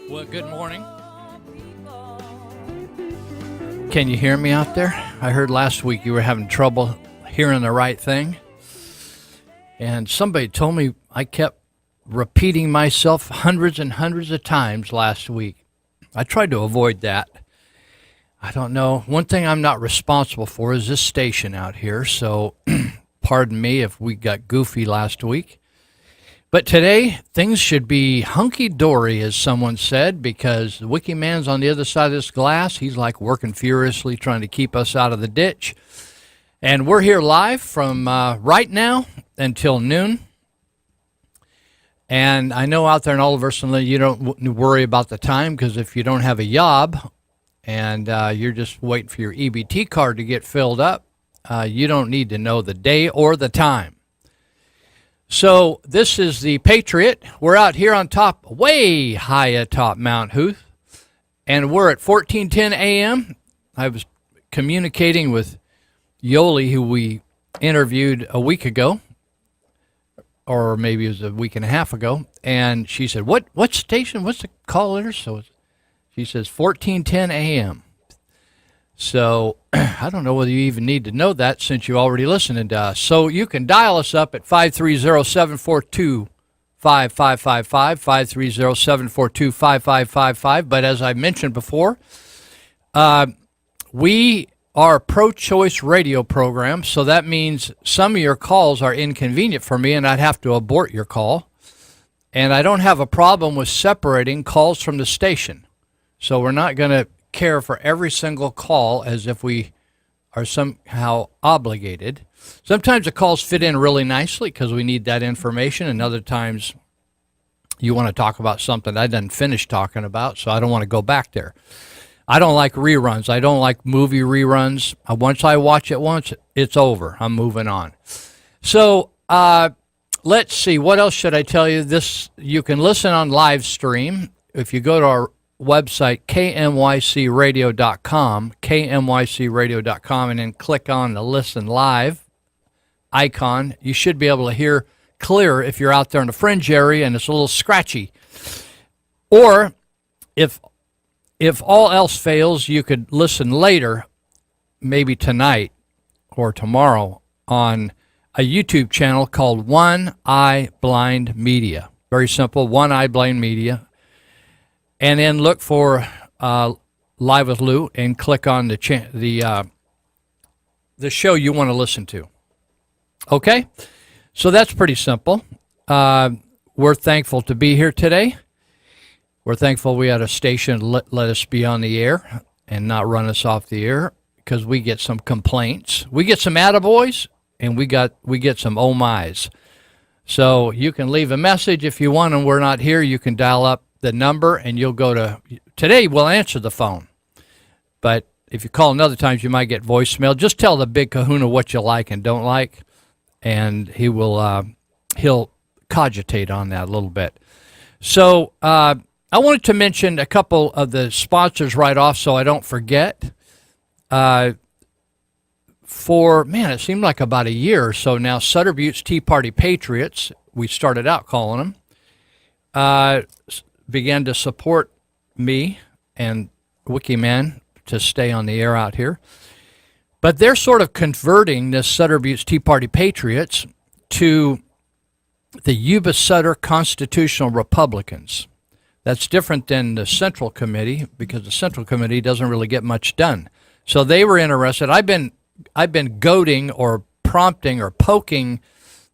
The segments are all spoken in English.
Well, good morning. Can you hear me out there? I heard last week you were having trouble hearing the right thing. And somebody told me I kept repeating myself hundreds and hundreds of times last week. I tried to avoid that. I don't know. One thing I'm not responsible for is this station out here. So pardon me if we got goofy last week. But today, things should be hunky-dory, as someone said, because the Wiki Man's on the other side of this glass. He's like working furiously trying to keep us out of the ditch. And we're here live from right now until noon. And I know out there in Oliverson, you don't worry about the time, because if you don't have a yob and you're just waiting for your EBT card to get filled up, you don't need to know the day or the time. So this is the Patriot. We're out here on top, way high atop Mount Huth, and we're at 1410 a.m. I was communicating with Yoli, who we interviewed a week ago, or maybe it was a week and a half ago, and she said, what station, what's the call letter? So she says 1410 a.m. So I don't know whether you even need to know that since you already listening to us. So you can dial us up at 530-742-5555, 530-742-5555. But as I mentioned before, we are a pro-choice radio program, so that means some of your calls are inconvenient for me, and I'd have to abort your call. And I don't have a problem with separating calls from the station. So we're not going to care for every single call as if we are somehow obligated. Sometimes the calls fit in really nicely because we need that information, and other times you want to talk about something I didn't finish talking about, so I don't want to go back there. I don't like reruns. I don't like movie reruns. Once I watch it once, it's over. I'm moving on. So let's see. What else should I tell you? You can listen on live stream. If you go to our website, kmycradio.com, and then click on the Listen Live icon. You should be able to hear clear if you're out there in the fringe area and it's a little scratchy. Or if all else fails, you could listen later, maybe tonight or tomorrow, on a YouTube channel called One Eye Blind Media. Very simple, One Eye Blind Media. And then look for Live with Lou and click on the show you want to listen to. Okay? So that's pretty simple. We're thankful to be here today. We're thankful we had a station let us be on the air and not run us off the air, because we get some complaints. We get some attaboys, and we get some oh my's. So you can leave a message if you want, and we're not here. You can dial up the number, and you'll go to, today we'll answer the phone. But if you call another times, you might get voicemail. Just tell the big kahuna what you like and don't like, and he'll cogitate on that a little bit. So I wanted to mention a couple of the sponsors right off so I don't forget. It seemed like about a year or so now, Sutter Butte's Tea Party Patriots, we started out calling them, began to support me and Wikiman to stay on the air out here. But they're sort of converting this Sutter Butte's Tea Party Patriots to the Yuba Sutter Constitutional Republicans. That's different than the Central Committee because the Central Committee doesn't really get much done. So they were interested. I've been goading or prompting or poking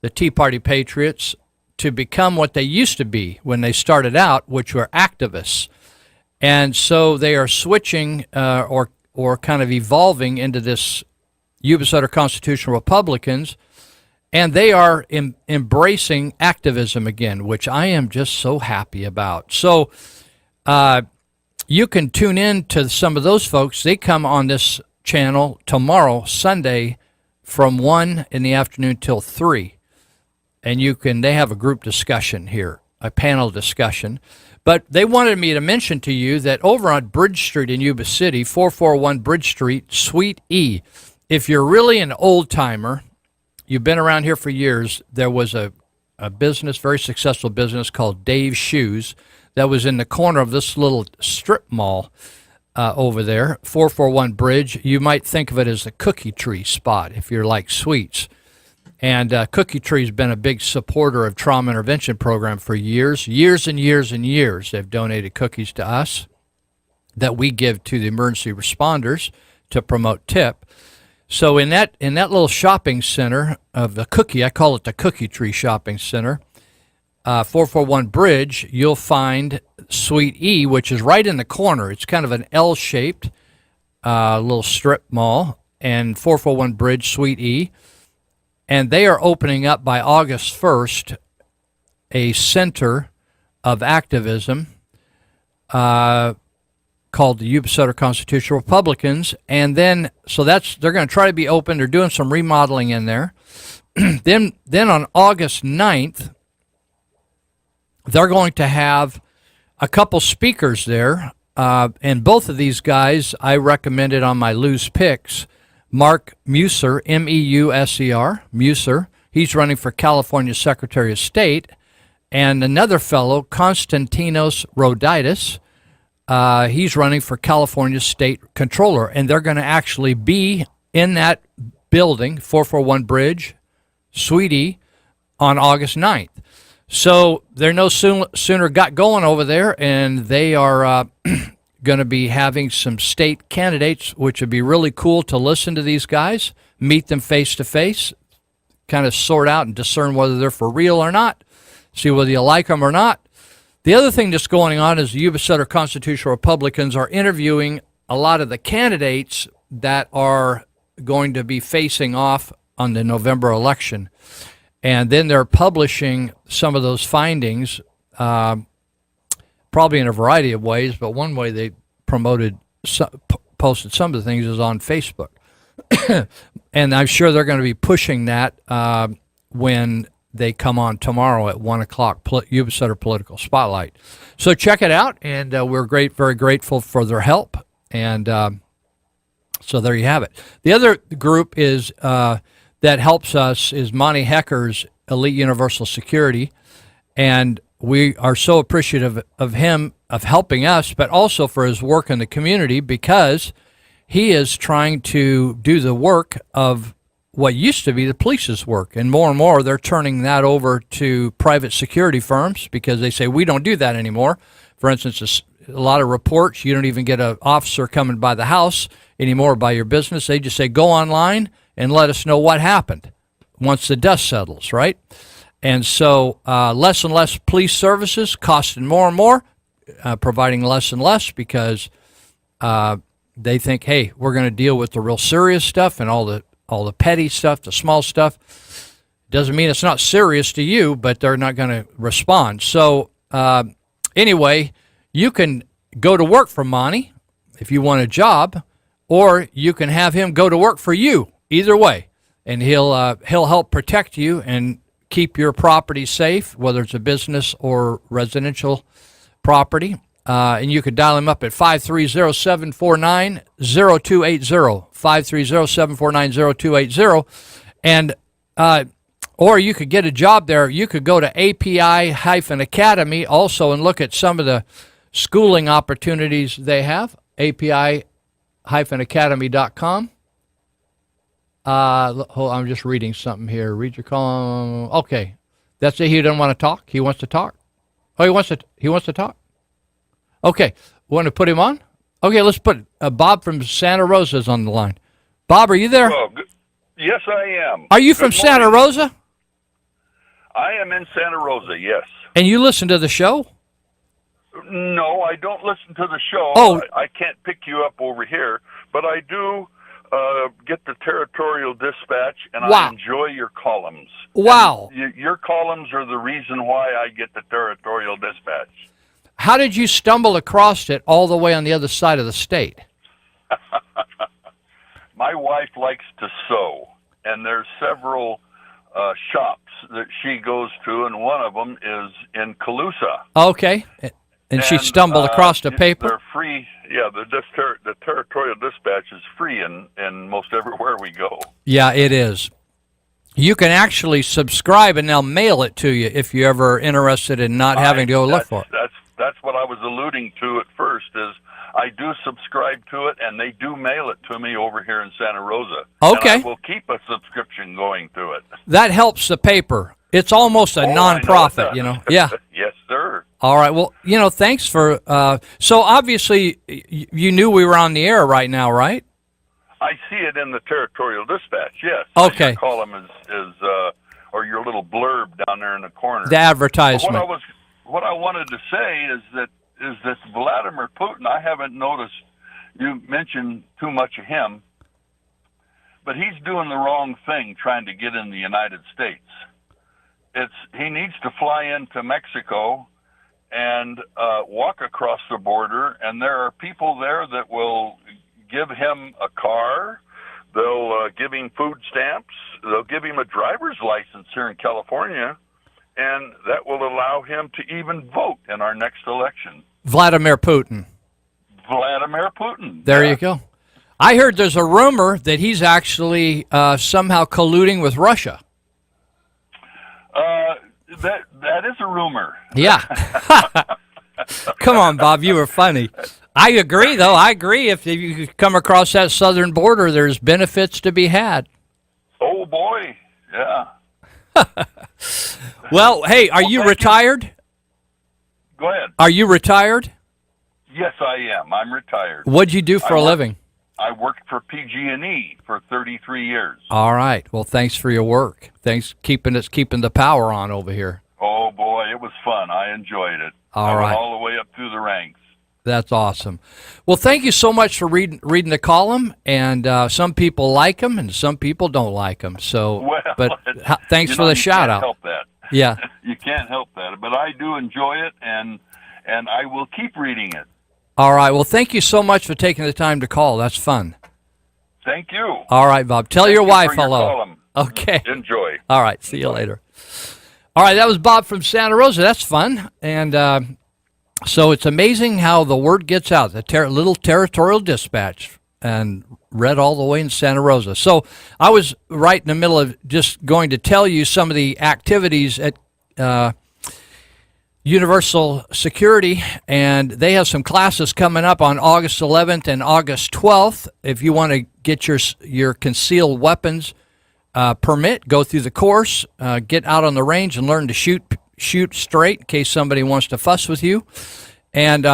the Tea Party Patriots to become what they used to be when they started out, which were activists. And so they are switching or kind of evolving into this Yuba Sutter Constitutional Republicans, and they are embracing activism again, which I am just so happy about. So you can tune in to some of those folks. They come on this channel tomorrow, Sunday, from 1 in the afternoon till 3. And they have a group discussion here, a panel discussion. But they wanted me to mention to you that over on Bridge Street in Yuba City, 441 Bridge Street, Suite E, if you're really an old-timer, you've been around here for years, there was a business, very successful business called Dave's Shoes that was in the corner of this little strip mall over there, 441 Bridge. You might think of it as the Cookie Tree spot if you're like sweets. And Cookie Tree's been a big supporter of trauma intervention program for years and years and years. They've donated cookies to us that we give to the emergency responders to promote TIP. So in that little shopping center of the Cookie, I call it the Cookie Tree Shopping Center, 441 Bridge, you'll find Suite E, which is right in the corner. It's kind of an L-shaped little strip mall, and 441 Bridge, Suite E. And they are opening up by August 1st a center of activism called the Yuba Sutter Constitutional Republicans. And then, so they're going to try to be open. They're doing some remodeling in there. Then on August 9th, they're going to have a couple speakers there. And both of these guys I recommended on my Loose Picks. Mark Musser, M-E-U-S-E-R, Musser. He's running for California Secretary of State. And another fellow, Konstantinos Roditis, he's running for California State Controller. And they're going to actually be in that building, 441 Bridge, Suite E, on August 9th. So they're no sooner got going over there, and they are going to be having some state candidates, which would be really cool to listen to these guys, meet them face to face, kind of sort out and discern whether they're for real or not, see whether you like them or not. The other thing that's going on is the Yuba Sutter Constitutional Republicans are interviewing a lot of the candidates that are going to be facing off on the November election. And then they're publishing some of those findings, probably in a variety of ways, but one way they posted some of the things is on Facebook. And I'm sure they're going to be pushing that when they come on tomorrow at 1 o'clock, Yuba Sutter Political Spotlight. So check it out, and we're very grateful for their help. And so there you have it. The other group is that helps us is Monty Hecker's Elite Universal Security, and we are so appreciative of him, of helping us, but also for his work in the community, because he is trying to do the work of what used to be the police's work. And more they're turning that over to private security firms because they say, we don't do that anymore. For instance, a lot of reports, you don't even get an officer coming by the house anymore by your business. They just say, go online and let us know what happened once the dust settles, right? And so less and less police services, costing more and more, providing less and less because they think, hey, we're going to deal with the real serious stuff and all the petty stuff, the small stuff. Doesn't mean it's not serious to you, but they're not going to respond. So anyway, you can go to work for Monty if you want a job, or you can have him go to work for you. Either way, and he'll help protect you and keep your property safe, whether it's a business or residential property. and you could dial him up at 530-749-0280, 530-749-0280, and or you could get a job there. You could go to API-Academy also and look at some of the schooling opportunities they have, API-Academy.com. I'm just reading something here. Read your column. Okay. That's it. He doesn't want to talk. He wants to talk. Oh, he wants to talk. Okay. Want to put him on? Okay, let's put Bob from Santa Rosa's on the line. Bob, are you there? Oh, yes, I am. Are you from Santa Rosa? I am in Santa Rosa, yes. And you listen to the show? No, I don't listen to the show. Oh. I can't pick you up over here, but I do get the Territorial Dispatch, and Wow. I enjoy your columns. Wow. Your columns are the reason why I get the Territorial Dispatch. How did you stumble across it all the way on the other side of the state? My wife likes to sew, and there's several shops that she goes to, and one of them is in Colusa. Okay. And she stumbled across the paper? They're free. Yeah, the Territorial Dispatch is free in most everywhere we go. Yeah, it is. You can actually subscribe, and they'll mail it to you if you're ever interested in not having to go look for it. That's what I was alluding to at first, is I do subscribe to it, and they do mail it to me over here in Santa Rosa. Okay. And I will keep a subscription going to it. That helps the paper. It's almost a nonprofit, you know. Yeah. Yes, sir. All right. Well, thanks for. So obviously, you knew we were on the air right now, right? I see it in the Territorial Dispatch. Yes. Okay. Your column is or your little blurb down there in the corner. The advertisement. What I wanted to say is that Vladimir Putin. I haven't noticed you mentioned too much of him, but he's doing the wrong thing trying to get in the United States. He needs to fly into Mexico and walk across the border, and there are people there that will give him a car. They'll give him food stamps. They'll give him a driver's license here in California, and that will allow him to even vote in our next election. Vladimir Putin. Vladimir Putin. There you go. I heard there's a rumor that he's actually somehow colluding with Russia. That is a rumor. Yeah. Come on, Bob. You were funny. I agree, though. I agree. If you come across that southern border, there's benefits to be had. Oh, boy. Yeah. Well, hey, are you retired? Go ahead. Are you retired? Yes, I am. I'm retired. What'd you do for a living? I worked for PG&E for 33 years. All right. Well, thanks for your work. Thanks keeping the power on over here. Oh, boy, it was fun. I enjoyed it. All right. All the way up through the ranks. That's awesome. Well, thank you so much for reading the column. And some people like them, and some people don't like them. So, thanks for the shout out. You can't help that. Yeah. You can't help that. But I do enjoy it, and I will keep reading it. All right. Well, thank you so much for taking the time to call. That's fun. Thank you. All right, Bob. Tell your wife hello. Column. Okay. Enjoy. All right. See you later. All right. That was Bob from Santa Rosa. That's fun. And so it's amazing how the word gets out. The little Territorial Dispatch, and read all the way in Santa Rosa. So I was right in the middle of just going to tell you some of the activities at Universal Security, and they have some classes coming up on August 11th and August 12th. If you want to get your concealed weapons permit, go through the course, get out on the range and learn to shoot straight in case somebody wants to fuss with you. And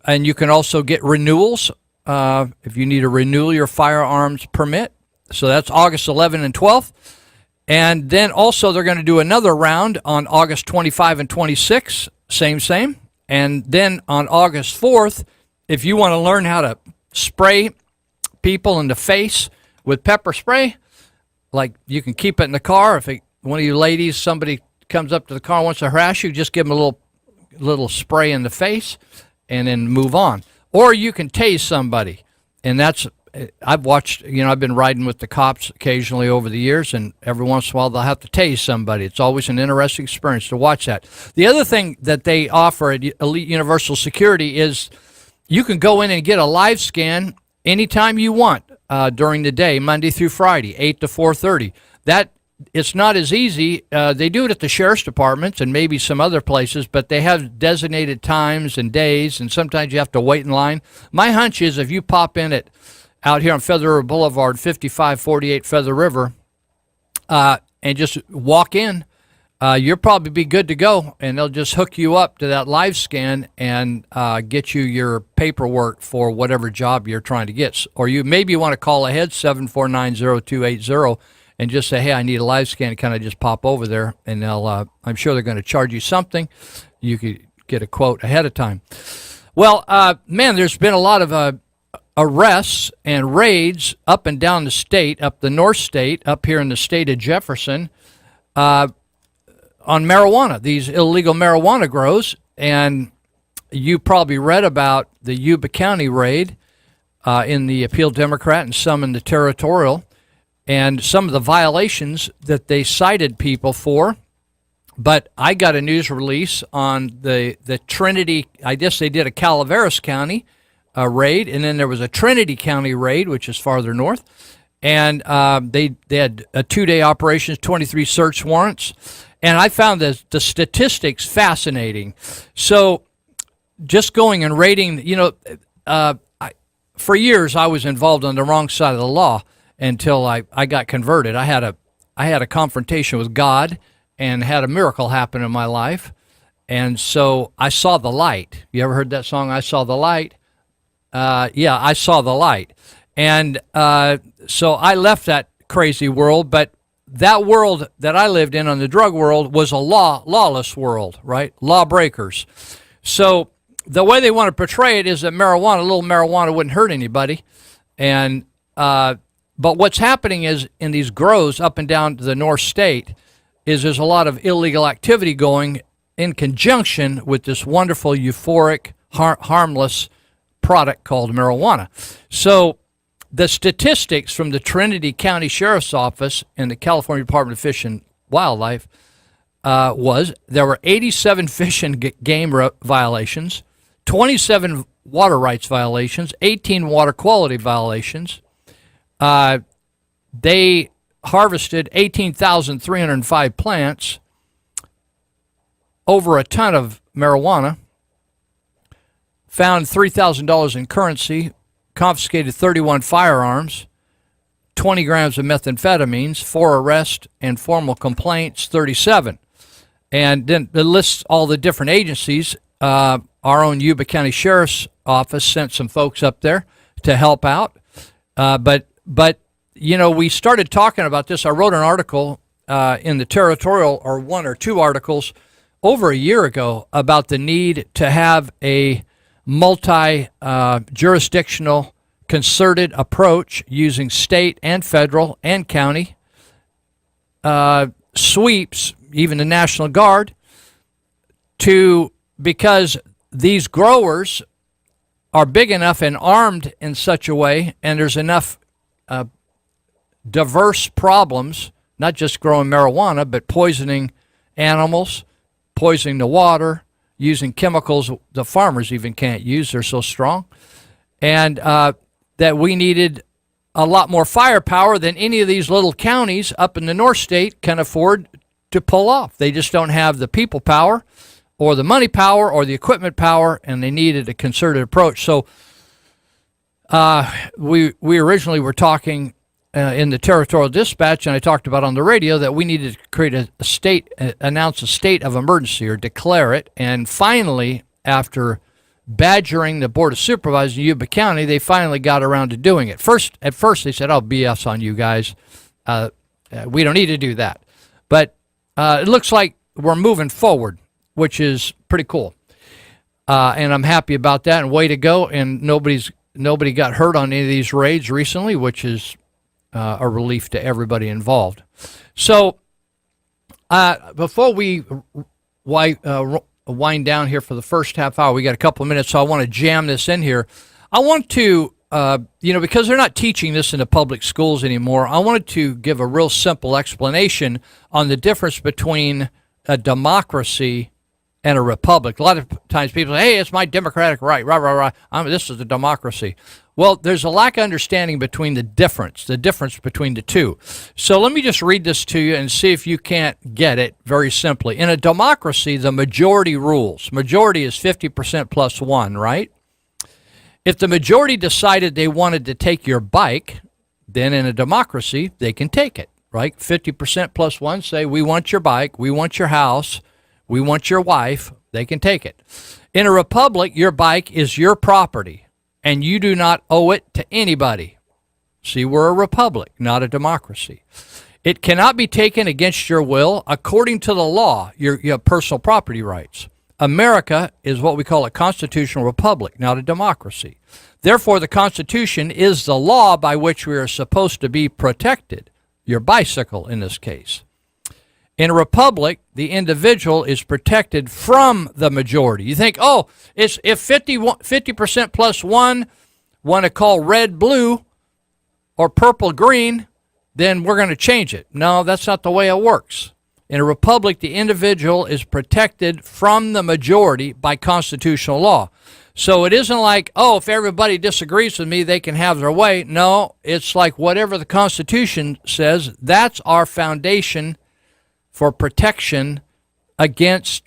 you can also get renewals if you need to renew your firearms permit. So that's August 11th and 12th. And then also they're going to do another round on August 25 and 26, same. And then on August 4th, if you want to learn how to spray people in the face with pepper spray, like you can keep it in the car. If one of you ladies, somebody comes up to the car and wants to harass you, just give them a little spray in the face and then move on. Or you can tase somebody, and that's I've watched, I've been riding with the cops occasionally over the years, and every once in a while they'll have to tase somebody. It's always an interesting experience to watch that. The other thing that they offer at Elite Universal Security is you can go in and get a live scan anytime you want during the day, Monday through Friday, 8 to 4:30. It's not as easy. They do it at the sheriff's departments and maybe some other places, but they have designated times and days, and sometimes you have to wait in line. My hunch is if you pop in out here on Feather River Boulevard, 5548 Feather River, and just walk in, you'll probably be good to go, and they'll just hook you up to that live scan and get you your paperwork for whatever job you're trying to get. Or maybe you want to call ahead, 7490280, and just say, hey, I need a live scan, kind of just pop over there, and I'm sure they're going to charge you something. You could get a quote ahead of time. Well, man, there's been a lot of arrests and raids up and down the state, up the North State, up here in the state of Jefferson, on marijuana, these illegal marijuana grows. And you probably read about the Yuba County raid in the Appeal Democrat and some in the Territorial, and some of the violations that they cited people for. But I got a news release on the Trinity. I guess they did a Calaveras County raid, and then there was a Trinity County raid, which is farther north. And they had a 2-day operations, 23 search warrants. And I found the statistics fascinating. So just going and raiding, for years I was involved on the wrong side of the law until I got converted. I had a confrontation with God and had a miracle happen in my life. And so I saw the light. You ever heard that song, I Saw the Light? Yeah, I saw the light. And so I left that crazy world, but that world that I lived in the drug world was a lawless world, right? Lawbreakers. So the way they want to portray it is that a little marijuana wouldn't hurt anybody. And but what's happening is in these grows up and down the North State is there's a lot of illegal activity going in conjunction with this wonderful, euphoric, harmless product called marijuana. So the statistics from the Trinity County Sheriff's Office and the California Department of Fish and Wildlife was there were 87 fish and game violations, 27 water rights violations, 18 water quality violations. They harvested 18,305 plants, over a ton of marijuana, found $3,000 in currency, confiscated 31 firearms, 20 grams of methamphetamines, 4 arrests, and formal complaints, 37. And then it lists all the different agencies. Our own Yuba County Sheriff's Office sent some folks up there to help out. But we started talking about this. I wrote an article in the Territorial, or 1 or 2 articles, over a year ago about the need to have a multi-jurisdictional concerted approach using state and federal and county sweeps, even the National Guard, because these growers are big enough and armed in such a way, and there's enough diverse problems, not just growing marijuana, but poisoning animals, poisoning the water, using chemicals the farmers even can't use, they're so strong, and that we needed a lot more firepower than any of these little counties up in the North State can afford to pull off. They just don't have the people power or the money power or the equipment power, and they needed a concerted approach. So we originally were talking in the Territorial Dispatch, and I talked about on the radio that we needed to create announce a state of emergency or declare it. And finally, after badgering the Board of Supervisors in Yuba County, they finally got around to doing it. At first they said, "Oh, BS on you guys. We don't need to do that." But it looks like we're moving forward, which is pretty cool. And I'm happy about that, and way to go. And nobody got hurt on any of these raids recently, which is a relief to everybody involved. So before we wind down here for the first half hour, we got a couple of minutes, so I want to jam this in here. I want to because they're not teaching this in the public schools anymore, I wanted to give a real simple explanation on the difference between a democracy and a republic. A lot of times people say, hey, it's my democratic right, this is a democracy. Well, there's a lack of understanding between the difference between the two. So let me just read this to you and see if you can't get it very simply. In a democracy, the majority rules. Majority is 50% plus one, right? If the majority decided they wanted to take your bike, then in a democracy, they can take it, right? 50% plus one say, we want your bike, we want your house, we want your wife, they can take it. In a republic, your bike is your property, and you do not owe it to anybody. See, we're a republic, not a democracy. It cannot be taken against your will. According to the law, you have personal property rights. America is what we call a constitutional republic, not a democracy. Therefore, the Constitution is the law by which we are supposed to be protected. Your bicycle, in this case. In a republic, the individual is protected from the majority. You think, oh, it's if 50% plus one want to call red blue or purple green, then we're going to change it. No, that's not the way it works. In a republic, the individual is protected from the majority by constitutional law. So it isn't like, oh, if everybody disagrees with me, they can have their way. No, it's like whatever the Constitution says, that's our foundation for protection against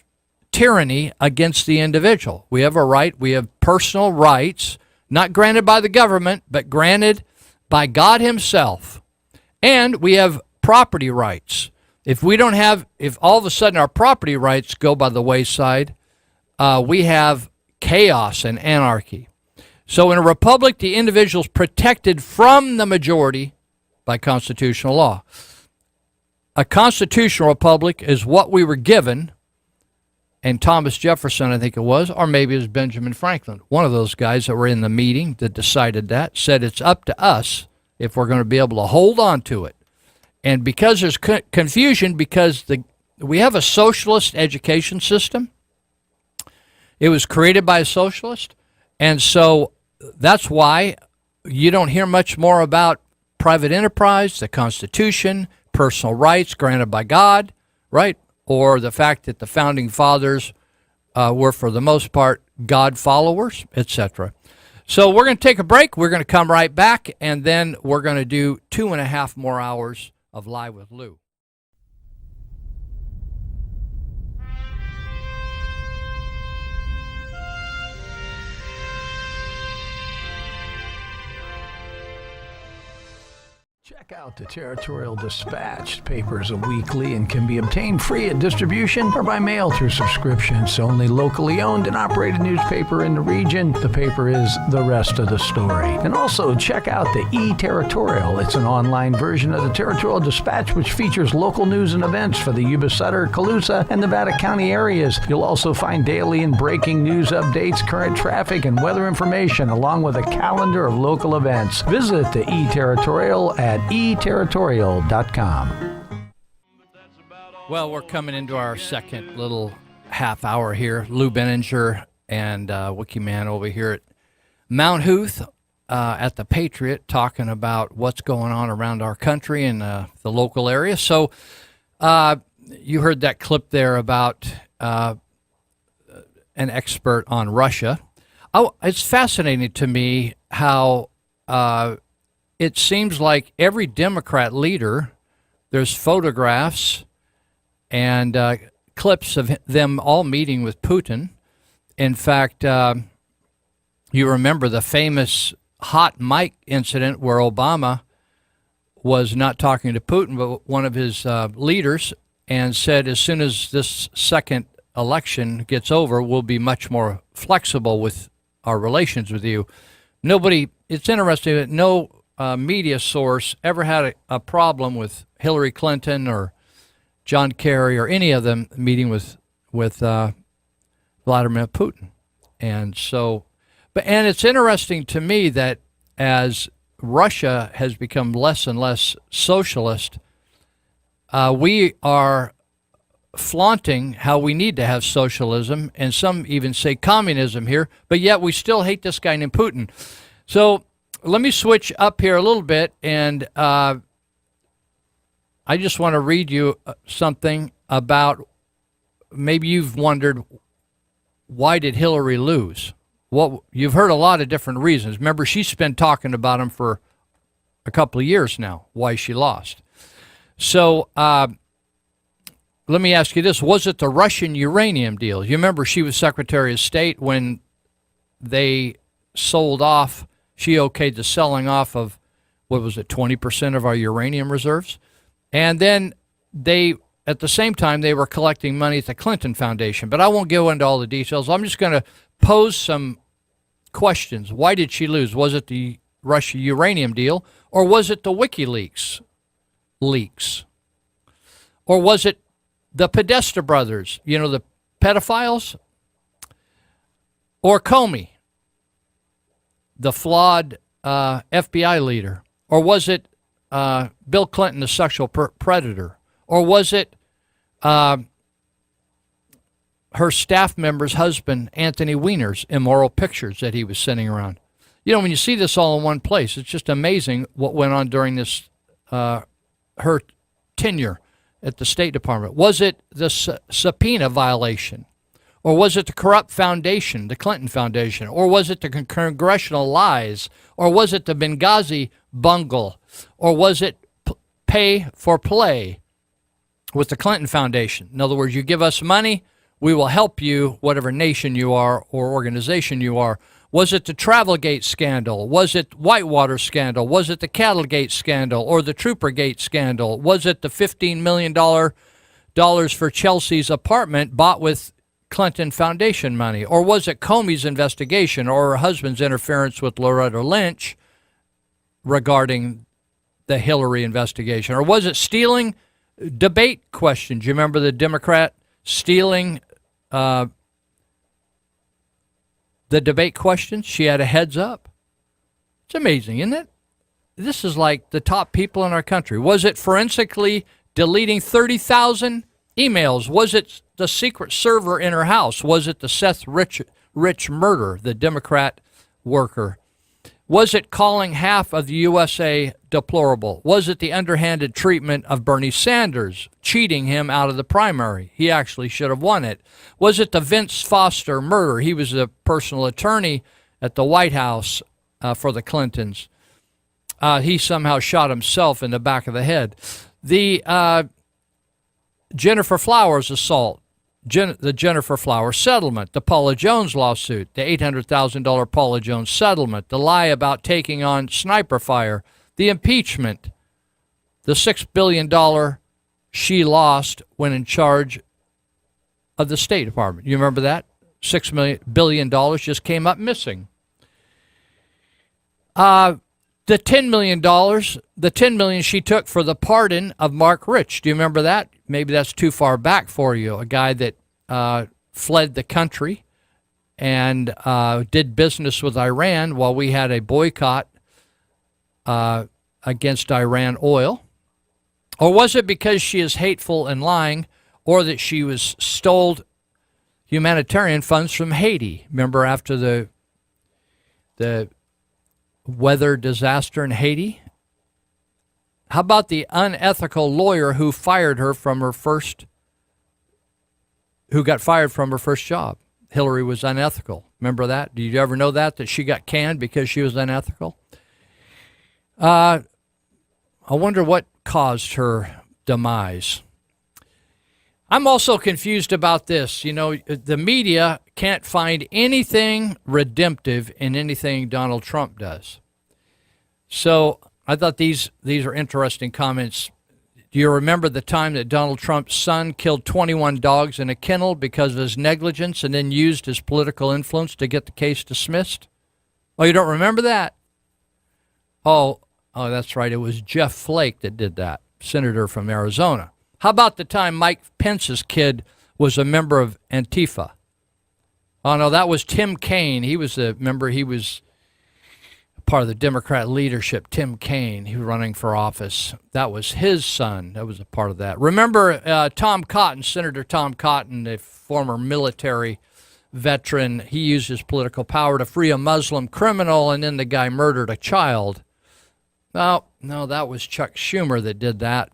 tyranny against the individual. We have a right, we have personal rights, not granted by the government, but granted by God himself. And we have property rights. If all of a sudden our property rights go by the wayside, we have chaos and anarchy. So in a republic, the individual is protected from the majority by constitutional law. A constitutional republic is what we were given, and Thomas Jefferson, I think it was, or maybe it was Benjamin Franklin, one of those guys that were in the meeting that decided that, said it's up to us if we're going to be able to hold on to it. And because there's confusion, because we have a socialist education system, it was created by a socialist, and so that's why you don't hear much more about private enterprise, the Constitution, personal rights granted by God, right? Or the fact that the founding fathers were, for the most part, God followers, etc. So we're going to take a break. We're going to come right back, and then we're going to do 2.5 more hours of Live with Lou. Check out the Territorial Dispatch. The paper is a weekly and can be obtained free at distribution or by mail through subscription. It's the only locally owned and operated newspaper in the region. The paper is the rest of the story. And also check out the E-Territorial. It's an online version of the Territorial Dispatch which features local news and events for the Yuba Sutter, Colusa, and Nevada County areas. You'll also find daily and breaking news updates, current traffic, and weather information, along with a calendar of local events. Visit the E-Territorial at eterritorial.com. Well, we're coming into our second little half hour here. Lou Benninger and Wikiman over here at Mount Huth at the Patriot, talking about what's going on around our country and the local area. So you heard that clip there about an expert on Russia. It's fascinating to me how it seems like every Democrat leader, there's photographs and clips of them all meeting with Putin. In fact, you remember the famous hot mic incident where Obama was not talking to Putin, but one of his leaders, and said, as soon as this second election gets over, we'll be much more flexible with our relations with you. It's interesting that no media source ever had a problem with Hillary Clinton or John Kerry or any of them meeting with Vladimir Putin. And so, and it's interesting to me that as Russia has become less and less socialist, we are flaunting how we need to have socialism, and some even say communism here, but yet we still hate this guy named Putin. So let me switch up here a little bit, and I just want to read you something about, maybe you've wondered, why did Hillary lose? Well, you've heard a lot of different reasons. Remember, she's been talking about them for a couple of years now, why she lost. So let me ask you this. Was it the Russian uranium deal? You remember she was Secretary of State when they sold off, she okayed the selling off of, what was it, 20% of our uranium reserves? And then they, at the same time, they were collecting money at the Clinton Foundation. But I won't go into all the details. I'm just going to pose some questions. Why did she lose? Was it the Russia uranium deal, or was it the WikiLeaks leaks? Or was it the Podesta brothers, you know, the pedophiles? Or Comey, the flawed FBI leader? Or was it Bill Clinton, the sexual predator? Or was it her staff member's husband, Anthony Weiner's immoral pictures that he was sending around? You know, when you see this all in one place, it's just amazing what went on during this, her tenure at the State Department. Was it the subpoena violation? Or was it the corrupt foundation, the Clinton Foundation? Or was it the congressional lies? Or was it the Benghazi bungle? Or was it pay for play with the Clinton Foundation? In other words, you give us money, we will help you, whatever nation you are or organization you are. Was it the Travelgate scandal? Was it Whitewater scandal? Was it the Cattlegate scandal or the Troopergate scandal? Was it the $15 million for Chelsea's apartment bought with Clinton Foundation money? Or was it Comey's investigation or her husband's interference with Loretta Lynch regarding the Hillary investigation? Or was it stealing debate questions? You remember the Democrat stealing the debate questions? She had a heads up. It's amazing, isn't it? This is like the top people in our country. Was it forensically deleting 30,000 emails? Was it the secret server in her house? Was it the Seth Rich murder, the Democrat worker? Was it calling half of the USA deplorable? Was it the underhanded treatment of Bernie Sanders, cheating him out of the primary? He actually should have won it. Was it the Vince Foster murder? He was a personal attorney at the White House for the Clintons. He somehow shot himself in the back of the head. The Jennifer Flowers assault, the Jennifer Flowers settlement, the Paula Jones lawsuit, the $800,000 Paula Jones settlement, the lie about taking on sniper fire, the impeachment, the $6 billion she lost when in charge of the State Department. You remember that? $6 billion just came up missing. The $10 million she took for the pardon of Mark Rich. Do you remember that? Maybe that's too far back for you. A guy that fled the country and did business with Iran while we had a boycott against Iran oil. Or was it because she is hateful and lying, or that she was stole humanitarian funds from Haiti? Remember after the weather disaster in Haiti? How about the unethical lawyer who got fired from her first job? Hillary was unethical. Remember that? Did you ever know that she got canned because she was unethical? I wonder what caused her demise. I'm also confused about this. You know, the media can't find anything redemptive in anything Donald Trump does. So I thought these are interesting comments. Do you remember the time that Donald Trump's son killed 21 dogs in a kennel because of his negligence and then used his political influence to get the case dismissed? Oh, you don't remember that? Oh, that's right. It was Jeff Flake that did that, senator from Arizona. How about the time Mike Pence's kid was a member of Antifa? Oh, no, that was Tim Kaine. He was a member. He was part of the Democrat leadership. Tim Kaine, he was running for office. That was his son. That was a part of that. Remember Tom Cotton, Senator Tom Cotton, a former military veteran, he used his political power to free a Muslim criminal, and then the guy murdered a child. No, that was Chuck Schumer that did that.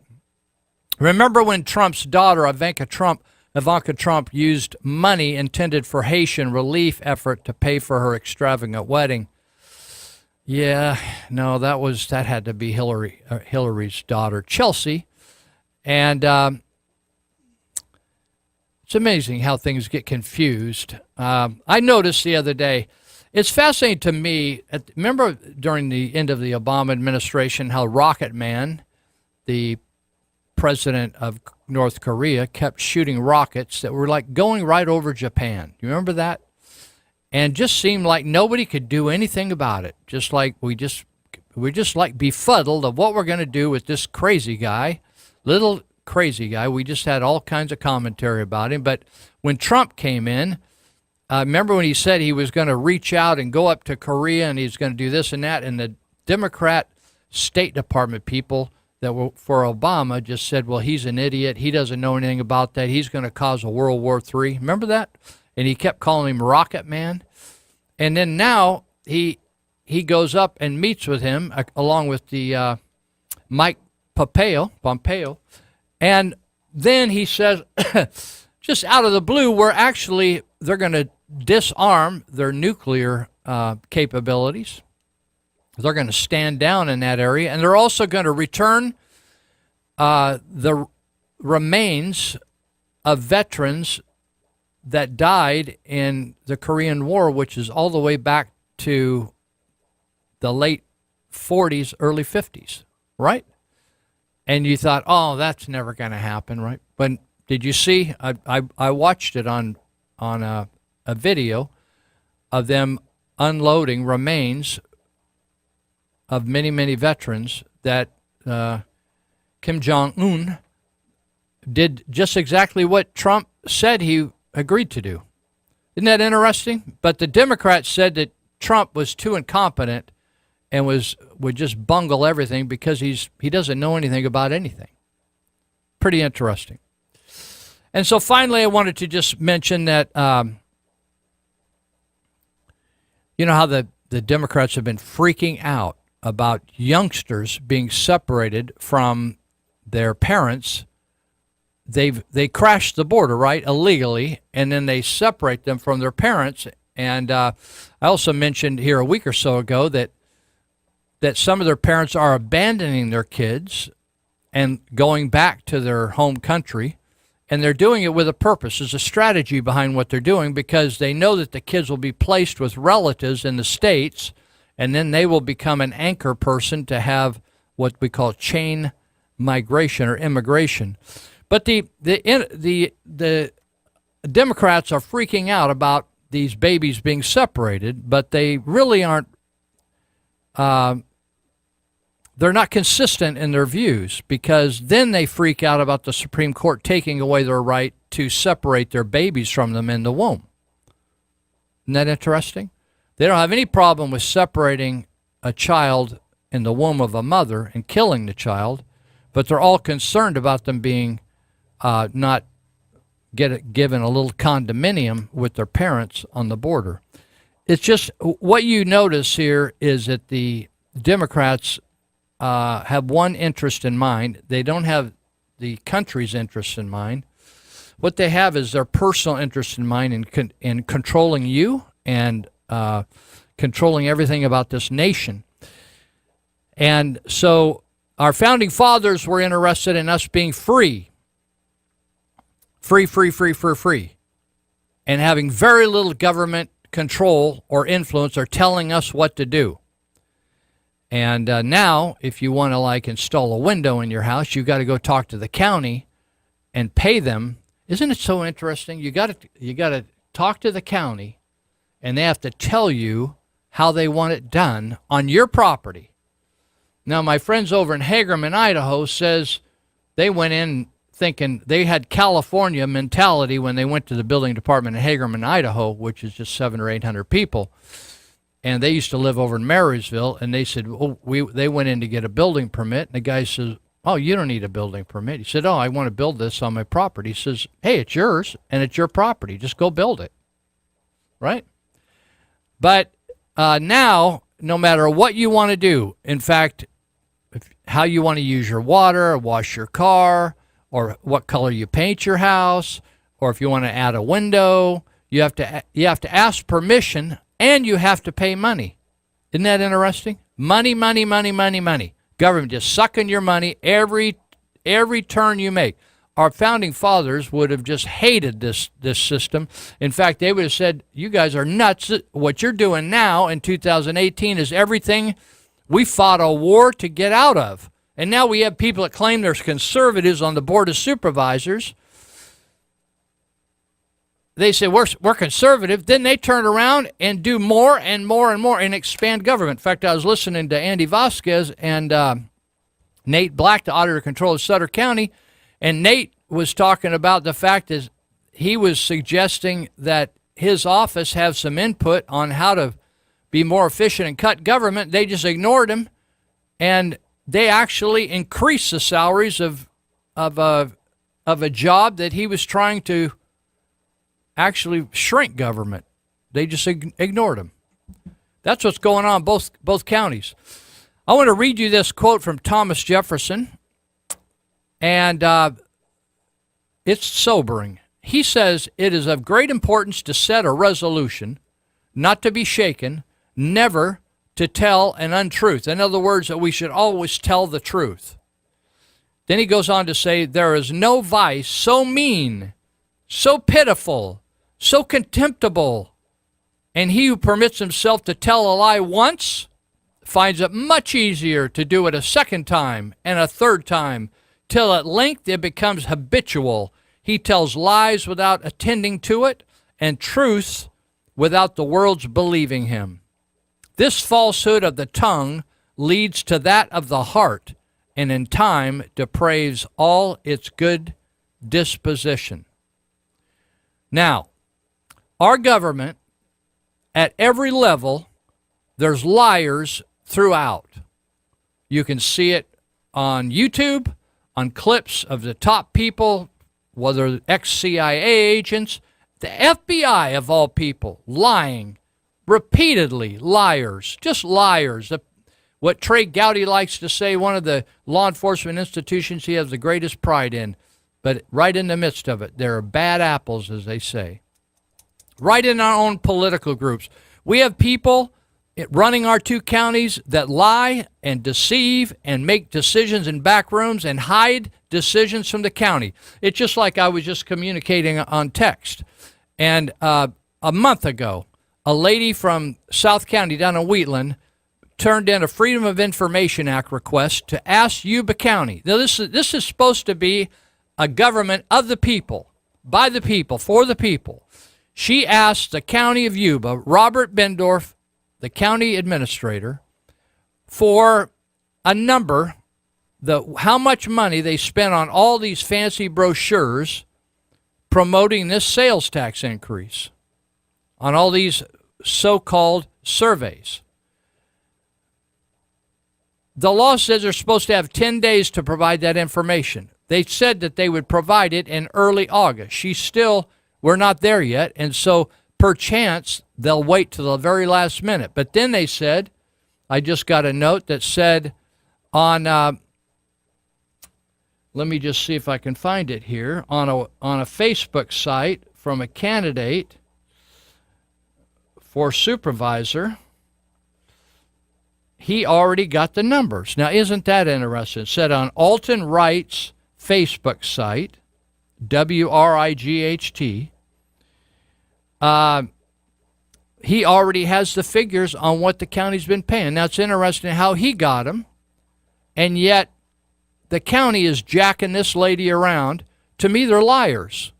Remember when Trump's daughter, Ivanka Trump used money intended for Haitian relief effort to pay for her extravagant wedding? Yeah, no, that had to be Hillary's daughter, Chelsea. And it's amazing how things get confused. I noticed the other day, it's fascinating to me. Remember during the end of the Obama administration how Rocket Man, the president of North Korea, kept shooting rockets that were like going right over Japan. You remember that? And just seemed like nobody could do anything about it. Just like we're just like befuddled of what we're going to do with this crazy guy, little crazy guy. We just had all kinds of commentary about him. But when Trump came in, remember when he said he was going to reach out and go up to Korea and he's going to do this and that, and the Democrat State Department people that were for Obama just said, well, he's an idiot. He doesn't know anything about that. He's going to cause a World War III. Remember that? And he kept calling him Rocket Man. And then now he goes up and meets with him along with the Mike Pompeo. And then he says, just out of the blue, they're going to disarm their nuclear capabilities. They're going to stand down in that area. And they're also going to return the remains of veterans that died in the Korean War, which is all the way back to the late 40s, early 50s, right? And you thought, oh, that's never going to happen, right? But did you see? I watched it on a video of them unloading remains of many, many veterans that Kim Jong-un did just exactly what Trump said he agreed to do. Isn't that interesting? But the Democrats said that Trump was too incompetent and would just bungle everything because he doesn't know anything about anything. Pretty interesting. And so finally, I wanted to just mention that, you know how the Democrats have been freaking out about youngsters being separated from their parents. They crash the border, right, illegally, and then they separate them from their parents. And I also mentioned here a week or so ago that some of their parents are abandoning their kids and going back to their home country, and they're doing it with a purpose. There's a strategy behind what they're doing because they know that the kids will be placed with relatives in the States, and then they will become an anchor person to have what we call chain migration or immigration. But the Democrats are freaking out about these babies being separated, but they really aren't. They're not consistent in their views because then they freak out about the Supreme Court taking away their right to separate their babies from them in the womb. Isn't that interesting? They don't have any problem with separating a child in the womb of a mother and killing the child, but they're all concerned about them being not given a little condominium with their parents on the border. It's just what you notice here is that the Democrats have one interest in mind. They don't have the country's interest in mind. What they have is their personal interest in mind in controlling you and controlling everything about this nation. And so our founding fathers were interested in us being free, and having very little government control or influence or telling us what to do. And now, if you want to like install a window in your house, you got to go talk to the county and pay them. Isn't it so interesting? You got to talk to the county, and they have to tell you how they want it done on your property. Now, my friends over in Hagerman, Idaho, says they went in thinking they had California mentality when they went to the building department in Hagerman, Idaho, which is just 700 or 800 people. And they used to live over in Marysville, and they said, they went in to get a building permit, and the guy says, oh, you don't need a building permit. He said, oh, I want to build this on my property. He says, hey, it's yours, and it's your property. Just go build it. right? But now, no matter what you want to do, in fact, how you want to use your water, or wash your car, or what color you paint your house, or if you want to add a window, you have to ask permission, and you have to pay money. Isn't that interesting? Money, money, money, money, money. Government just sucking your money every turn you make. Our founding fathers would have just hated this system. In fact, they would have said, you guys are nuts. What you're doing now in 2018 is everything we fought a war to get out of. And now we have people that claim they're conservatives on the Board of Supervisors. They say, we're conservative. Then they turn around and do more and more and more and expand government. In fact, I was listening to Andy Vasquez and Nate Black, the Auditor Control of Sutter County, and Nate was talking about the fact that he was suggesting that his office have some input on how to be more efficient and cut government. They just ignored him, and they actually increased the salaries of a job that he was trying to actually shrink government. They just ignored him. That's what's going on in both counties. I want to read you this quote from Thomas Jefferson, and it's sobering. He says, "It is of great importance to set a resolution, not to be shaken, never to tell an untruth." In other words, that we should always tell the truth. Then he goes on to say, "There is no vice so mean, so pitiful, so contemptible, and he who permits himself to tell a lie once finds it much easier to do it a second time and a third time, till at length it becomes habitual. He tells lies without attending to it, and truths without the world's believing him. This falsehood of the tongue leads to that of the heart, and in time depraves all its good disposition." Now, our government, at every level, there's liars throughout. You can see it on YouTube, on clips of the top people, whether ex-CIA agents, the FBI of all people, lying, repeatedly liars, just liars. What Trey Gowdy likes to say, one of the law enforcement institutions he has the greatest pride in, but right in the midst of it, there are bad apples, as they say. Right in our own political groups. We have people running our two counties that lie and deceive and make decisions in back rooms and hide decisions from the county. It's just like I was just communicating on text. And a month ago, a lady from South County down in Wheatland turned in a Freedom of Information Act request to ask Yuba County. Now, this is supposed to be a government of the people, by the people, for the people. She asked the county of Yuba, Robert Bendorf, the county administrator, for a number, how much money they spent on all these fancy brochures promoting this sales tax increase, on all these so-called surveys. The law says they're supposed to have 10 days to provide that information. They said that they would provide it in early August. We're not there yet, and so perchance they'll wait till the very last minute. But then they said, I just got a note that said on, let me just see if I can find it here, on a Facebook site from a candidate for supervisor, he already got the numbers. Now, isn't that interesting? It said on Alton Wright's Facebook site, WRIGHT, he already has the figures on what the county's been paying. Now, it's interesting how he got them, and yet the county is jacking this lady around. To me, they're liars.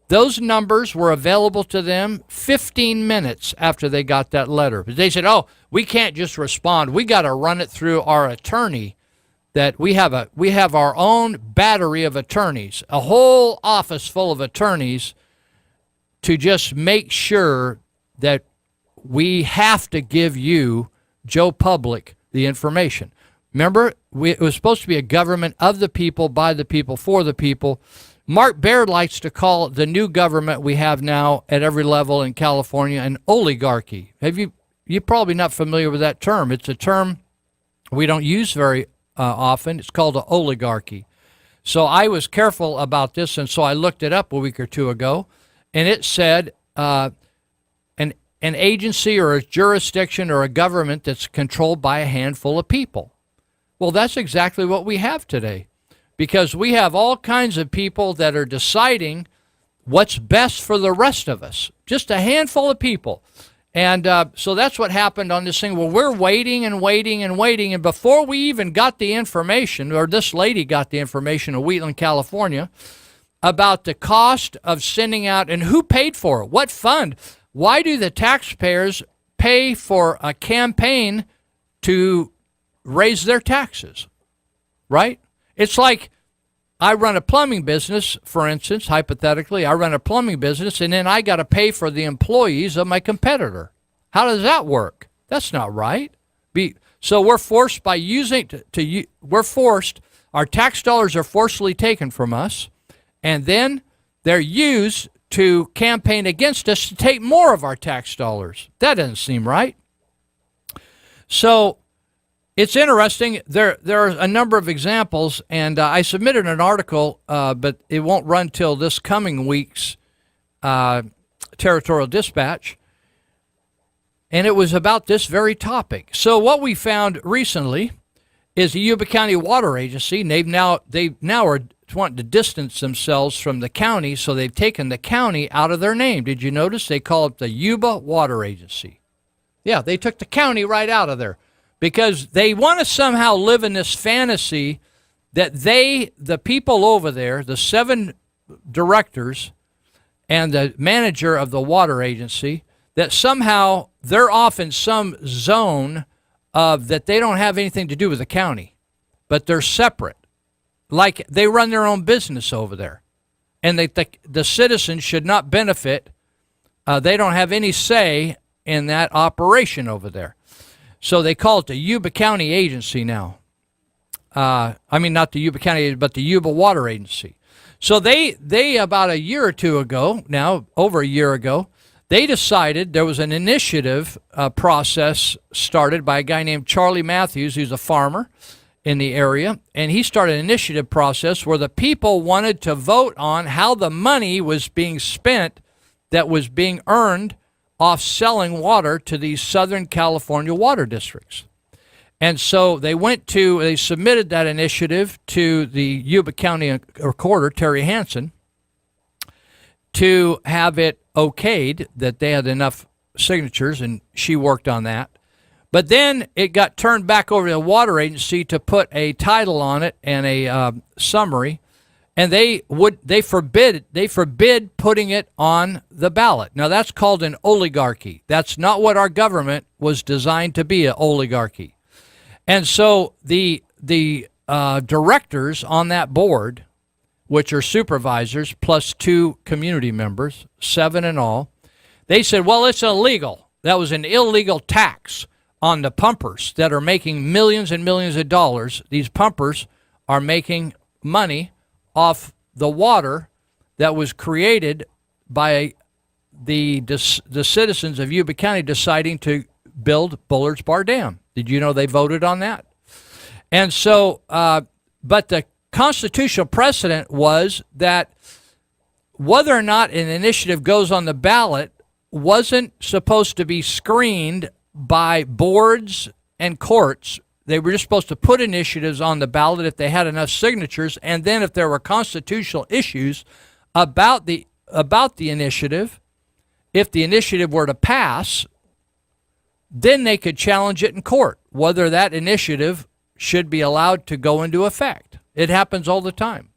Those numbers were available to them 15 minutes after they got that letter. But they said, oh, we can't just respond. We got to run it through our attorney. That we have our own battery of attorneys, a whole office full of attorneys, to just make sure that we have to give you, Joe Public, the information. Remember, it was supposed to be a government of the people, by the people, for the people. Mark Baird likes to call the new government we have now at every level in California an oligarchy. You're probably not familiar with that term. It's a term we don't use very often. It's called an oligarchy. So I was careful about this, and so I looked it up a week or two ago, and it said an agency or a jurisdiction or a government that's controlled by a handful of people. Well, that's exactly what we have today, because we have all kinds of people that are deciding what's best for the rest of us, just a handful of people. And so that's what happened on this thing. Well, we're waiting and waiting and waiting, and before we even got the information, or this lady got the information in Wheatland, California, about the cost of sending out, and who paid for it, what fund. Why do the taxpayers pay for a campaign to raise their taxes, right? It's like I run a plumbing business, for instance, hypothetically, I run a plumbing business, and then I got to pay for the employees of my competitor. How does that work? That's not right. So we're forced by using, our tax dollars are forcibly taken from us, and then they're used to campaign against us to take more of our tax dollars. That doesn't seem right. So it's interesting. There are a number of examples, and I submitted an article, but it won't run till this coming week's Territorial Dispatch, and it was about this very topic. So what we found recently is the Yuba County Water Agency. They now are wanting to distance themselves from the county, so they've taken the county out of their name. Did you notice they call it the Yuba Water Agency? Yeah, they took the county right out of there because they want to somehow live in this fantasy that the people over there, the 7 directors and the manager of the water agency, that somehow they're off in some zone of that they don't have anything to do with the county, but they're separate. Like they run their own business over there, and the citizens should not benefit. They don't have any say in that operation over there. So they call it the Yuba County Agency now. I mean, not the Yuba County, but the Yuba Water Agency. So they about a year or two ago, now over a year ago, they decided there was an initiative process started by a guy named Charlie Matthews, who's a farmer in the area, and he started an initiative process where the people wanted to vote on how the money was being spent that was being earned off selling water to these Southern California water districts. And so they submitted that initiative to the Yuba County Recorder, Terry Hansen, to have it okayed that they had enough signatures, and she worked on that. But then it got turned back over to the water agency to put a title on it and a summary, and they forbid putting it on the ballot. Now that's called an oligarchy. That's not what our government was designed to be, an oligarchy. And so the directors on that board, which are supervisors plus 2 community members, 7 in all, they said, well, it's illegal. That was an illegal tax on the pumpers that are making millions and millions of dollars. These pumpers are making money off the water that was created by the citizens of Yuba County deciding to build Bullards Bar Dam. Did you know they voted on that? And so, but the constitutional precedent was that whether or not an initiative goes on the ballot wasn't supposed to be screened by boards and courts. They were just supposed to put initiatives on the ballot if they had enough signatures, and then if there were constitutional issues about the initiative, if the initiative were to pass, then they could challenge it in court, whether that initiative should be allowed to go into effect. It happens all the time.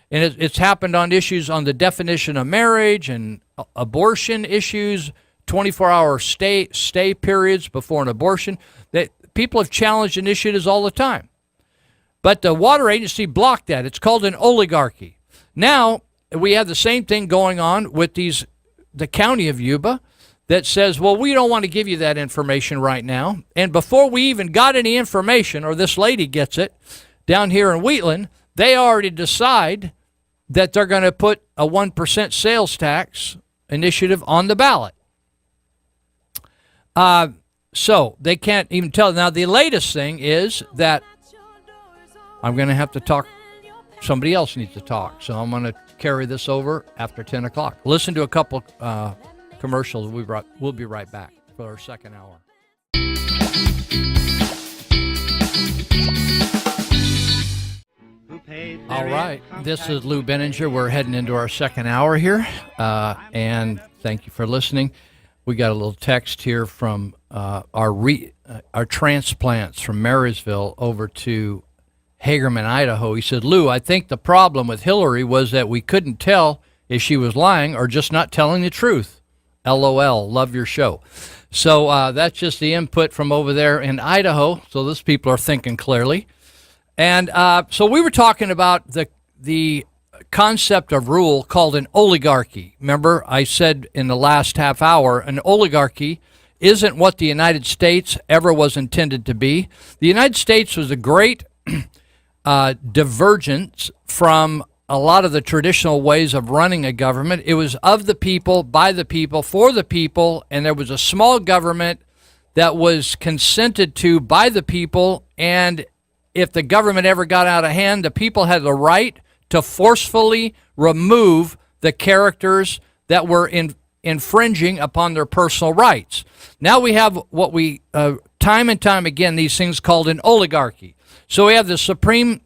And it's happened on issues on the definition of marriage and abortion issues, 24-hour stay periods before an abortion. That people have challenged initiatives all the time. But the water agency blocked that. It's called an oligarchy. Now, we have the same thing going on with the county of Yuba that says, well, we don't want to give you that information right now. And before we even got any information, or this lady gets it, down here in Wheatland, they already decide that they're going to put a 1% sales tax initiative on the ballot. So they can't even tell. Now, the latest thing is that I'm going to have to talk. Somebody else needs to talk. So I'm going to carry this over after 10 o'clock. Listen to a couple commercials. We'll be right back for our second hour. All right. This is Lou Benninger. We're heading into our second hour here. And thank you for listening. We got a little text here from our transplants from Marysville over to Hagerman, Idaho. He said, Lou, I think the problem with Hillary was that we couldn't tell if she was lying or just not telling the truth. LOL, love your show. So that's just the input from over there in Idaho. So those people are thinking clearly. And so we were talking about the concept of rule called an oligarchy. Remember, I said in the last half hour, an oligarchy isn't what the United States ever was intended to be. The United States was a great divergence from a lot of the traditional ways of running a government. It was of the people, by the people, for the people, and there was a small government that was consented to by the people, and if the government ever got out of hand, the people had the right to forcefully remove the characters that were infringing upon their personal rights. Now we have what we, time and time again, these things called an oligarchy. So we have the Supreme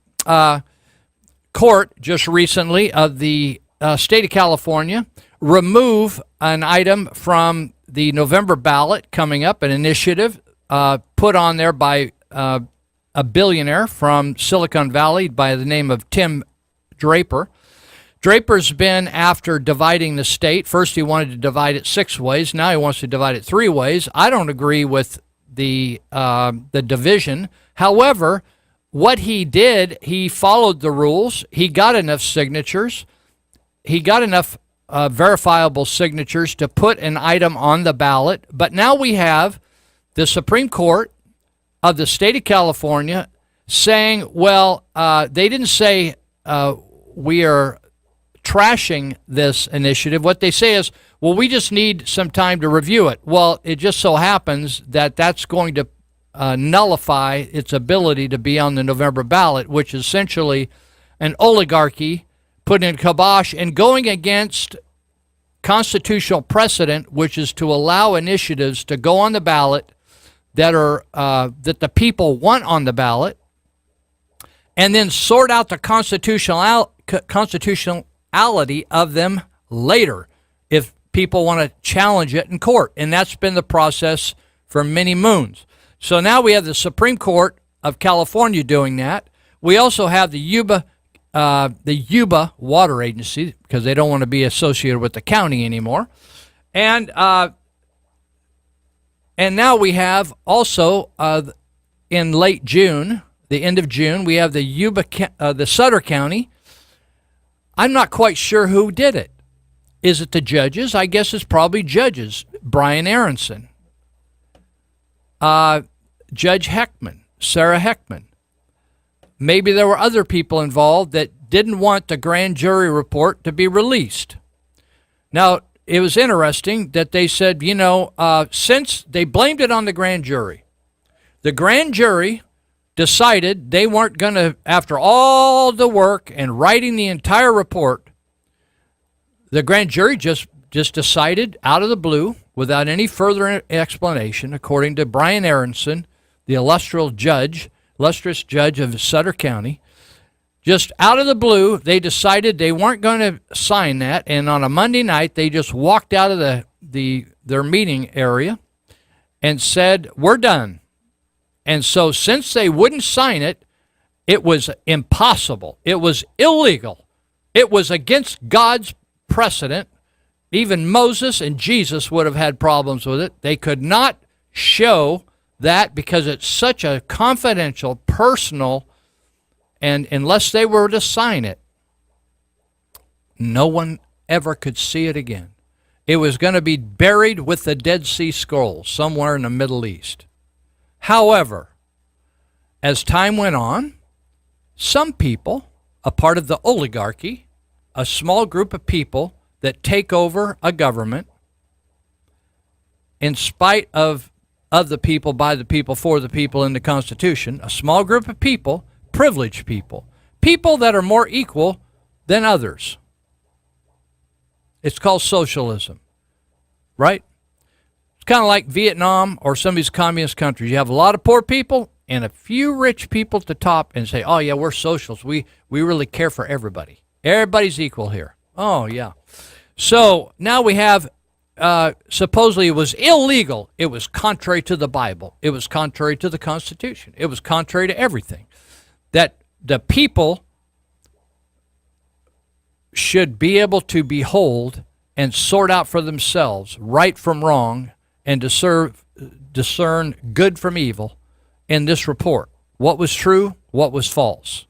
Court just recently of the state of California remove an item from the November ballot coming up, an initiative put on there by a billionaire from Silicon Valley by the name of Tim Draper. Draper's been after dividing the state. First he wanted to divide it 6 ways. Now he wants to divide it 3 ways. I don't agree with the division. However, what he did, he followed the rules. He got enough signatures. He got enough verifiable signatures to put an item on the ballot. But now we have the Supreme Court of the state of California saying, well, they didn't say we are trashing this initiative. What they say is, well, we just need some time to review it. Well, it just so happens that that's going to nullify its ability to be on the November ballot, which is essentially an oligarchy put in kibosh and going against constitutional precedent, which is to allow initiatives to go on the ballot that are that the people want on the ballot, and then sort out the constitutionality of them later if people want to challenge it in court. And that's been the process for many moons. So now we have the Supreme Court of California doing that. We also have the Yuba Water Agency, because they don't want to be associated with the county anymore. And now we have also in late June, the end of June, we have the Sutter County. I'm not quite sure who did it. Is it the judges? I guess it's probably judges. Brian Aronson, Judge Heckman, Sarah Heckman. Maybe there were other people involved that didn't want the grand jury report to be released. Now, it was interesting that they said, since they blamed it on the grand jury decided they weren't going to, after all the work and writing the entire report, the grand jury just decided out of the blue, without any further explanation, according to Brian Aronson, the illustrious judge of Sutter County, just out of the blue, they decided they weren't going to sign that, and on a Monday night, they just walked out of their meeting area and said, we're done. And so since they wouldn't sign it, it was impossible. It was illegal. It was against God's precedent. Even Moses and Jesus would have had problems with it. They could not show that because it's such a confidential, personal, and unless they were to sign it, no one ever could see it again. It was going to be buried with the Dead Sea Scrolls somewhere in the Middle East. However, as time went on, some people, a part of the oligarchy a small group of people that take over a government in spite of the people, by the people, for the people in the Constitution. A small group of people, privileged people, people that are more equal than others. It's called socialism, right? It's kind of like Vietnam or some of these communist countries. You have a lot of poor people and a few rich people at the top and say, oh, yeah, we're socialists. We really care for everybody. Everybody's equal here. Oh, yeah. So now we have, supposedly it was illegal. It was contrary to the Bible. It was contrary to the Constitution. It was contrary to everything. That the people should be able to behold and sort out for themselves right from wrong and discern good from evil in this report. What was true, what was false.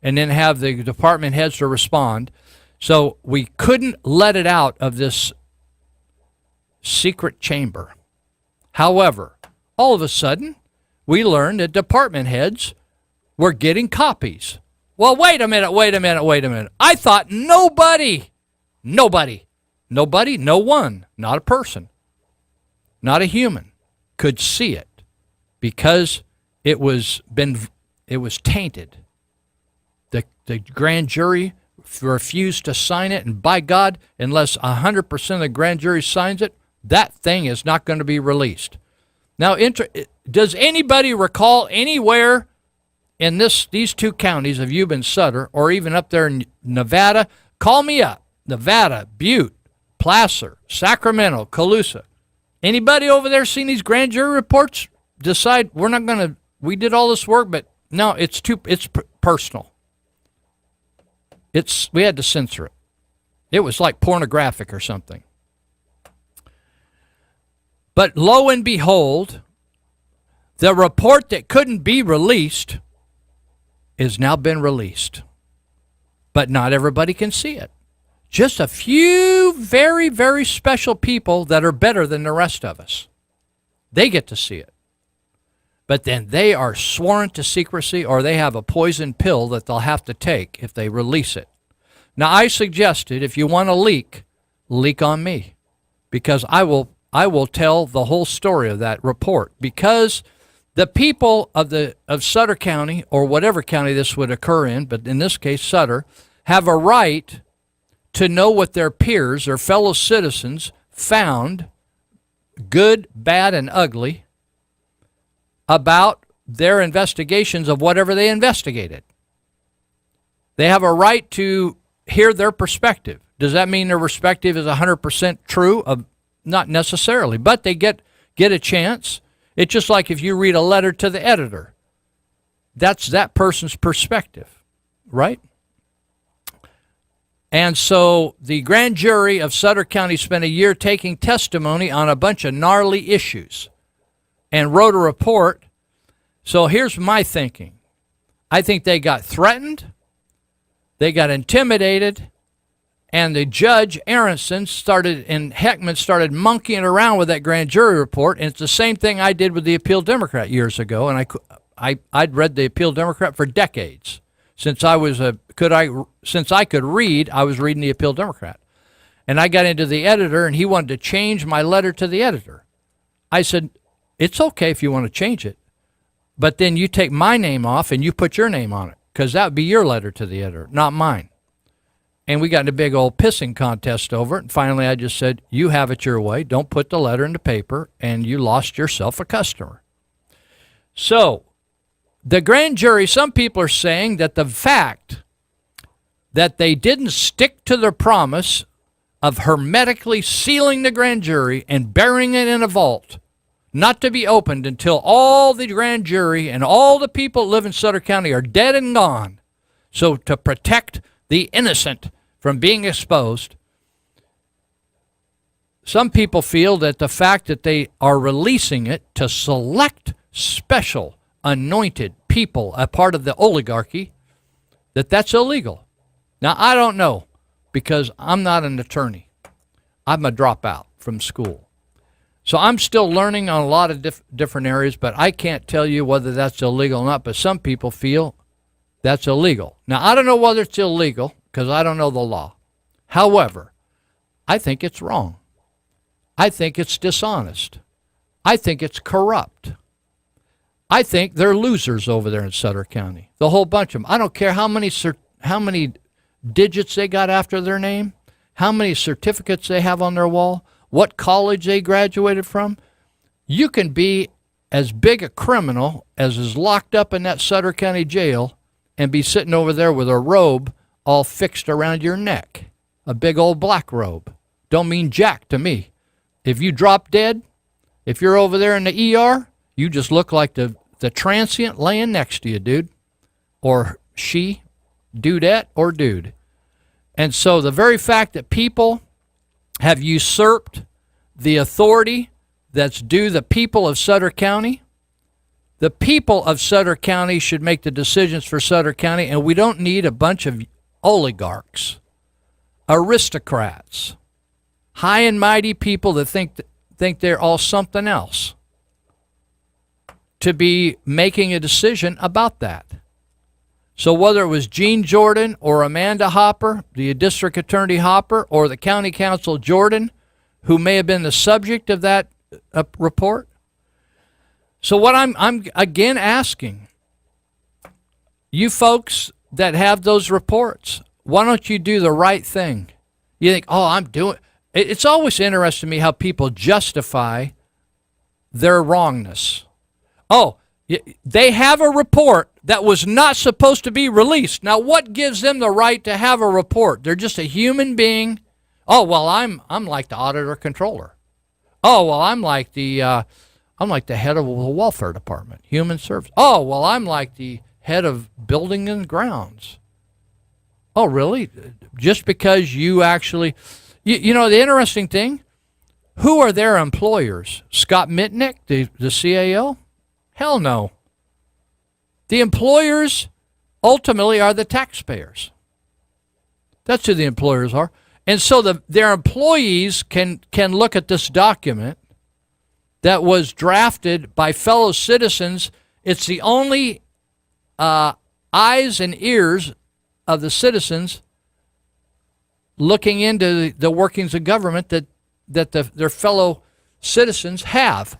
And then have the department heads to respond. So we couldn't let it out of this secret chamber. However, all of a sudden, we learned that department heads were getting copies. Well, wait a minute. I thought nobody, no one, not a person, not a human, could see it because it was tainted. The grand jury refused to sign it, and by God, unless 100% of the grand jury signs it, that thing is not going to be released. Now, does anybody recall anywhere in these two counties of Yuba and Sutter, or even up there in Nevada? Call me up. Nevada, Butte, Placer, Sacramento, Colusa. Anybody over there seen these grand jury reports? Decide we did all this work, but no, it's personal. We had to censor it. It was like pornographic or something. But lo and behold, the report that couldn't be released has now been released. But not everybody can see it. Just a few very, very special people that are better than the rest of us. They get to see it. But then they are sworn to secrecy, or they have a poison pill that they'll have to take if they release it. Now, I suggested if you want to leak on me, because I will tell the whole story of that report, because the people of Sutter County, or whatever county this would occur in, but in this case Sutter, have a right to know what their peers, their fellow citizens, found, good, bad, and ugly, about their investigations of whatever they investigated. They have a right to hear their perspective. Does that mean their perspective is 100% true? Not necessarily, but they get a chance. It's just like if you read a letter to the editor. That's that person's perspective, right? And so the grand jury of Sutter County spent a year taking testimony on a bunch of gnarly issues and wrote a report. So here's my thinking. I think they got threatened, they got intimidated, and the judge, Aronson, and Heckman started monkeying around with that grand jury report. And it's the same thing I did with the Appeal Democrat years ago. And I'd read the Appeal Democrat for decades. Since I could read, I was reading the Appeal Democrat. And I got into the editor, and he wanted to change my letter to the editor. I said, it's okay if you want to change it, but then you take my name off and you put your name on it, because that would be your letter to the editor, not mine. And we got in a big old pissing contest over it. And finally, I just said, you have it your way. Don't put the letter in the paper, and you lost yourself a customer. So the grand jury, some people are saying that the fact that they didn't stick to their promise of hermetically sealing the grand jury and burying it in a vault, not to be opened until all the grand jury and all the people that live in Sutter County are dead and gone. So to protect the innocent from being exposed, some people feel that the fact that they are releasing it to select special anointed people, a part of the oligarchy, that's illegal. Now, I don't know, because I'm not an attorney. I'm a dropout from school. So I'm still learning on a lot of different areas, but I can't tell you whether that's illegal or not, but some people feel that's illegal. Now, I don't know whether it's illegal, because I don't know the law. However, I think it's wrong. I think it's dishonest. I think it's corrupt. I think they're losers over there in Sutter County, the whole bunch of them. I don't care how many digits they got after their name, how many certificates they have on their wall, what college they graduated from. You can be as big a criminal as is locked up in that Sutter County jail and be sitting over there with a robe all fixed around your neck, a big old black robe. Don't mean jack to me. If you drop dead, if you're over there in the ER, you just look like the transient laying next to you, dude. Or she, dudette, or dude. And so the very fact that people have usurped the authority that's due the people of Sutter County, the people of Sutter County should make the decisions for Sutter County, and we don't need a bunch of oligarchs, aristocrats, high and mighty people that think they're all something else to be making a decision about that. So whether it was Gene Jordan or Amanda Hopper, the district attorney Hopper, or the county council Jordan, who may have been the subject of that report. So what I'm again asking, you folks that have those reports, why don't you do the right thing? You think, oh, I'm doing. It's always interesting to me how people justify their wrongness. Oh, they have a report that was not supposed to be released. Now, what gives them the right to have a report? They're just a human being. Oh, well, I'm like the auditor controller. Oh, well, I'm like the head of the welfare department, human service. Oh, well, I'm like the head of building and grounds. Oh, really? Just because you actually, you know, the interesting thing, who are their employers? Scott Mitnick, the CAO? Hell no. The employers ultimately are the taxpayers. That's who the employers are. And so their employees can look at this document that was drafted by fellow citizens. It's the only eyes and ears of the citizens looking into the workings of government that their fellow citizens have.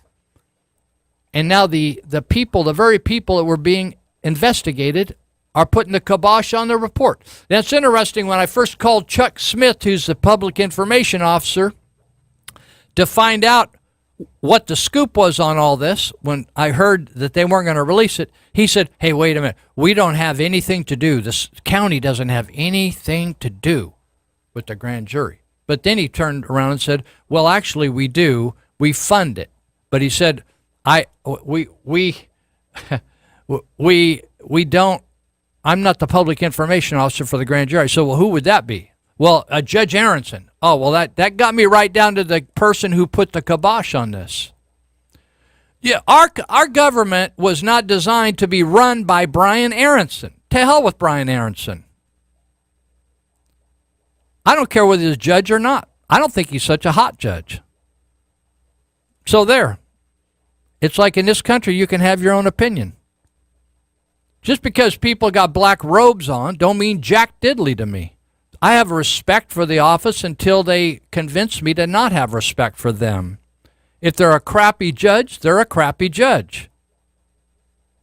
And now the people, the very people that were being investigated, are putting the kibosh on the report. That's interesting. When I first called Chuck Smith, who's the public information officer, to find out what the scoop was on all this, when I heard that they weren't going to release it, he said, hey, wait a minute. We don't have anything to do. This county doesn't have anything to do with the grand jury. But then he turned around and said, well, actually, we do. We fund it. But he said, we don't. I'm not the public information officer for the grand jury. So, well, who would that be? Well, Judge Aronson. Oh, well, that got me right down to the person who put the kibosh on this. Yeah, our government was not designed to be run by Brian Aronson. To hell with Brian Aronson. I don't care whether he's a judge or not. I don't think he's such a hot judge. So there. It's like in this country, you can have your own opinion. Just because people got black robes on don't mean jack diddly to me. I have respect for the office until they convince me to not have respect for them. If they're a crappy judge, they're a crappy judge.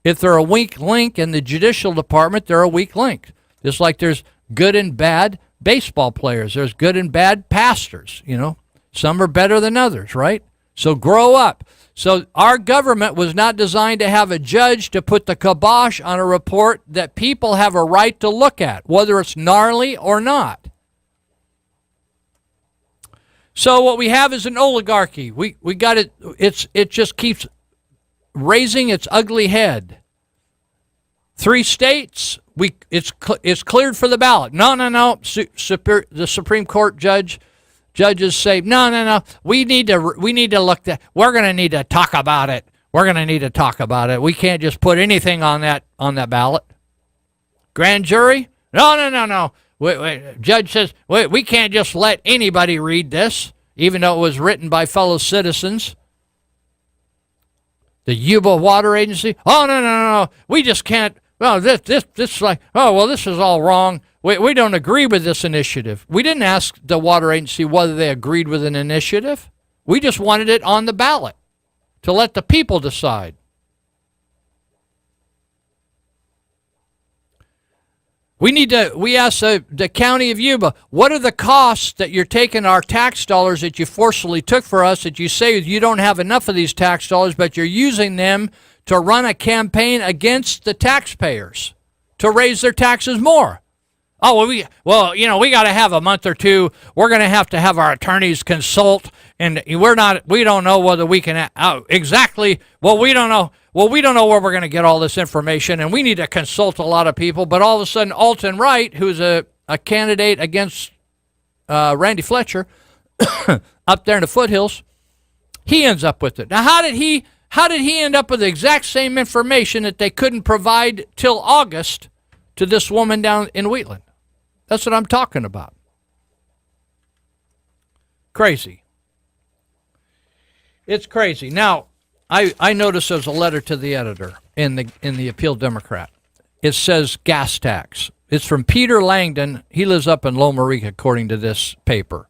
If they're a weak link in the judicial department, they're a weak link. Just like there's good and bad baseball players. There's good and bad pastors, you know. Some are better than others, right? So grow up. So our government was not designed to have a judge to put the kibosh on a report that people have a right to look at, whether it's gnarly or not. So what we have is an oligarchy. We got it. It just keeps raising its ugly head. 3 states, it's cleared for the ballot. No. The Supreme Court judges say, no. We need to look at. We're going to need to talk about it. We can't just put anything on that ballot. Grand jury? No. Wait. Judge says, we can't just let anybody read this, even though it was written by fellow citizens. The Yuba Water Agency? Oh, no. We just can't well, this is like, oh, well, this is all wrong. We don't agree with this initiative. We didn't ask the water agency whether they agreed with an initiative. We just wanted it on the ballot to let the people decide. We asked the county of Yuba, what are the costs that you're taking our tax dollars that you forcefully took for us, that you say you don't have enough of these tax dollars, but you're using them to run a campaign against the taxpayers to raise their taxes more? Oh, we got to have a month or two. We're going to have our attorneys consult, and we don't know whether we can exactly. Well, we don't know. Well, we don't know where we're going to get all this information, and we need to consult a lot of people. But all of a sudden, Alton Wright, who's a candidate against Randy Fletcher up there in the foothills, he ends up with it. Now, how did he end up with the exact same information that they couldn't provide till August to this woman down in Wheatland? That's what I'm talking about. Crazy. It's crazy. Now, I noticed there's a letter to the editor in the Appeal Democrat. It says gas tax. It's from Peter Langdon. He lives up in Loma Rica, according to this paper.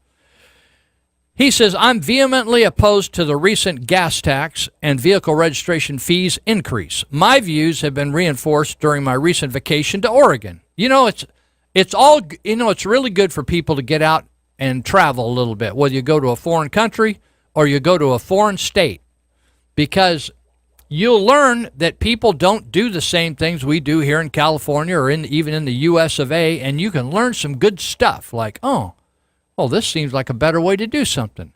He says, I'm vehemently opposed to the recent gas tax and vehicle registration fees increase. My views have been reinforced during my recent vacation to Oregon. It's really good for people to get out and travel a little bit, whether you go to a foreign country or you go to a foreign state, because you'll learn that people don't do the same things we do here in California or even in the U.S. of A., and you can learn some good stuff like, this seems like a better way to do something.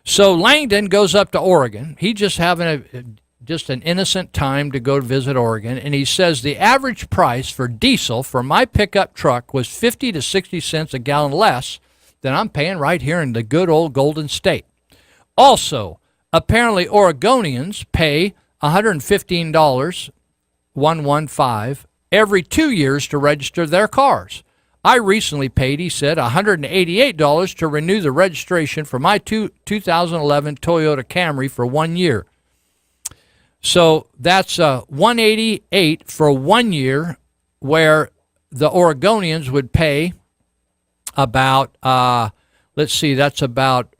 So Langdon goes up to Oregon. He's just having an innocent time to go visit Oregon, and he says the average price for diesel for my pickup truck was 50 to 60 cents a gallon less than I'm paying right here in the good old Golden State. Also, apparently Oregonians pay $115, 115, every 2 years to register their cars. I recently paid, he said, $188 to renew the registration for my 2011 Toyota Camry for 1 year. So that's $188 for 1 year, where the Oregonians would pay about, that's about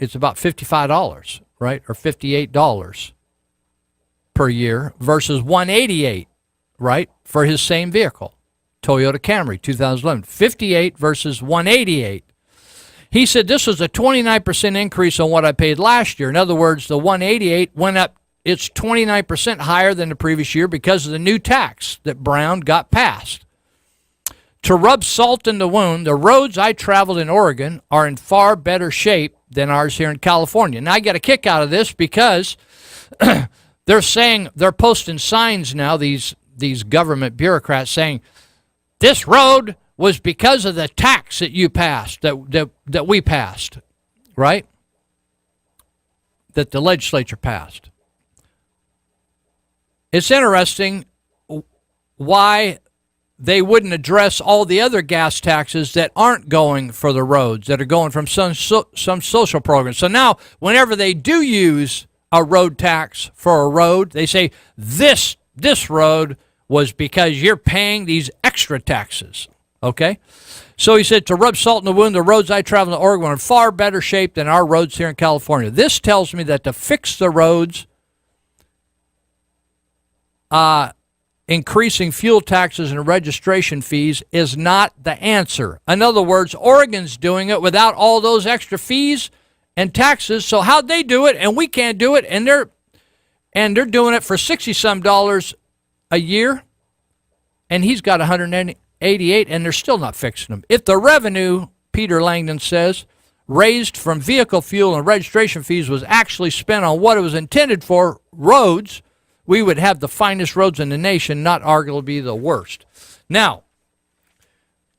it's about $55, right, or $58 per year versus $188, right, for his same vehicle, Toyota Camry 2011, 58 versus 188. He said this was a 29% increase on what I paid last year. In other words, the 188 went up. It's 29% higher than the previous year because of the new tax that Brown got passed. To rub salt in the wound, the roads I traveled in Oregon are in far better shape than ours here in California. Now, I get a kick out of this because they're posting signs now, these government bureaucrats saying, this road was because of the tax that you passed, that we passed, right? That the legislature passed. It's interesting why they wouldn't address all the other gas taxes that aren't going for the roads, that are going from some social programs. So now, whenever they do use a road tax for a road, they say, this road was because you're paying these extra taxes, okay? So he said, to rub salt in the wound, the roads I travel in Oregon are in far better shape than our roads here in California. This tells me that to fix the roads, increasing fuel taxes and registration fees is not the answer. In other words, Oregon's doing it without all those extra fees and taxes. So how'd they do it and we can't do it? And they're doing it for $60-some a year, and he's got 188, and they're still not fixing them. If the revenue, Peter Langdon says, raised from vehicle fuel and registration fees was actually spent on what it was intended for, roads, we would have the finest roads in the nation, not arguably the worst. Now,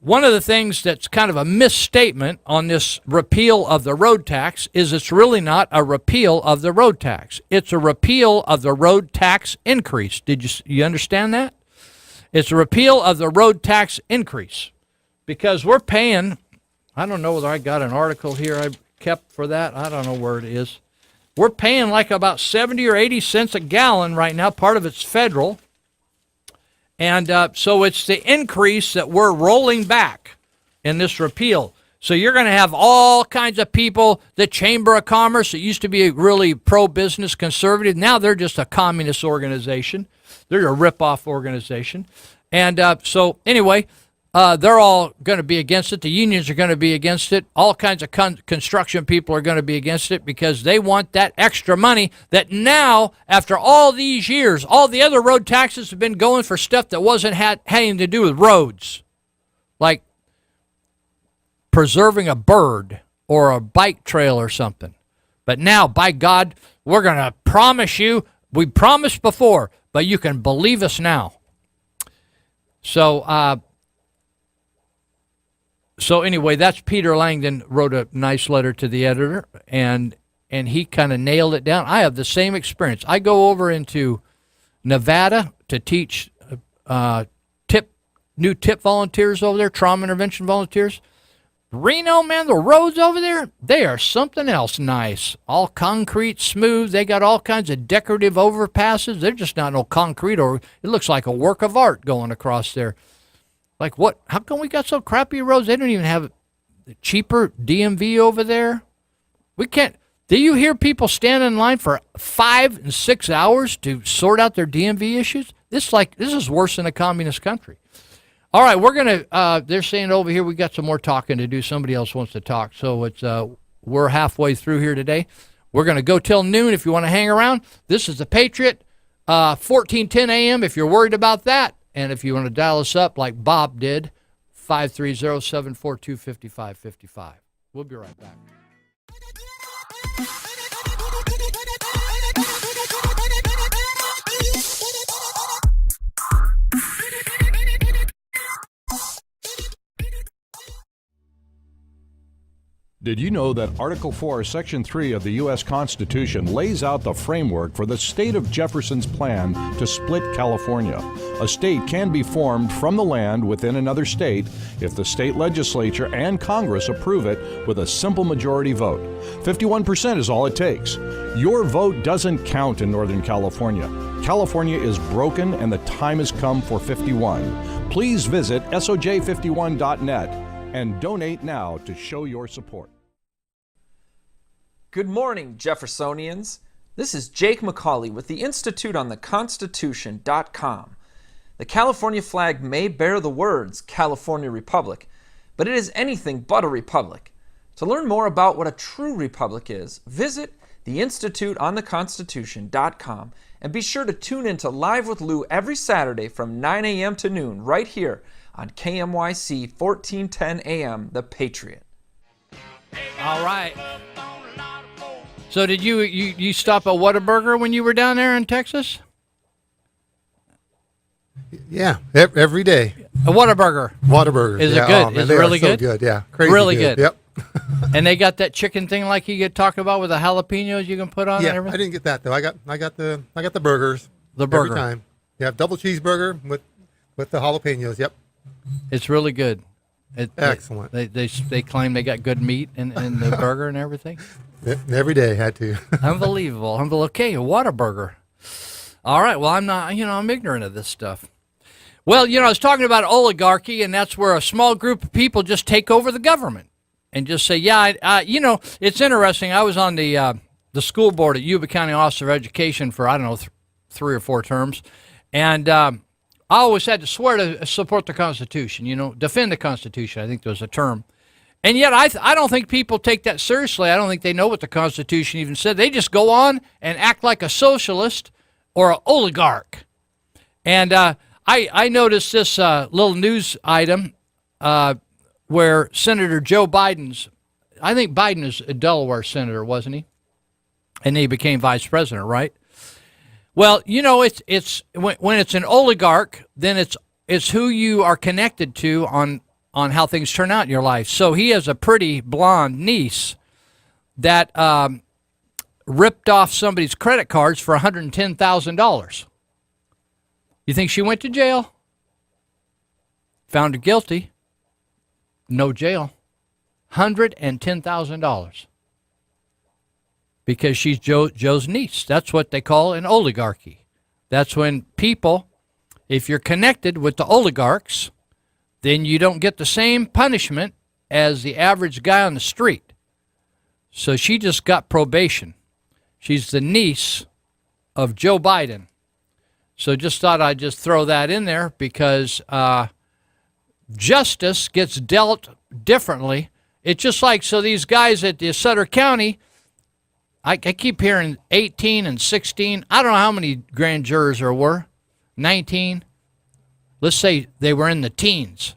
one of the things that's kind of a misstatement on this repeal of the road tax is it's really not a repeal of the road tax. It's a repeal of the road tax increase. Did you understand that? It's a repeal of the road tax increase because we're paying, I don't know whether I got an article here I kept for that. I don't know where it is. We're paying like about 70 or 80 cents a gallon right now. Part of it's federal, And so it's the increase that we're rolling back in this repeal. So you're going to have all kinds of people, the Chamber of Commerce, that used to be a really pro-business conservative. Now they're just a communist organization. They're a rip-off organization. And so anyway, they're all going to be against it. The unions are going to be against it. All kinds of construction people are going to be against it because they want that extra money that now, after all these years, all the other road taxes have been going for stuff that wasn't having to do with roads, like preserving a bird or a bike trail or something. But now, by God, we're going to promise you, we promised before, but you can believe us now. So anyway, that's Peter Langdon wrote a nice letter to the editor, and he kind of nailed it down. I have the same experience. I go over into Nevada to teach new tip volunteers over there, trauma intervention volunteers. Reno, man, the roads over there, they are something else nice. All concrete, smooth. They got all kinds of decorative overpasses. They're just not no concrete, or it looks like a work of art going across there. Like what? How come we got so crappy roads? They don't even have cheaper DMV over there. We can't. Do you hear people stand in line for 5 and 6 hours to sort out their DMV issues? This is worse than a communist country. All right, we're gonna. They're saying over here we got some more talking to do. Somebody else wants to talk, so it's we're halfway through here today. We're gonna go till noon. If you want to hang around, this is the Patriot, 1410 a.m. If you're worried about that, and if you want to dial us up like Bob did, 530-742-5555. We'll be right back. Did you know that Article 4, Section 3 of the U.S. Constitution lays out the framework for the state of Jefferson's plan to split California? A state can be formed from the land within another state if the state legislature and Congress approve it with a simple majority vote. 51% is all it takes. Your vote doesn't count in Northern California. California is broken and the time has come for 51. Please visit soj51.net. and donate now to show your support. Good morning, Jeffersonians. This is Jake McCauley with the Institute on the Constitution.com. The California flag may bear the words California Republic, but it is anything but a republic. To learn more about what a true republic is, visit the Institute on the Constitution.com and be sure to tune in to Live with Lou every Saturday from 9 a.m. to noon right here on KMYC 1410 AM, The Patriot. All right. So did you stop at Whataburger when you were down there in Texas? Yeah, every day. A Whataburger. Whataburger. Is yeah, it good? Oh, man, Is it really good? Good, yeah. Crazy really good. Yep. And they got that chicken thing like you get talking about with the jalapenos you can put on Yeah, and everything? I didn't get that though. I got the burgers. The burger. Every time. Yeah, double cheeseburger with the jalapenos. Yep. It's really good. Excellent. They claim they got good meat in the burger and everything. Every day had to. Unbelievable. Okay, a Whataburger. All right. Well, I'm not. I'm ignorant of this stuff. Well, I was talking about oligarchy, and that's where a small group of people just take over the government and just say, yeah, it's interesting. I was on the school board at Yuba County Office of Education for, 3 or 4 terms, and I always had to swear to support the Constitution, defend the Constitution. I think there was a term. And yet I don't think people take that seriously. I don't think they know what the Constitution even said. They just go on and act like a socialist or an oligarch. And I noticed this little news item where Senator Joe Biden's, I think Biden is a Delaware senator, wasn't he? And he became vice president, right? Well, it's when it's an oligarch, then it's who you are connected to on how things turn out in your life. So he has a pretty blonde niece that ripped off somebody's credit cards for $110,000. You think she went to jail? Found her guilty. No jail. $110,000. Because she's Joe's niece. That's what they call an oligarchy. That's when people If you're connected with the oligarchs, then you don't get the same punishment as the average guy on the street. So she just got probation. She's the niece of Joe Biden. So just thought I'd just throw that in there because justice gets dealt differently. It's just like, so these guys at the Sutter County, I keep hearing 18 and 16. I don't know how many grand jurors there were. 19. Let's say they were in the teens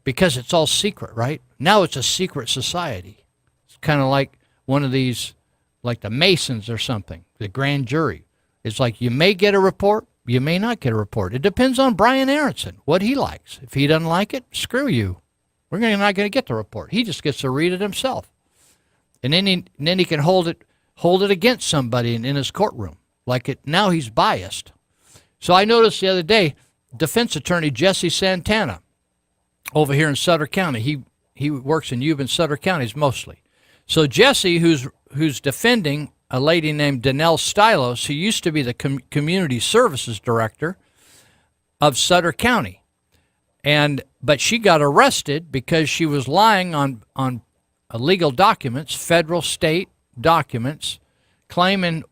because it's all secret, right? Now it's a secret society. It's kind of like one of these, like the Masons or something, the grand jury. It's like you may get a report, you may not get a report. It depends on Brian Aronson, what he likes. If he doesn't like it, screw you. We're not going to get the report. He just gets to read it himself. And then he can hold it against somebody in his courtroom. Like it now he's biased. So I noticed the other day, defense attorney Jesse Santana over here in Sutter County. He works in Yuba and Sutter counties mostly. So Jesse, who's defending a lady named Danelle Stylos, who used to be the community services director of Sutter County, but she got arrested because she was lying on legal documents, federal, state documents, claiming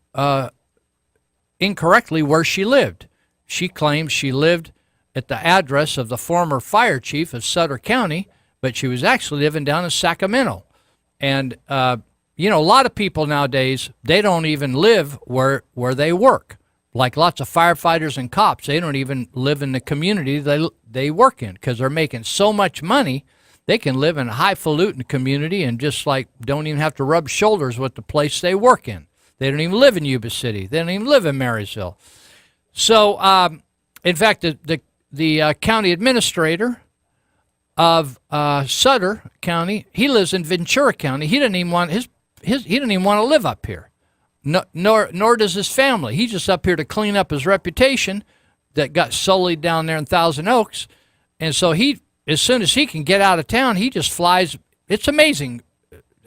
incorrectly where she lived. She claimed she lived at the address of the former fire chief of Sutter County, but she was actually living down in Sacramento. And, a lot of people nowadays, they don't even live where they work. Like lots of firefighters and cops, they don't even live in the community they work in because they're making so much money, they can live in a highfalutin community and just like don't even have to rub shoulders with the place they work in. They don't even live in Yuba City. They don't even live in Marysville. So, in fact, the county administrator of Sutter County, he lives in Ventura County. He didn't even want he didn't even want to live up here. No, nor does his family. He's just up here to clean up his reputation that got sullied down there in Thousand Oaks. And so as soon as he can get out of town, he just flies. It's amazing.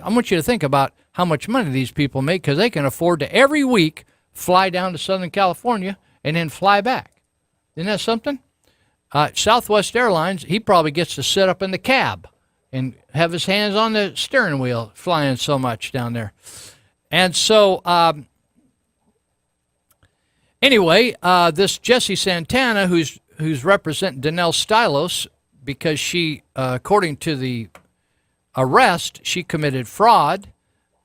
I want you to think about how much money these people make because they can afford to every week fly down to Southern California and then fly back. Isn't that something? Southwest Airlines, he probably gets to sit up in the cab and have his hands on the steering wheel flying so much down there. And so, anyway, this Jesse Santana, who's representing Danelle Stylos, because she, according to the arrest, she committed fraud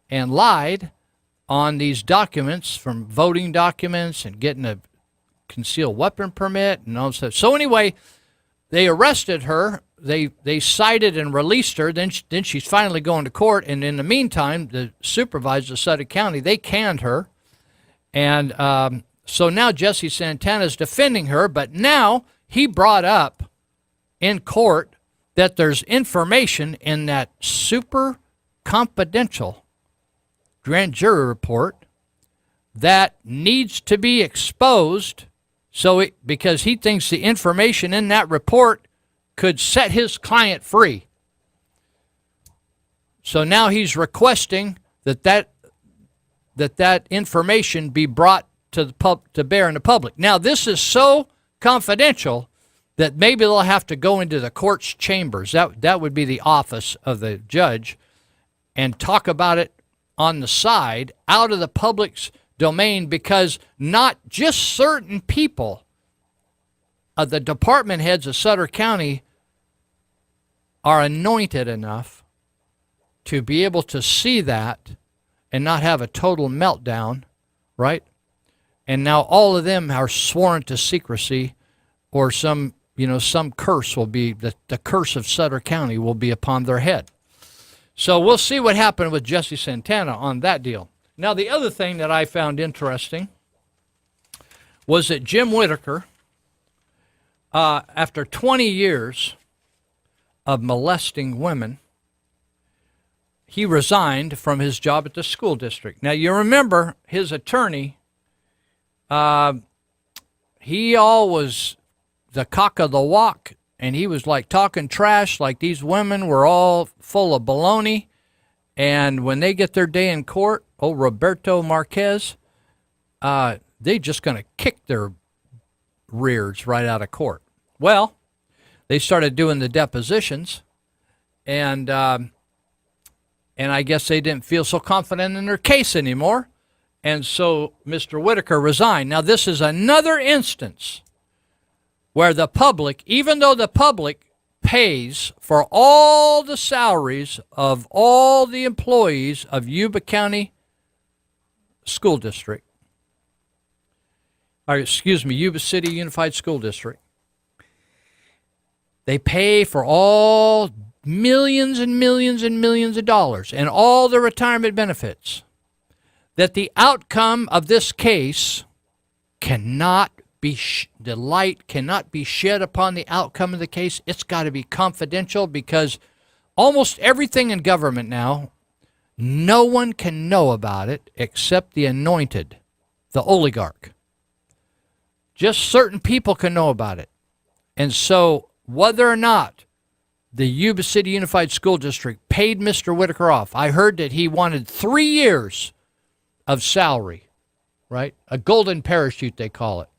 and lied on these documents, from voting documents and getting a concealed weapon permit and all stuff. So anyway, they arrested her. They cited and released her. Then she's finally going to court. And in the meantime, the supervisor of Sutter County, they canned her. And so now Jesse Santana is defending her. But now he brought up in court that there's information in that super confidential grand jury report that needs to be exposed. Because he thinks the information in that report could set his client free. So now he's requesting that information be brought to bear in the public. Now this is so confidential that maybe they'll have to go into the court's chambers. That would be the office of the judge, and talk about it on the side, out of the public's domain, because not just certain people, the department heads of Sutter County are anointed enough to be able to see that and not have a total meltdown, right? And now all of them are sworn to secrecy, or some curse will be, the curse of Sutter County will be upon their head. So we'll see what happened with Jesse Santana on that deal. Now, the other thing that I found interesting was that Jim Whitaker, after 20 years of molesting women, he resigned from his job at the school district. Now, you remember his attorney, he was the cock of the walk, and he was like talking trash, like these women were all full of baloney. And when they get their day in court, Roberto Marquez, they just going to kick their rears right out of court. Well, they started doing the depositions, and I guess they didn't feel so confident in their case anymore, and so Mr. Whitaker resigned. Now, this is another instance where the public, even though the public pays for all the salaries of all the employees of Yuba County School District, or excuse me, Yuba City Unified School District, they pay for all millions and millions and millions of dollars and all the retirement benefits, that the outcome of this case cannot be, the light cannot be shed upon the outcome of the case. It's got to be confidential, because almost everything in government now, no one can know about it except the anointed, the oligarch. Just certain people can know about it. And so whether or not the Yuba City Unified School District paid Mr. Whitaker off, I heard that he wanted 3 years of salary, right? A golden parachute, they call it.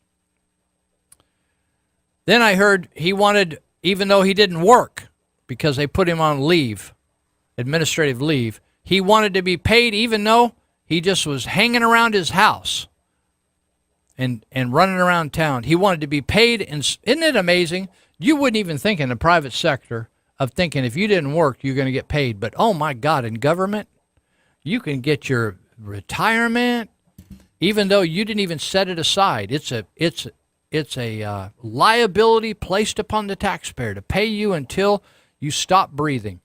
Then I heard he wanted, even though he didn't work, because they put him on leave, administrative leave, he wanted to be paid even though he just was hanging around his house and running around town. He wanted to be paid. And isn't it amazing? You wouldn't even think in the private sector of thinking if you didn't work, you're going to get paid. But, oh, my God, in government, you can get your retirement even though you didn't even set it aside. It's a liability placed upon the taxpayer to pay you until you stop breathing.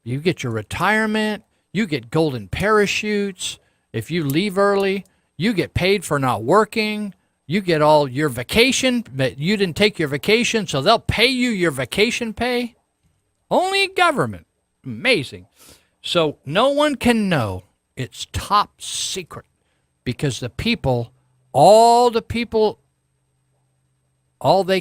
You get your retirement. You get golden parachutes. If you leave early, you get paid for not working. You get all your vacation, but you didn't take your vacation, so they'll pay you your vacation pay. Only government. Amazing. So no one can know. It's top secret, because the people, all they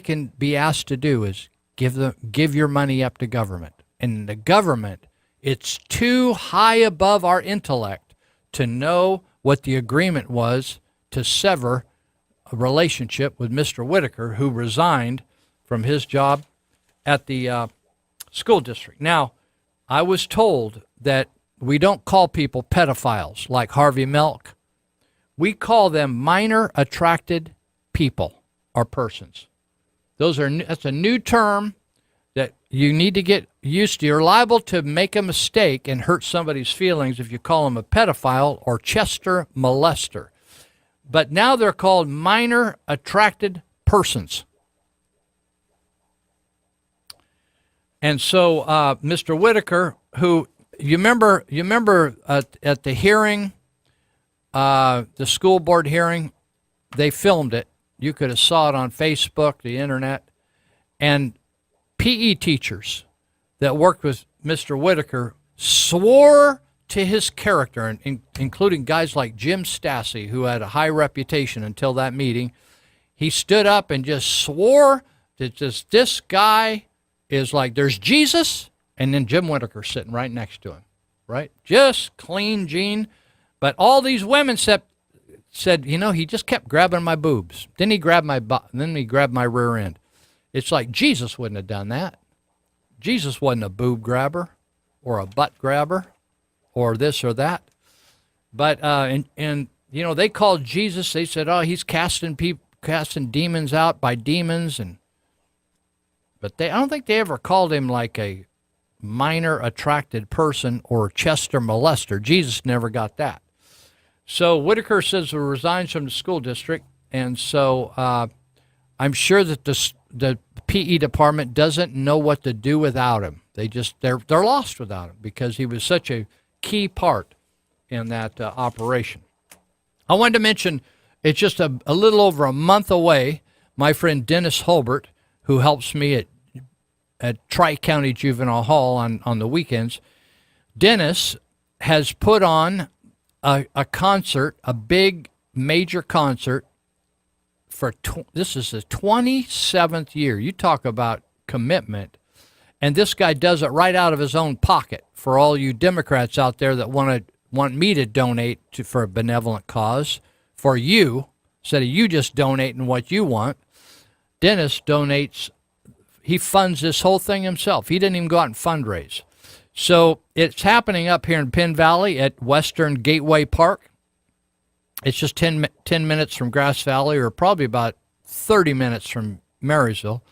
can be asked to do is give your money up to government. And the government, it's too high above our intellect to know what the agreement was to sever a relationship with Mr. Whitaker, who resigned from his job at the school district. Now, I was told that we don't call people pedophiles like Harvey Milk. We call them minor attracted people or persons. That's a new term that you need to get used to. You're liable to make a mistake and hurt somebody's feelings if you call them a pedophile or Chester molester. But now they're called minor attracted persons. And so Mr. Whitaker, who you remember at the hearing, the school board hearing, they filmed it. You could have saw it on Facebook, the internet, and PE teachers that worked with Mr. Whitaker swore to his character, including guys like Jim Stassi, who had a high reputation until that meeting. He stood up and just swore that this guy is like, there's Jesus, and then Jim Whitaker sitting right next to him, right? Just clean Gene. But all these women said, he just kept grabbing my boobs. Then he grabbed my butt, and then he grabbed my rear end. It's like Jesus wouldn't have done that. Jesus wasn't a boob grabber or a butt grabber or this or that. But they called Jesus. They said, "Oh, he's casting demons out by demons," but I don't think they ever called him like a minor attracted person or Chester molester. Jesus never got that. So Whitaker says he resigns from the school district, and so I'm sure that the PE department doesn't know what to do without him. They're lost without him, because he was such a key part in that operation. I wanted to mention, it's just a little over a month away, my friend Dennis Holbert, who helps me at Tri-County Juvenile Hall on the weekends. Dennis has put on a concert, a big major concert, this is the 27th year. You talk about commitment. And this guy does it right out of his own pocket. For all you Democrats out there that want me to donate for a benevolent cause, for you, instead of you just donating what you want, Dennis donates. He funds this whole thing himself. He didn't even go out and fundraise. So it's happening up here in Penn Valley at Western Gateway Park. It's just 10 minutes from Grass Valley, or probably about 30 minutes from Marysville.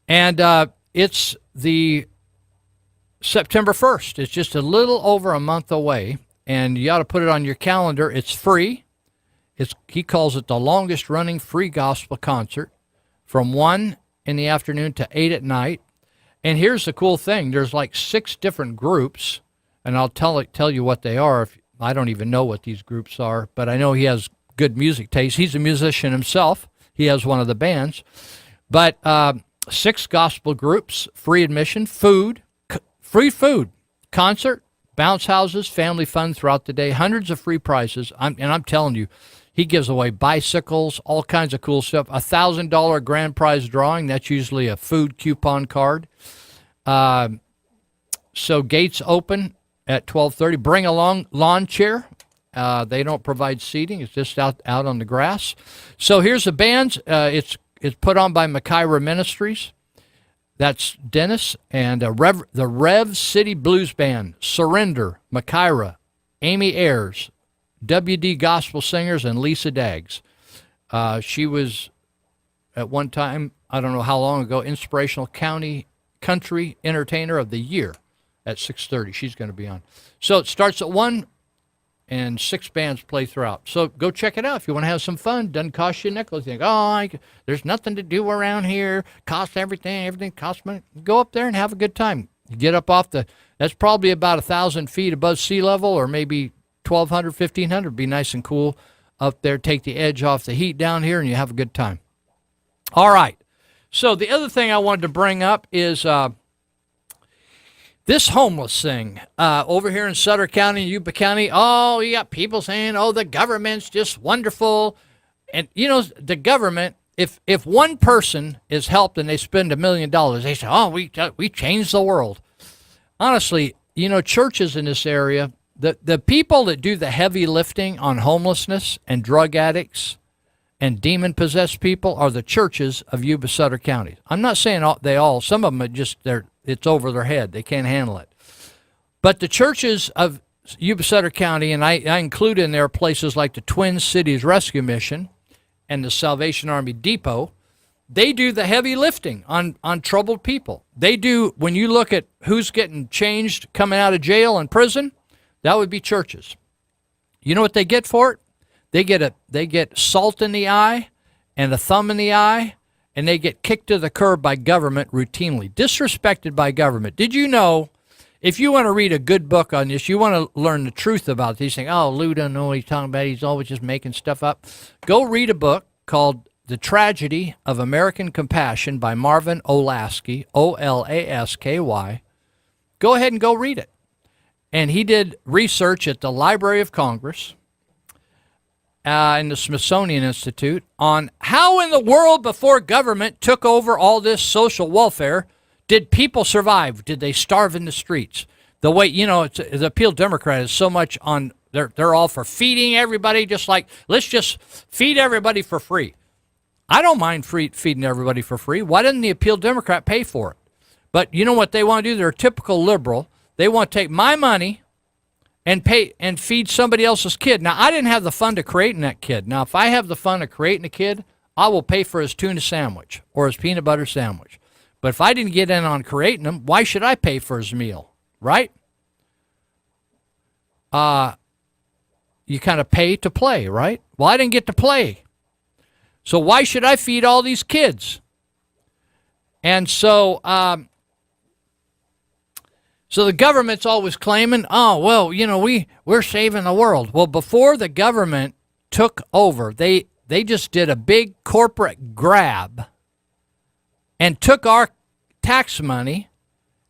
And it's the September 1st. It's just a little over a month away, and you ought to put it on your calendar. It's free. He calls it the longest running free gospel concert, from 1 in the afternoon to 8 at night. And here's the cool thing. There's like 6 different groups, and I'll tell you what they are. I don't even know what these groups are, but I know he has good music taste. He's a musician himself. He has one of the bands. But 6 gospel groups, free admission, free food, concert, bounce houses, family fun throughout the day, hundreds of free prizes. I'm telling you, he gives away bicycles, all kinds of cool stuff. $1,000 grand prize drawing. That's usually a food coupon card. So gates open at 12:30. Bring along lawn chair. They don't provide seating. It's just out on the grass. So here's the bands. It's put on by Makaira Ministries. That's Dennis. And the Rev City Blues Band, Surrender, Makaira, Amy Ayers, WD Gospel Singers, and Lisa Daggs. She was, at one time, I don't know how long ago, Inspirational Country Entertainer of the Year at 6:30. She's going to be on. So it starts at 1, and 6 bands play throughout. So go check it out if you want to have some fun. Doesn't cost you a nickel. You think, there's nothing to do around here. Costs everything costs money. Go up there and have a good time. You get up that's probably about 1,000 feet above sea level, or maybe 1,200, 1,500. Be nice and cool up there. Take the edge off the heat down here, and you have a good time. All right. So the other thing I wanted to bring up is this homeless thing over here in Sutter County, Yuba County. Oh, you got people saying, the government's just wonderful. And, the government, if one person is helped and they spend $1 million, they say, we changed the world. Honestly, churches in this area, the people that do the heavy lifting on homelessness and drug addicts and demon-possessed people are the churches of Yuba Sutter County. I'm not saying some of them are just, it's over their head. They can't handle it. But the churches of Yuba Sutter County, and I include in there places like the Twin Cities Rescue Mission and the Salvation Army Depot, they do the heavy lifting on troubled people. They do, when you look at who's getting changed coming out of jail and prison, that would be churches. You know what they get for it? They get salt in the eye and a thumb in the eye, and they get kicked to the curb by government routinely, disrespected by government. Did you know, if you want to read a good book on this, you want to learn the truth about these things. Lou doesn't know what he's talking about. He's always just making stuff up. Go read a book called The Tragedy of American Compassion by Marvin Olasky, Olasky. Go ahead and go read it. And he did research at the Library of Congress and the Smithsonian Institute on how in the world, before government took over all this social welfare, did people survive? Did they starve in the streets? The way, the Appeal Democrat is so much on, they're all for feeding everybody, just like, let's just feed everybody for free. I don't mind feeding everybody for free. Why doesn't the Appeal Democrat pay for it? But you know what they want to do? They're a typical liberal. They want to take my money and pay and feed somebody else's kid. Now, I didn't have the fun of creating that kid. Now, if I have the fun of creating a kid, I will pay for his tuna sandwich or his peanut butter sandwich. But if I didn't get in on creating him, why should I pay for his meal, right? You kind of pay to play, right? Well, I didn't get to play. So why should I feed all these kids? And so so the government's always claiming, we're saving the world. Well, before the government took over, they just did a big corporate grab and took our tax money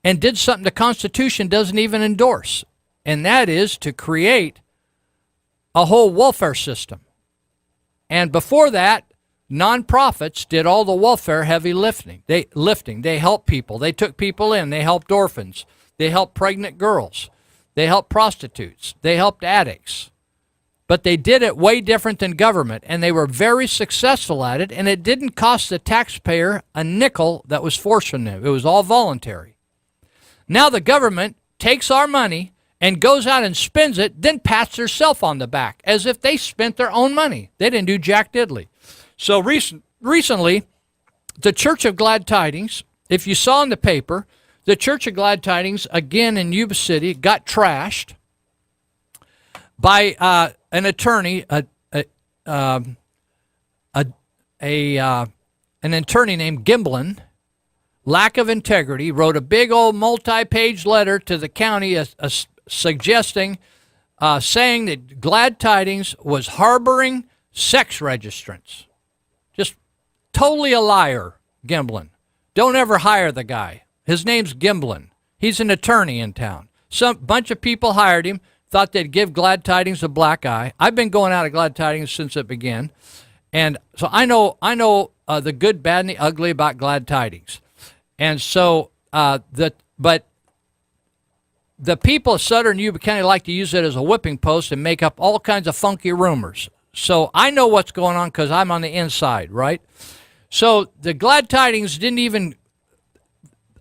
and did something the Constitution doesn't even endorse, and that is to create a whole welfare system. And before that, nonprofits did all the welfare heavy lifting. They helped people. They took people in. They helped orphans. They helped pregnant girls. They helped prostitutes. They helped addicts. but they did it way different than government, and they were very successful at it, and it didn't cost the taxpayer a nickel that was forced from them. It was all voluntary. Now the government takes our money and goes out and spends it, then pats herself on the back as if they spent their own money. They didn't do jack diddly. So recently, the Church of Glad Tidings, if you saw in the paper, the Church of Glad Tidings, again in Yuba City, got trashed by an attorney, an attorney named Gimblin. Lack of integrity, wrote a big old multi-page letter to the county suggesting, saying that Glad Tidings was harboring sex registrants. Just totally a liar, Gimblin. Don't ever hire the guy. His name's Gimblin. He's an attorney in town. Some bunch of people hired him, thought they'd give Glad Tidings a black eye. I've been going out of Glad Tidings since it began. And so I know the good, bad, and the ugly about Glad Tidings. And so but the people of Southern Yuba County like to use it as a whipping post and make up all kinds of funky rumors. So I know what's going on because I'm on the inside, right? So the Glad Tidings didn't even,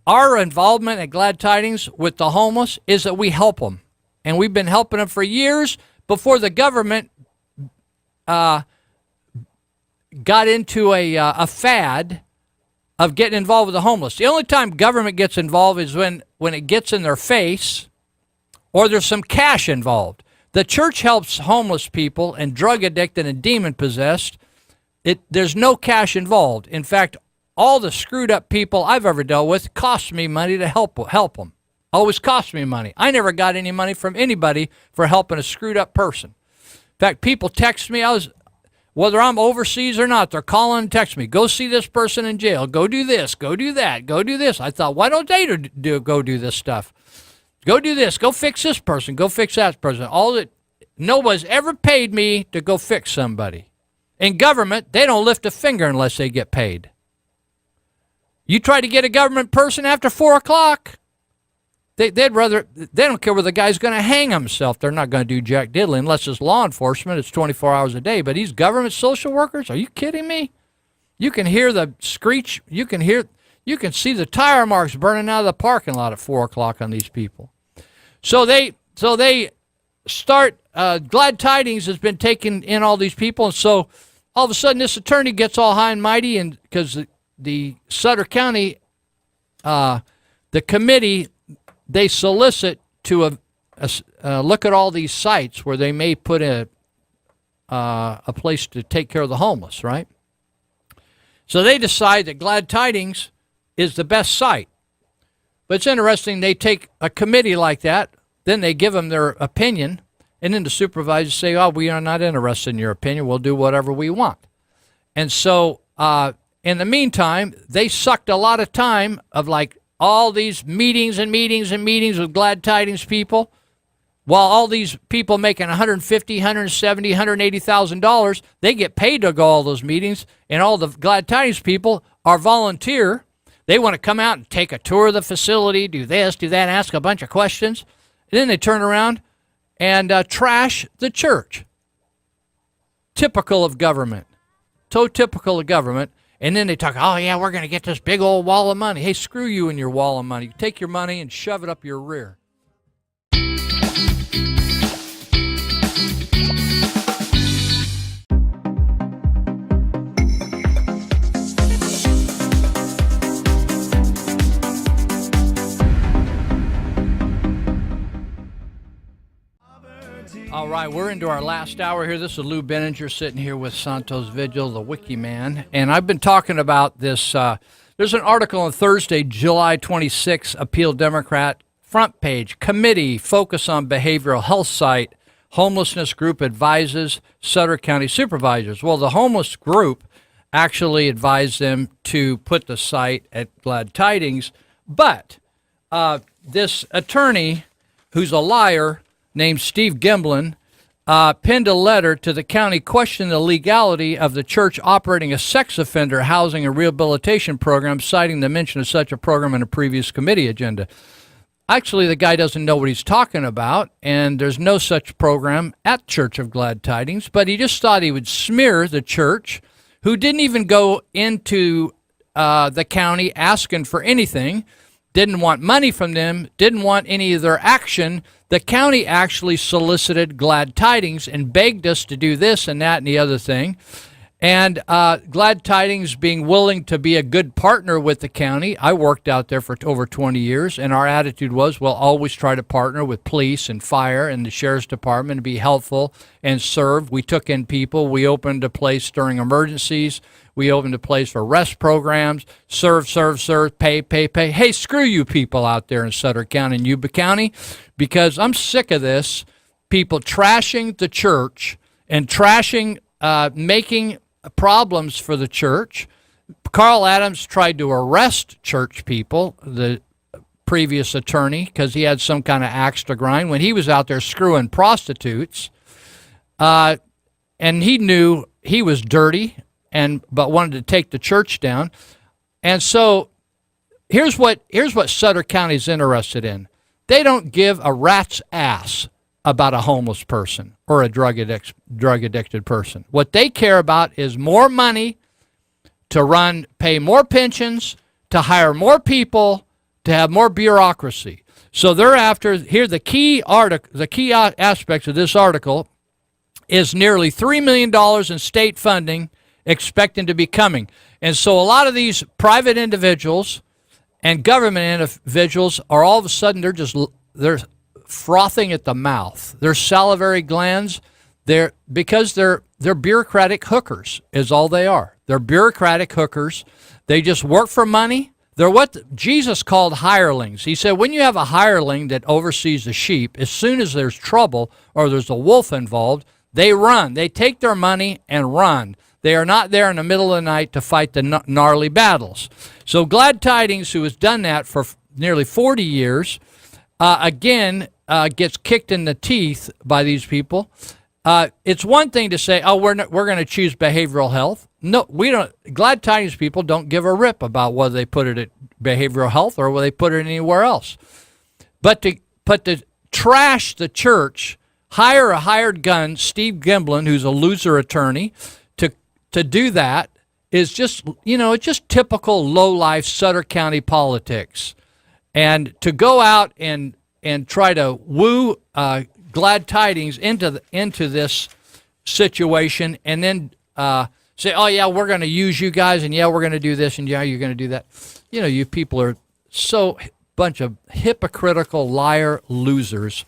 our involvement at Glad Tidings with the homeless is that we help them. And we've been helping them for years before the government got into a fad of getting involved with the homeless. The only time government gets involved is when it gets in their face or there's some cash involved. The church helps homeless people and drug addicted and demon possessed. There's no cash involved. In fact, all the screwed up people I've ever dealt with cost me money to help them. Always cost me money. I never got any money from anybody for helping a screwed up person. In fact, people text me. Whether I'm overseas or not, they're calling and texting me, go see this person in jail, go do this, go do that, go do this. I thought, why don't they go do this stuff? Go do this, go fix this person, go fix that person. Nobody's ever paid me to go fix somebody. In government, they don't lift a finger unless they get paid. You try to get a government person after 4 o'clock, they don't care whether the guy's going to hang himself. They're not going to do jack diddly unless it's law enforcement. It's 24 hours a day. But these government social workers, are you kidding me? You can hear the screech. You can see the tire marks burning out of the parking lot at 4 o'clock on these people. So they start. Glad Tidings has been taking in all these people, and so all of a sudden this attorney gets all high and mighty, and because the Sutter County, the committee. They solicit to look at all these sites where they may put a place to take care of the homeless, right? So they decide that Glad Tidings is the best site. But it's interesting, they take a committee like that, then they give them their opinion, and then the supervisors say, oh, we are not interested in your opinion, we'll do whatever we want. And so in the meantime, they sucked a lot of time of like all these meetings and meetings and meetings with Glad Tidings people, while all these people making $150,000, $170,000, $180,000, they get paid to go all those meetings, and all the Glad Tidings people are volunteer. They want to come out and take a tour of the facility, do this, do that, ask a bunch of questions, and then they turn around and trash the church. Typical of government. So typical of government. And then they talk, oh, yeah, we're going to get this big old wall of money. Hey, screw you and your wall of money. Take your money and shove it up your rear. All right, we're into our last hour here. This is Lou Benninger sitting here with Santos Vigil, the Wiki Man. And I've been talking about this. There's an article on Thursday, July 26, Appeal Democrat, front page, committee, focus on behavioral health site, homelessness group advises Sutter County supervisors. Well, the homeless group actually advised them to put the site at Glad Tidings. But this attorney, who's a liar, named Steve Gimblin, penned a letter to the county questioning the legality of the church operating a sex offender housing and rehabilitation program, citing the mention of such a program in a previous committee agenda. actually, the guy doesn't know what he's talking about, and there's no such program at Church of Glad Tidings, but he just thought he would smear the church, who didn't even go into the county asking for anything, didn't want money from them, didn't want any of their action. The county actually solicited Glad Tidings and begged us to do this and that and the other thing. And Glad Tidings being willing to be a good partner with the county. I worked out there for over 20 years, and our attitude was we'll always try to partner with police and fire and the sheriff's department to be helpful and serve. We took in people. We opened a place during emergencies. We opened a place for rest programs, serve, pay. Hey, screw you people out there in Sutter County and Yuba County, because I'm sick of this, people trashing the church and trashing, making problems for the church. Carl Adams tried to arrest church people, the previous attorney, because he had some kind of axe to grind when he was out there screwing prostitutes. And he knew he was dirty, but wanted to take the church down. And so here's what Sutter County is interested in. They don't give a rat's ass about a homeless person or a drug addicted person. What they care about is more money to pay more pensions, to hire more people, to have more bureaucracy. So they're after, here the key aspects of this article is nearly $3 million in state funding expecting to be coming. And so a lot of these private individuals and government individuals are all of a sudden, they're frothing at the mouth. Their salivary glands, because they're bureaucratic hookers is all they are. They're bureaucratic hookers. They just work for money. They're what Jesus called hirelings. He said, when you have a hireling that oversees the sheep, as soon as there's trouble or there's a wolf involved, they run. They take their money and run. They are not there in the middle of the night to fight the gnarly battles. So Glad Tidings, who has done that for nearly 40 years, gets kicked in the teeth by these people. It's one thing to say, oh, we're going to choose behavioral health. No, we don't. Glad Tidings people don't give a rip about whether they put it at behavioral health or whether they put it anywhere else. But to trash the church, hire a hired gun, Steve Gimblin, who's a loser attorney, to do that is just, it's just typical low-life Sutter County politics. And to go out and try to woo Glad Tidings into this situation, and then say, oh yeah, we're going to use you guys, and yeah, we're going to do this, and yeah, you're going to do that. You people are so bunch of hypocritical liar losers.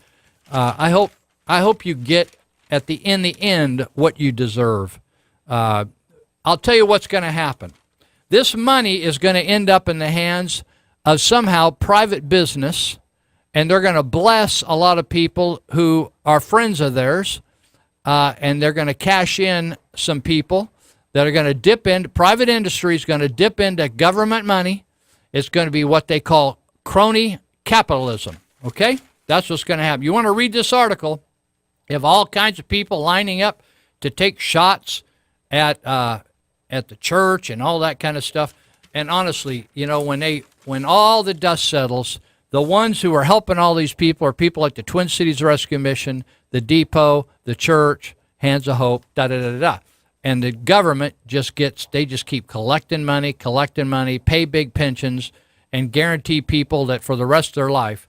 I hope you get in the end what you deserve. I'll tell you what's going to happen. This money is going to end up in the hands of somehow private business, and they're going to bless a lot of people who are friends of theirs, and they're going to cash in some people that are going to dip in. Private industry is going to dip into government money. It's going to be what they call crony capitalism, okay? That's what's going to happen. You want to read this article, you have all kinds of people lining up to take shots at the church and all that kind of stuff. And honestly, when all the dust settles, the ones who are helping all these people are people like the Twin Cities Rescue Mission, the Depot, the church, Hands of Hope, da-da-da-da-da. And the government just keep collecting money, pay big pensions, and guarantee people that for the rest of their life,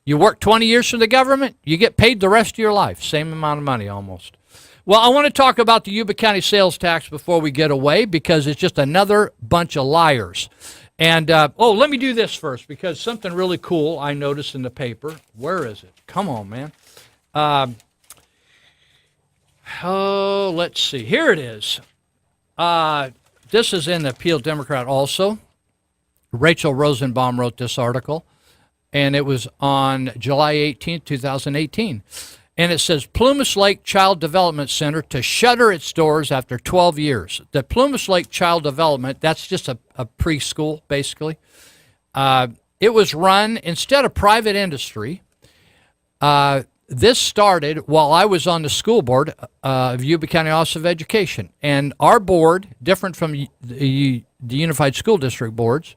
you work 20 years for the government, you get paid the rest of your life, same amount of money almost. Well, I want to talk about the Yuba County sales tax before we get away, because it's just another bunch of liars. And, let me do this first, because something really cool I noticed in the paper. Where is it? Come on, man. Let's see. Here it is. This is in the Peel Democrat also. Rachel Rosenbaum wrote this article, and it was on July 18th, 2018. And it says, Plumas Lake Child Development Center to shutter its doors after 12 years. The Plumas Lake Child Development, that's just a preschool, basically. It was run, instead of private industry, this started while I was on the school board of Yuba County Office of Education. And our board, different from the Unified School District boards,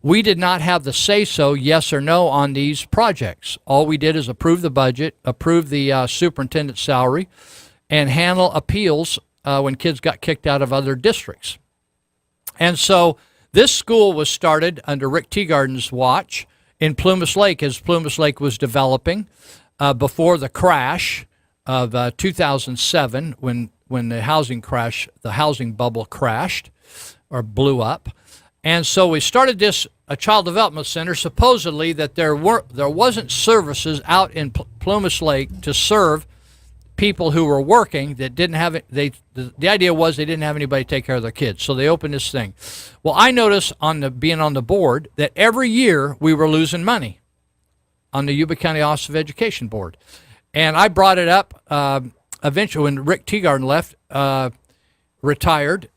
we did not have the say-so, yes or no, on these projects. All we did is approve the budget, approve the superintendent's salary, and handle appeals when kids got kicked out of other districts. And so this school was started under Rick Teagarden's watch in Plumas Lake as Plumas Lake was developing before the crash of 2007 when the housing bubble crashed or blew up. And so we started a child development center, supposedly that there wasn't services out in Plumas Lake to serve people who were working that didn't have it. The idea was they didn't have anybody take care of their kids, so they opened this thing. Well, I noticed being on the board that every year we were losing money on the Yuba County Office of Education board, and I brought it up eventually when Rick Teagarden left, retired.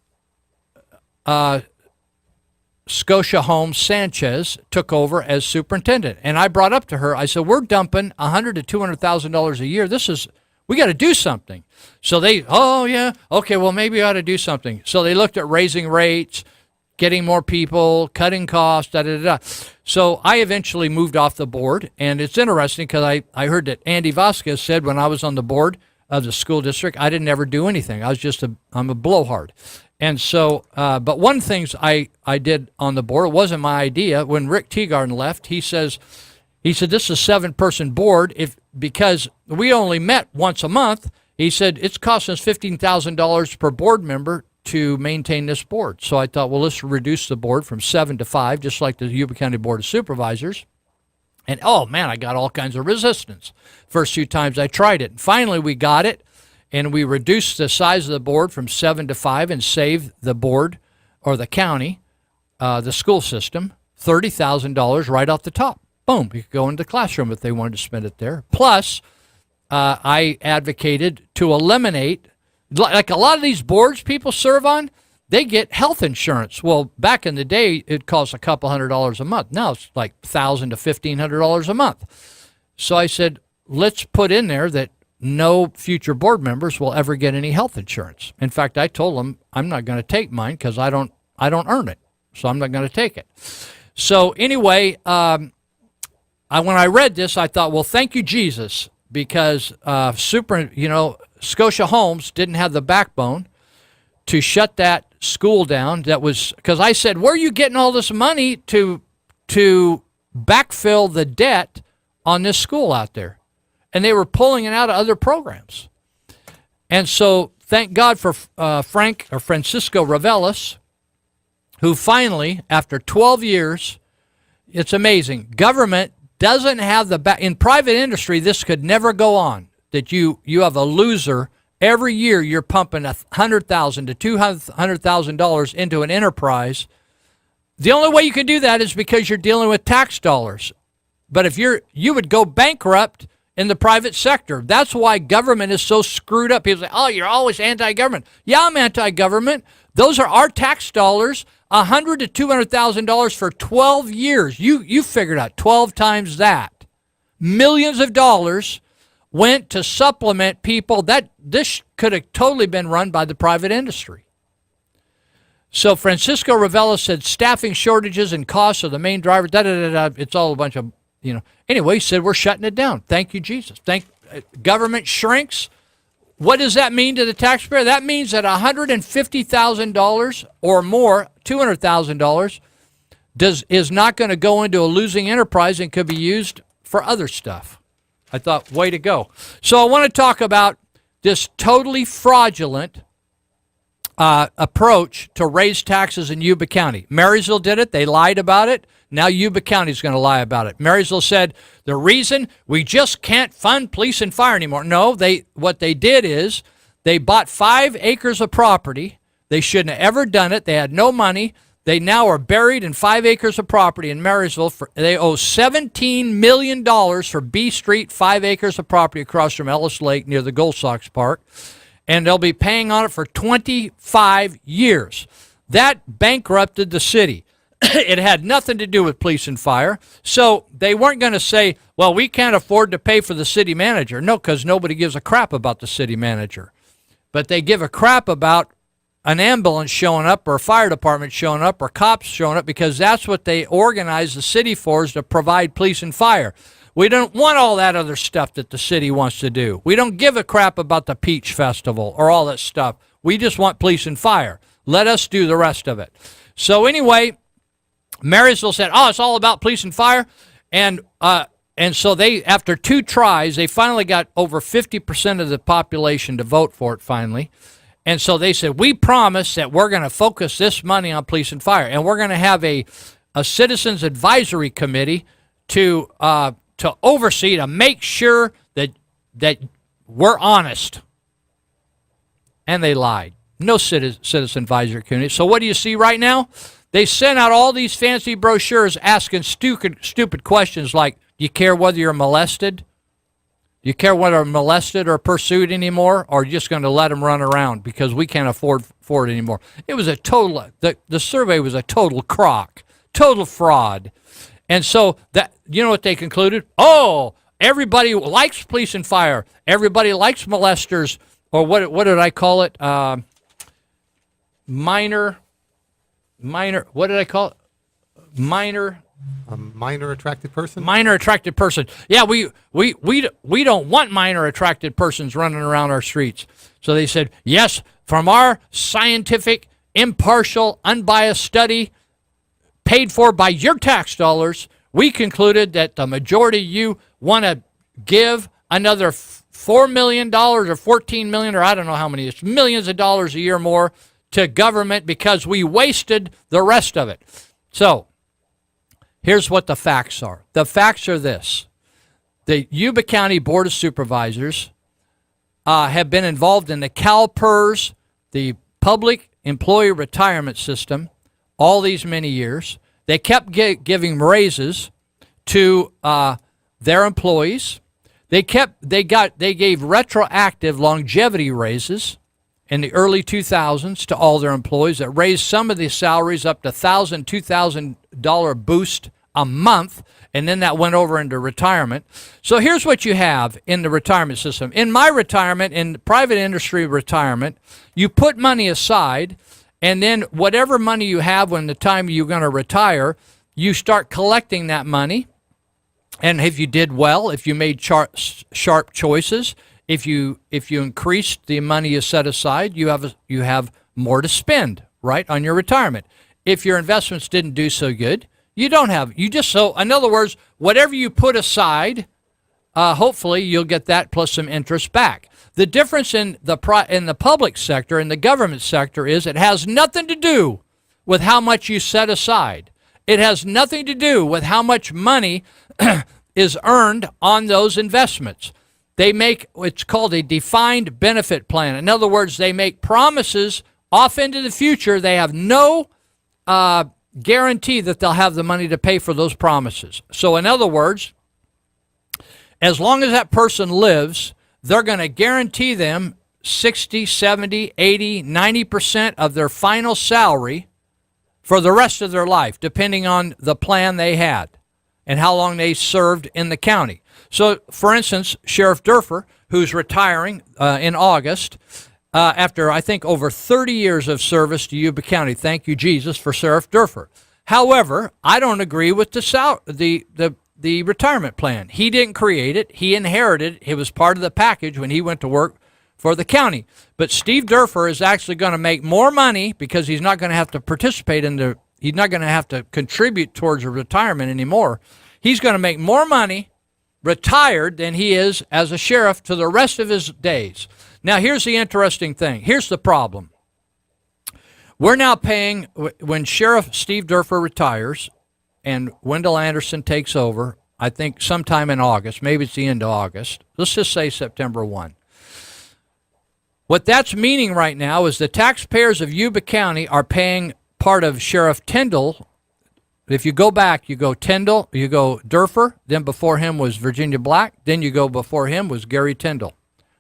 Scotia Holmes Sanchez took over as superintendent, and I brought up to her. I said, "We're dumping $100,000 to $200,000 a year. We got to do something." So oh yeah, okay, well maybe we ought to do something. So they looked at raising rates, getting more people, cutting costs, da da da. So I eventually moved off the board, and it's interesting because I heard that Andy Vasquez said when I was on the board of the school district, I didn't ever do anything. I'm a blowhard. And so, but one of the things I did on the board, it wasn't my idea. When Rick Teagarden left, he said, this is a 7-person board. Because we only met once a month, he said, it's costing us $15,000 per board member to maintain this board. So I thought, well, let's reduce the board from 7 to 5, just like the Yuba County Board of Supervisors. And oh man, I got all kinds of resistance. First few times I tried it. And finally we got it. And we reduced the size of the board from 7 to 5 and saved the board or the county, the school system, $30,000 right off the top. Boom, you could go into the classroom if they wanted to spend it there. Plus, I advocated to eliminate, like a lot of these boards people serve on, they get health insurance. Well, back in the day, it cost a couple $100 a month. Now it's like $1,000 to $1,500 a month. So I said, let's put in there that no future board members will ever get any health insurance. In fact, I told them I'm not going to take mine because I don't earn it, so I'm not going to take it. So anyway, when I read this, I thought, well, thank you, Jesus, because Scotia Holmes didn't have the backbone to shut that school down. That was because I said, where are you getting all this money to backfill the debt on this school out there? And they were pulling it out of other programs. And so thank God for Francisco Ravelis, who finally, after 12 years, it's amazing. Government doesn't have in private industry, this could never go on, that you have a loser. Every year you're pumping $100,000 to $200,000 into an enterprise. The only way you can do that is because you're dealing with tax dollars. But if you would go bankrupt in the private sector. That's why government is so screwed up. People say, oh, you're always anti-government. Yeah, I'm anti-government. Those are our tax dollars, $100,000 to $200,000 for 12 years. You figured out 12 times that. Millions of dollars went to supplement people. This could have totally been run by the private industry. So Francisco Ravelis said staffing shortages and costs are the main driver. It's all a bunch of, Anyway, he said, we're shutting it down. Thank you, Jesus. Government shrinks. What does that mean to the taxpayer? That means that $150,000 or more, $200,000, is not going to go into a losing enterprise and could be used for other stuff. I thought, way to go. So I want to talk about this totally fraudulent approach to raise taxes in Yuba County. Marysville did it. They lied about it. Now Yuba County is going to lie about it. Marysville said the reason we just can't fund police and fire anymore. No, what they did is they bought 5 acres of property. They shouldn't have ever done it. They had no money. They now are buried in 5 acres of property in Marysville. They owe $17 million for B Street, 5 acres of property across from Ellis Lake near the Gold Sox Park. And they'll be paying on it for 25 years. That bankrupted the city. It had nothing to do with police and fire. So they weren't going to say, well, we can't afford to pay for the city manager. No, because nobody gives a crap about the city manager. But they give a crap about an ambulance showing up or a fire department showing up or cops showing up, because that's what they organize the city for, is to provide police and fire. We don't want all that other stuff that the city wants to do. We don't give a crap about the Peach Festival or all that stuff. We just want police and fire. Let us do the rest of it. So anyway, Marysville said, oh, it's all about police and fire. And so they, after 2 tries, they finally got over 50% of the population to vote for it finally. And so they said, we promise that we're going to focus this money on police and fire. And we're going to have a citizens advisory committee to oversee, to make sure that we're honest. And they lied. No citizen advisory committee. So what do you see right now? They sent out all these fancy brochures asking stupid questions like, do you care whether you're molested? Do you care whether you're molested or pursued anymore? Or are you just going to let them run around because we can't afford it anymore? It was a total, the survey was a total crock, total fraud. And so, that, you know what they concluded? Oh, everybody likes police and fire. Everybody likes molesters, or what did I call it? Minor, what did I call it? A minor attracted person? Minor attracted person. Yeah, we don't want minor attracted persons running around our streets. So they said, yes, from our scientific, impartial, unbiased study paid for by your tax dollars, we concluded that the majority of you want to give another $4 million or $14 million, or I don't know how many, it's millions of dollars a year more to government because we wasted the rest of it. So here's what the facts are. The facts are this. The Yuba County Board of Supervisors have been involved in the CalPERS, the Public Employee Retirement System, all these many years. They kept giving raises to their employees. They gave retroactive longevity raises in the early 2000s to all their employees that raised some of the salaries up to $1,000, $2,000 boost a month, and then that went over into retirement. So here's what you have in the retirement system. In my retirement, in private industry retirement, you put money aside, and then whatever money you have when the time you're going to retire, you start collecting that money. And if you did well, if you made sharp choices, if you increased the money you set aside, you have more to spend, right, on your retirement. If your investments didn't do so good, you don't have. So in other words, whatever you put aside, hopefully you'll get that plus some interest back. The difference in the public sector and the government sector is it has nothing to do with how much you set aside. It has nothing to do with how much money is earned on those investments. They make, it's called a defined benefit plan. In other words, they make promises off into the future. They have no guarantee that they'll have the money to pay for those promises. So in other words, as long as that person lives, they're going to guarantee them 60, 70, 80, 90% of their final salary for the rest of their life, depending on the plan they had and how long they served in the county. So, for instance, Sheriff Durfer, who's retiring in August, after, I think, over 30 years of service to Yuba County. Thank you, Jesus, for Sheriff Durfer. However, I don't agree with the retirement plan. He didn't create it. He inherited it. It was part of the package when he went to work for the county. But Steve Durfer is actually going to make more money because he's not going to have to participate he's not going to have to contribute towards a retirement anymore. He's going to make more money retired than he is as a sheriff to the rest of his days. Now, here's the interesting thing. Here's the problem. We're now paying, when Sheriff Steve Durfer retires and Wendell Anderson takes over, I think sometime in August, maybe it's the end of August. Let's just say September 1. What that's meaning right now is the taxpayers of Yuba County are paying part of Sheriff Tyndall. If you go back, you go Tyndall, you go Durfer, then before him was Virginia Black, then you go before him was Gary Tyndall.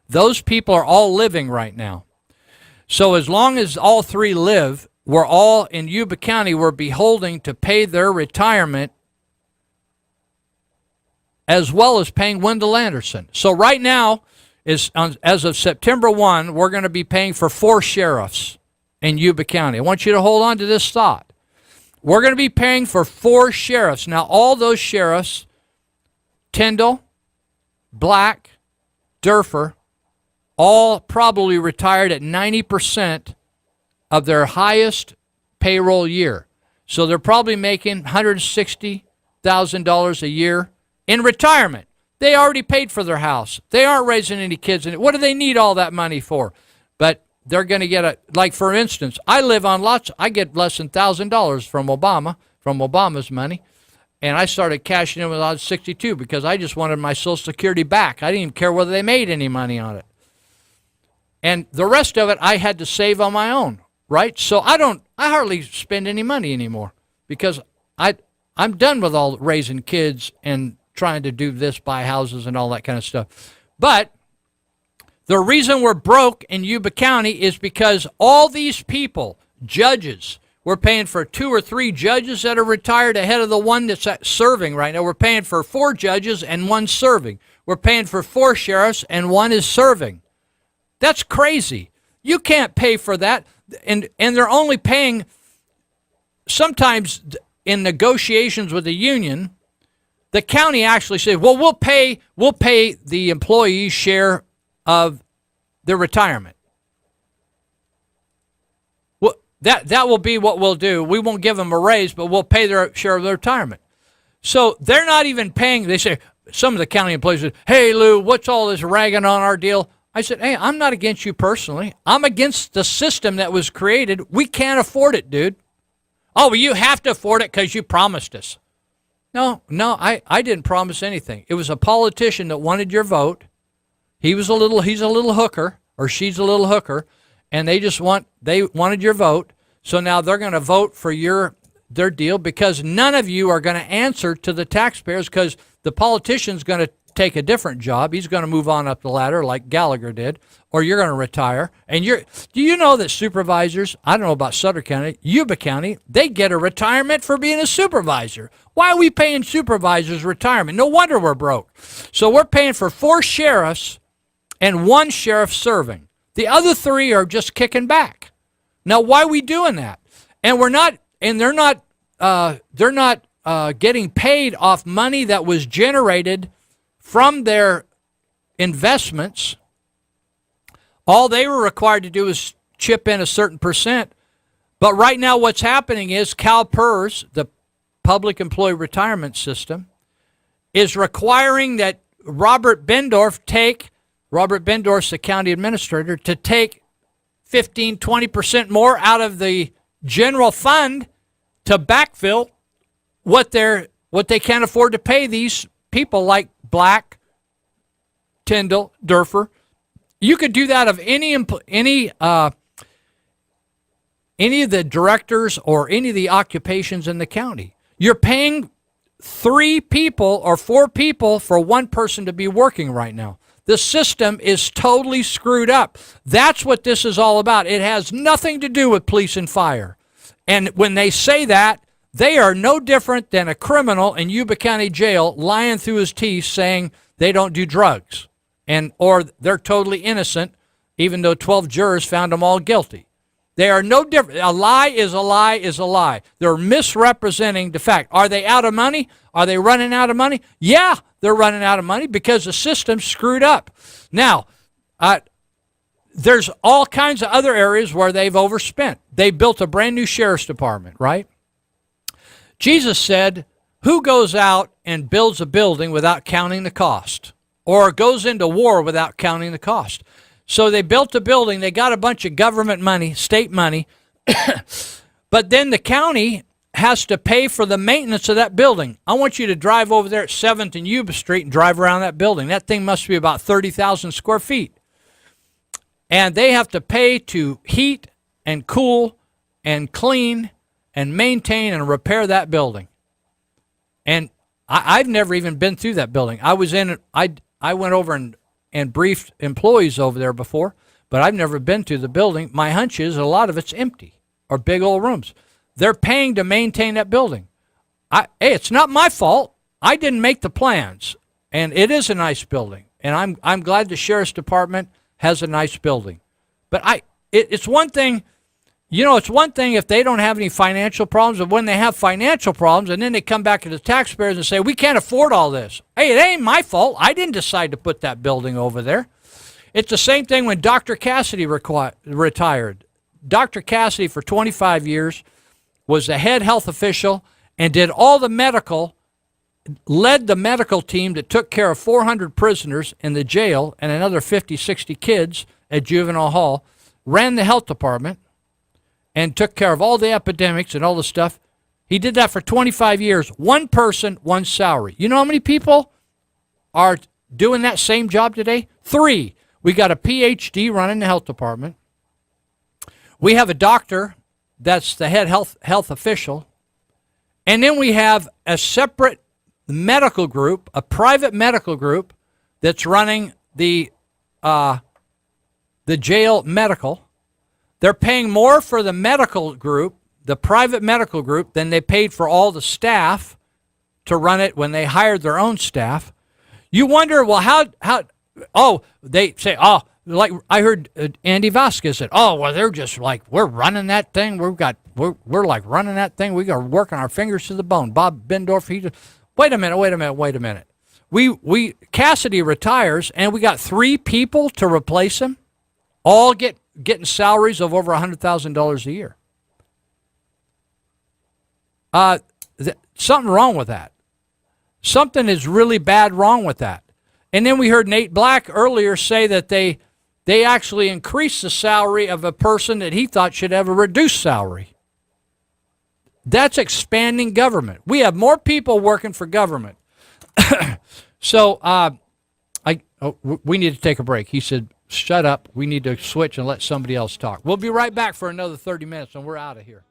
Those people are all living right now. So as long as all three live, were all in Yuba County were beholding to pay their retirement as well as paying Wendell Anderson. So right now, as of September 1, we're going to be paying for 4 sheriffs in Yuba County. I want you to hold on to this thought. We're going to be paying for 4 sheriffs. Now, all those sheriffs, Tyndall, Black, Durfer, all probably retired at 90% of their highest payroll year. So they're probably making $160,000 a year in retirement. They already paid for their house. They aren't raising any kids in it. What do they need all that money for? But they're going to get like for instance, I live on lots, I get less than $1,000 from Obama's money. And I started cashing in when I was 62 because I just wanted my Social Security back. I didn't even care whether they made any money on it. And the rest of it I had to save on my own, right? So I hardly spend any money anymore because I'm done with all raising kids and trying to do this, buy houses and all that kind of stuff. But the reason we're broke in Yuba County is because all these people, judges, we're paying for 2 or 3 judges that are retired ahead of the one that's serving right now. We're paying for 4 judges and 1 serving. We're paying for 4 sheriffs and 1 is serving. That's crazy. You can't pay for that. And they're only paying, sometimes in negotiations with the union, the county actually said, well, we'll pay the employees' share of their retirement. Well, that will be what we'll do. We won't give them a raise, but we'll pay their share of their retirement. So they're not even paying. They say, some of the county employees said, hey, Lou, what's all this ragging on our deal? I said, hey, I'm not against you personally. I'm against the system that was created. We can't afford it, dude. Oh, well, you have to afford it because you promised us. No, I didn't promise anything. It was a politician that wanted your vote. He's a little hooker, or she's a little hooker, and they wanted your vote. So now they're going to vote for their deal because none of you are going to answer to the taxpayers because the politician's going to take a different job. He's going to move on up the ladder like Gallagher did, or you're going to retire. And do you know that supervisors, I don't know about Sutter County, Yuba County, they get a retirement for being a supervisor. Why are we paying supervisors retirement? No wonder we're broke. So we're paying for 4 sheriffs and 1 sheriff serving. The other 3 are just kicking back. Now, why are we doing that? And they're not getting paid off money that was generated from their investments. All they were required to do is chip in a certain percent. But right now what's happening is CalPERS, the Public Employee Retirement System, is requiring that Robert Bendorf's the county administrator, to take 15, 20% more out of the general fund to backfill what they can't afford to pay these people like Black, Tyndall, Durfer. You could do that of any of the directors or any of the occupations in the county. You're paying 3 people or 4 people for 1 person to be working right now. The system is totally screwed up. That's what this is all about. It has nothing to do with police and fire. And when they say that, they are no different than a criminal in Yuba County Jail lying through his teeth saying they don't do drugs, or they're totally innocent, even though 12 jurors found them all guilty. They are no different. A lie is a lie is a lie. They're misrepresenting the fact. Are they out of money? Are they running out of money? Yeah, they're running out of money because the system's screwed up. Now, there's all kinds of other areas where they've overspent. They built a brand new sheriff's department, right? Jesus said, who goes out and builds a building without counting the cost, or goes into war without counting the cost? So they built a building, they got a bunch of government money, state money, but then the county has to pay for the maintenance of that building. I want you to drive over there at 7th and Yuba Street and drive around that building. That thing must be about 30,000 square feet. And they have to pay to heat and cool and clean and maintain and repair that building. And I've never even been through that building. I went over and briefed employees over there before, but I've never been to the building. My hunch is a lot of it's empty, are big old rooms. They're paying to maintain that building. Hey, it's not my fault. I didn't make the plans, and it is a nice building, and I'm glad the sheriff's department has a nice building. But it's one thing, it's one thing if they don't have any financial problems, but when they have financial problems, and then they come back to the taxpayers and say, we can't afford all this. Hey, it ain't my fault. I didn't decide to put that building over there. It's the same thing when Dr. Cassidy retired. Dr. Cassidy, for 25 years, was the head health official and did all the medical, led the medical team that took care of 400 prisoners in the jail and another 50, 60 kids at juvenile hall, ran the health department, and took care of all the epidemics and all the stuff. He did that for 25 years. One person, one salary. You know how many people are doing that same job today? 3. We got a PhD running the health department. We have a doctor that's the head health official. And then we have a separate medical group, a private medical group that's running the jail medical. They're paying more for the medical group, the private medical group, than they paid for all the staff to run it when they hired their own staff. You wonder, well, they say, like I heard Andy Vasquez said, well, they're just like, we're running that thing. We're like running that thing. We are working our fingers to the bone. Bob Bendorf, wait a minute. Cassidy retires, and we got 3 people to replace him, all getting salaries of over $100,000 a year. Something wrong with that. Something is really bad wrong with that. And then we heard Nate Black earlier say that they actually increased the salary of a person that he thought should have a reduced salary. That's expanding government. We have more people working for government. So we need to take a break. He said, shut up. We need to switch and let somebody else talk. We'll be right back for another 30 minutes, and we're out of here.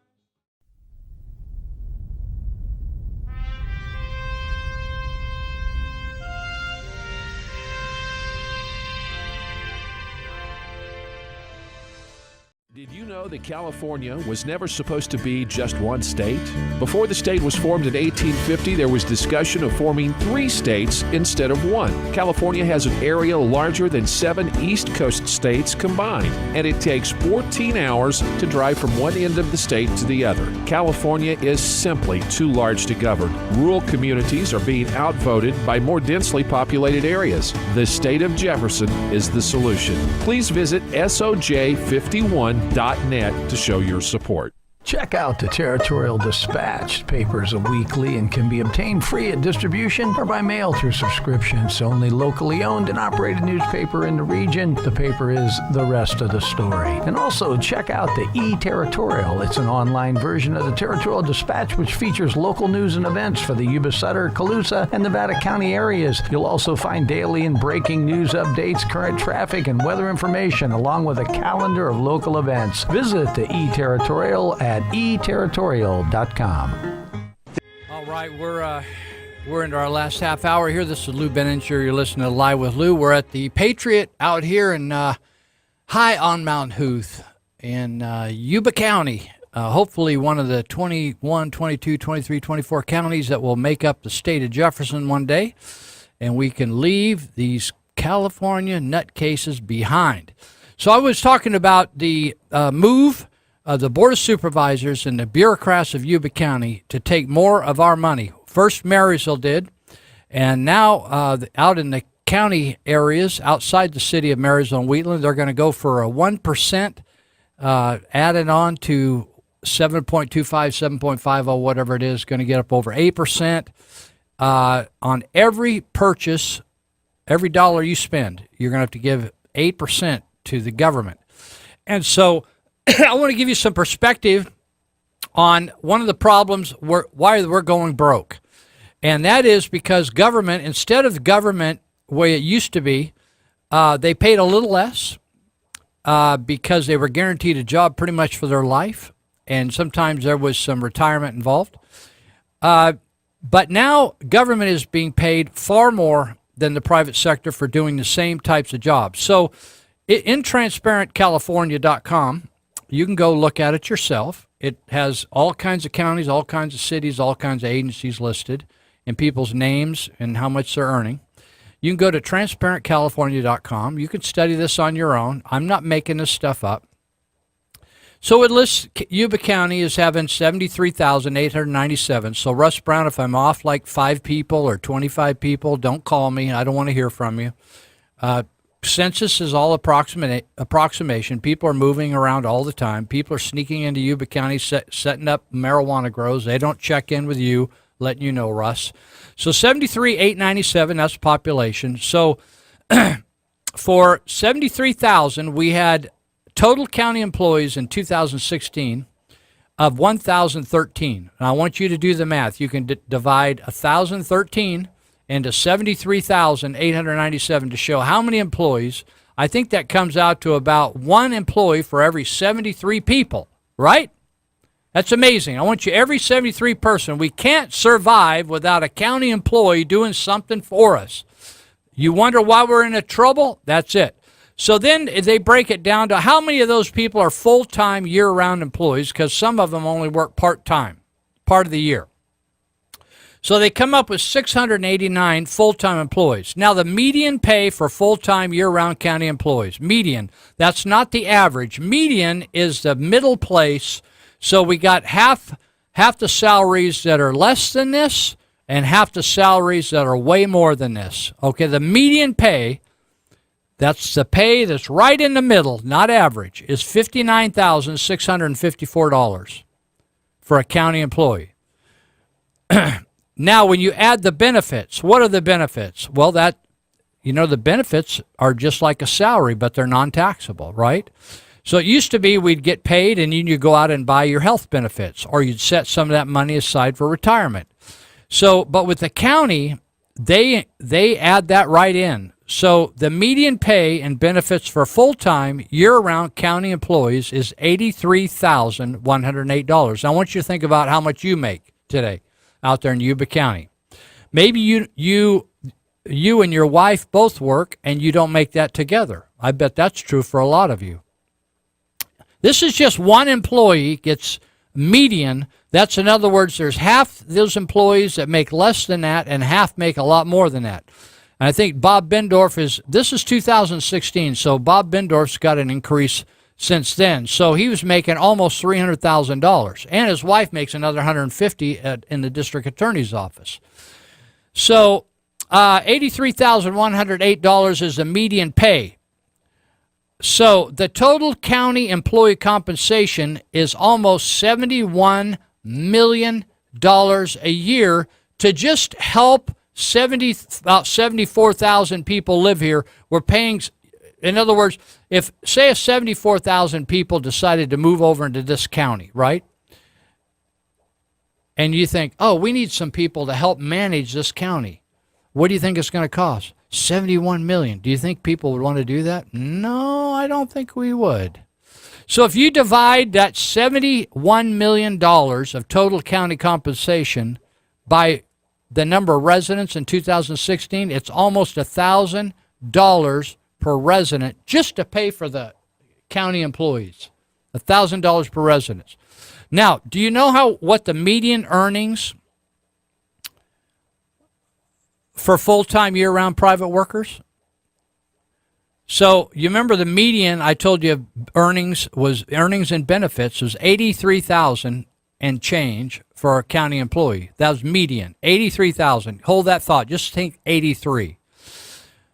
Did you know that California was never supposed to be just one state? Before the state was formed in 1850, there was discussion of forming 3 states instead of 1. California has an area larger than 7 East Coast states combined, and it takes 14 hours to drive from one end of the state to the other. California is simply too large to govern. Rural communities are being outvoted by more densely populated areas. The state of Jefferson is the solution. Please visit SOJ51.net to show your support. Check out the Territorial Dispatch. Papers are weekly and can be obtained free at distribution or by mail through subscription. It's the only locally owned and operated newspaper in the region. The paper is the rest of the story. And also check out the E-Territorial. It's an online version of the Territorial Dispatch which features local news and events for the Yuba Sutter, Colusa, and Nevada County areas. You'll also find daily and breaking news updates, current traffic, and weather information, along with a calendar of local events. Visit the E-Territorial at eterritorial.com. All right, we're into our last half hour here. This is Lou Benninger. You're listening to Live with Lou. We're at the Patriot out here in high on Mount Huth in Yuba County. Hopefully one of the 21, 22, 23, 24 counties that will make up the state of Jefferson one day, and we can leave these California nutcases behind. So I was talking about the move the Board of Supervisors and the bureaucrats of Yuba County to take more of our money. First, Marysville did, and now out in the county areas outside the city of Marysville and Wheatland, they're going to go for a 1% added on to 7.25, 7.50, whatever it is, going to get up over 8%. On every purchase, every dollar you spend, you're going to have to give 8% to the government. And so I want to give you some perspective on one of the problems why we're going broke. And that is because government, instead of government the way it used to be, they paid a little less because they were guaranteed a job pretty much for their life. And sometimes there was some retirement involved. But now government is being paid far more than the private sector for doing the same types of jobs. So in transparentcalifornia.com, you can go look at it yourself. It has all kinds of counties, all kinds of cities, all kinds of agencies listed, and people's names and how much they're earning. You can go to transparentcalifornia.com. You can study this on your own. I'm not making this stuff up. So it lists Yuba County as having 73,897. So Russ Brown, if I'm off like 5 people or 25 people, don't call me. I don't want to hear from you. Census is all approximation. People are moving around all the time. People are sneaking into Yuba County, setting up marijuana grows. They don't check in with you, letting you know, Russ. So 73,897, that's population. So for 73,000, we had total county employees in 2016 of 1,013. And I want you to do the math. You can divide 1,013 into 73,897 to show how many employees. I think that comes out to about 1 employee for every 73 people, right? That's amazing. I want you, every 73 person. We can't survive without a county employee doing something for us. You wonder why we're in trouble? That's it. So then they break it down to how many of those people are full-time year-round employees, because some of them only work part-time, part of the year. So they come up with 689 full-time employees. Now the median pay for full-time year-round county employees, median, that's not the average. Median is the middle place. So we got half the salaries that are less than this and half the salaries that are way more than this. Okay, the median pay, that's the pay that's right in the middle, not average, is $59,654 for a county employee. Now, when you add the benefits, what are the benefits? Well, the benefits are just like a salary, but they're non-taxable, right? So it used to be we'd get paid and then you go out and buy your health benefits, or you'd set some of that money aside for retirement. So, but with the county, they add that right in. So the median pay and benefits for full-time, year-round county employees is $83,108. Now, I want you to think about how much you make today out there in Yuba County. Maybe you and your wife both work and you don't make that together. I bet that's true for a lot of you. This is just one employee gets median. That's, in other words, there's half those employees that make less than that and half make a lot more than that. And I think Bob Bendorf this is 2016, so Bob Bendorf's got an increase since then. So he was making almost $300,000, and his wife makes another $150,000 in the district attorney's office. So $83,108 is the median pay. So the total county employee compensation is almost $71 million a year to just help about 74,000 people live here. We're paying, in other words, if, say, 74,000 people decided to move over into this county, right? And you think, oh, we need some people to help manage this county. What do you think it's going to cost? $71 million. Do you think people would want to do that? No, I don't think we would. So if you divide that $71 million of total county compensation by the number of residents in 2016, it's almost $1,000 per resident just to pay for the county employees. $1,000 per resident. Now, do you know what the median earnings for full-time year-round private workers? So you remember the median, I told you earnings and benefits was $83,000 and change for a county employee. That was median, $83,000. Hold that thought. Just think 83.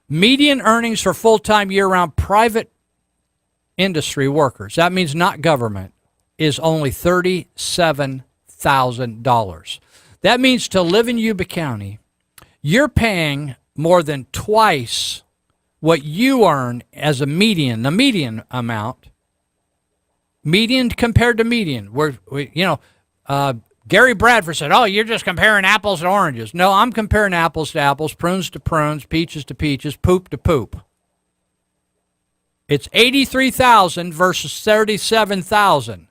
Median earnings for full-time year-round private industry workers, that means not government, is only $37,000. That means to live in Yuba County, you're paying more than twice what you earn as a median, the median amount. Median compared to median. Gary Bradford said, oh, you're just comparing apples to oranges. No, I'm comparing apples to apples, prunes to prunes, peaches to peaches, poop to poop. It's $83,000 versus $37,000.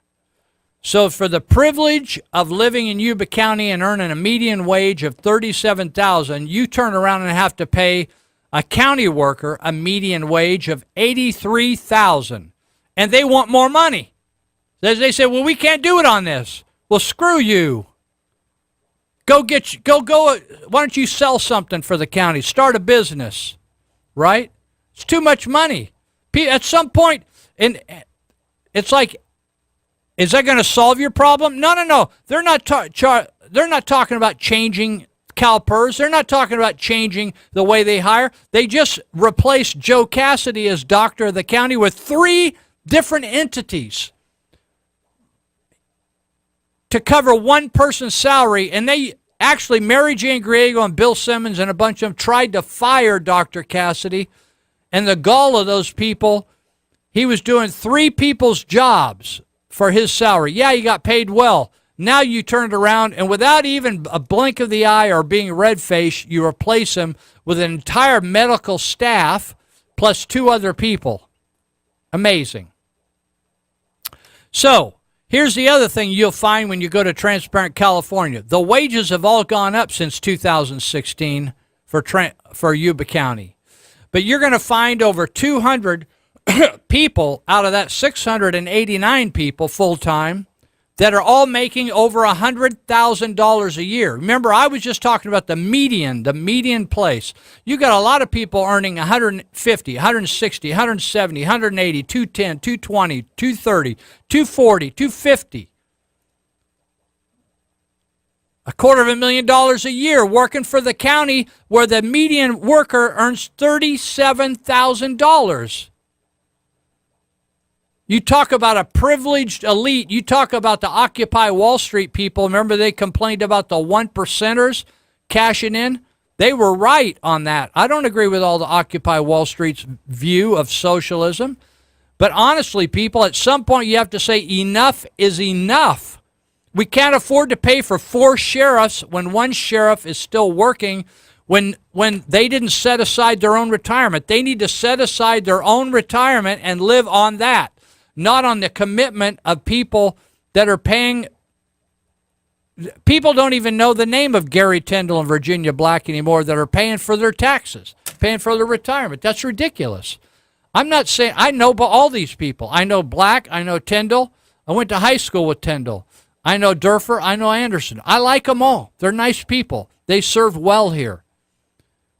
So for the privilege of living in Yuba County and earning a median wage of $37,000, you turn around and have to pay a county worker a median wage of $83,000. And they want more money. They say, well, we can't do it on this. Well, screw you. Go. Why don't you sell something for the county? Start a business, right? It's too much money. At some point, and it's like, is that going to solve your problem? No. They're not talking about changing CalPERS. They're not talking about changing the way they hire. They just replaced Joe Cassidy as doctor of the county with 3 different entities to cover one person's salary. And they actually, Mary Jane Griego and Bill Simmons and a bunch of them tried to fire Dr. Cassidy. And the gall of those people, he was doing 3 people's jobs for his salary. Yeah, he got paid well. Now you turn it around, and without even a blink of the eye or being red-faced, you replace him with an entire medical staff plus 2 other people. Amazing. So, here's the other thing you'll find when you go to Transparent California. The wages have all gone up since 2016 for Yuba County. But you're going to find over 200 people out of that 689 people full-time that are all making over $100,000 a year. Remember, I was just talking about the median place. You got a lot of people earning 150, 160, 170, 180, 210, 220, 230, 240, 250. $250,000 a year working for the county where the median worker earns $37,000. You talk about a privileged elite. You talk about the Occupy Wall Street people. Remember they complained about the 1%ers cashing in? They were right on that. I don't agree with all the Occupy Wall Street's view of socialism. But honestly, people, at some point you have to say enough is enough. We can't afford to pay for 4 sheriffs when one sheriff is still working when they didn't set aside their own retirement. They need to set aside their own retirement and live on that. Not on the commitment of people that are paying. People don't even know the name of Gary Tyndall and Virginia Black anymore that are paying for their taxes, paying for their retirement. That's ridiculous. I'm not saying, I know all these people. I know Black, I know Tyndall. I went to high school with Tyndall. I know Durfer, I know Anderson. I like them all. They're nice people. They serve well here.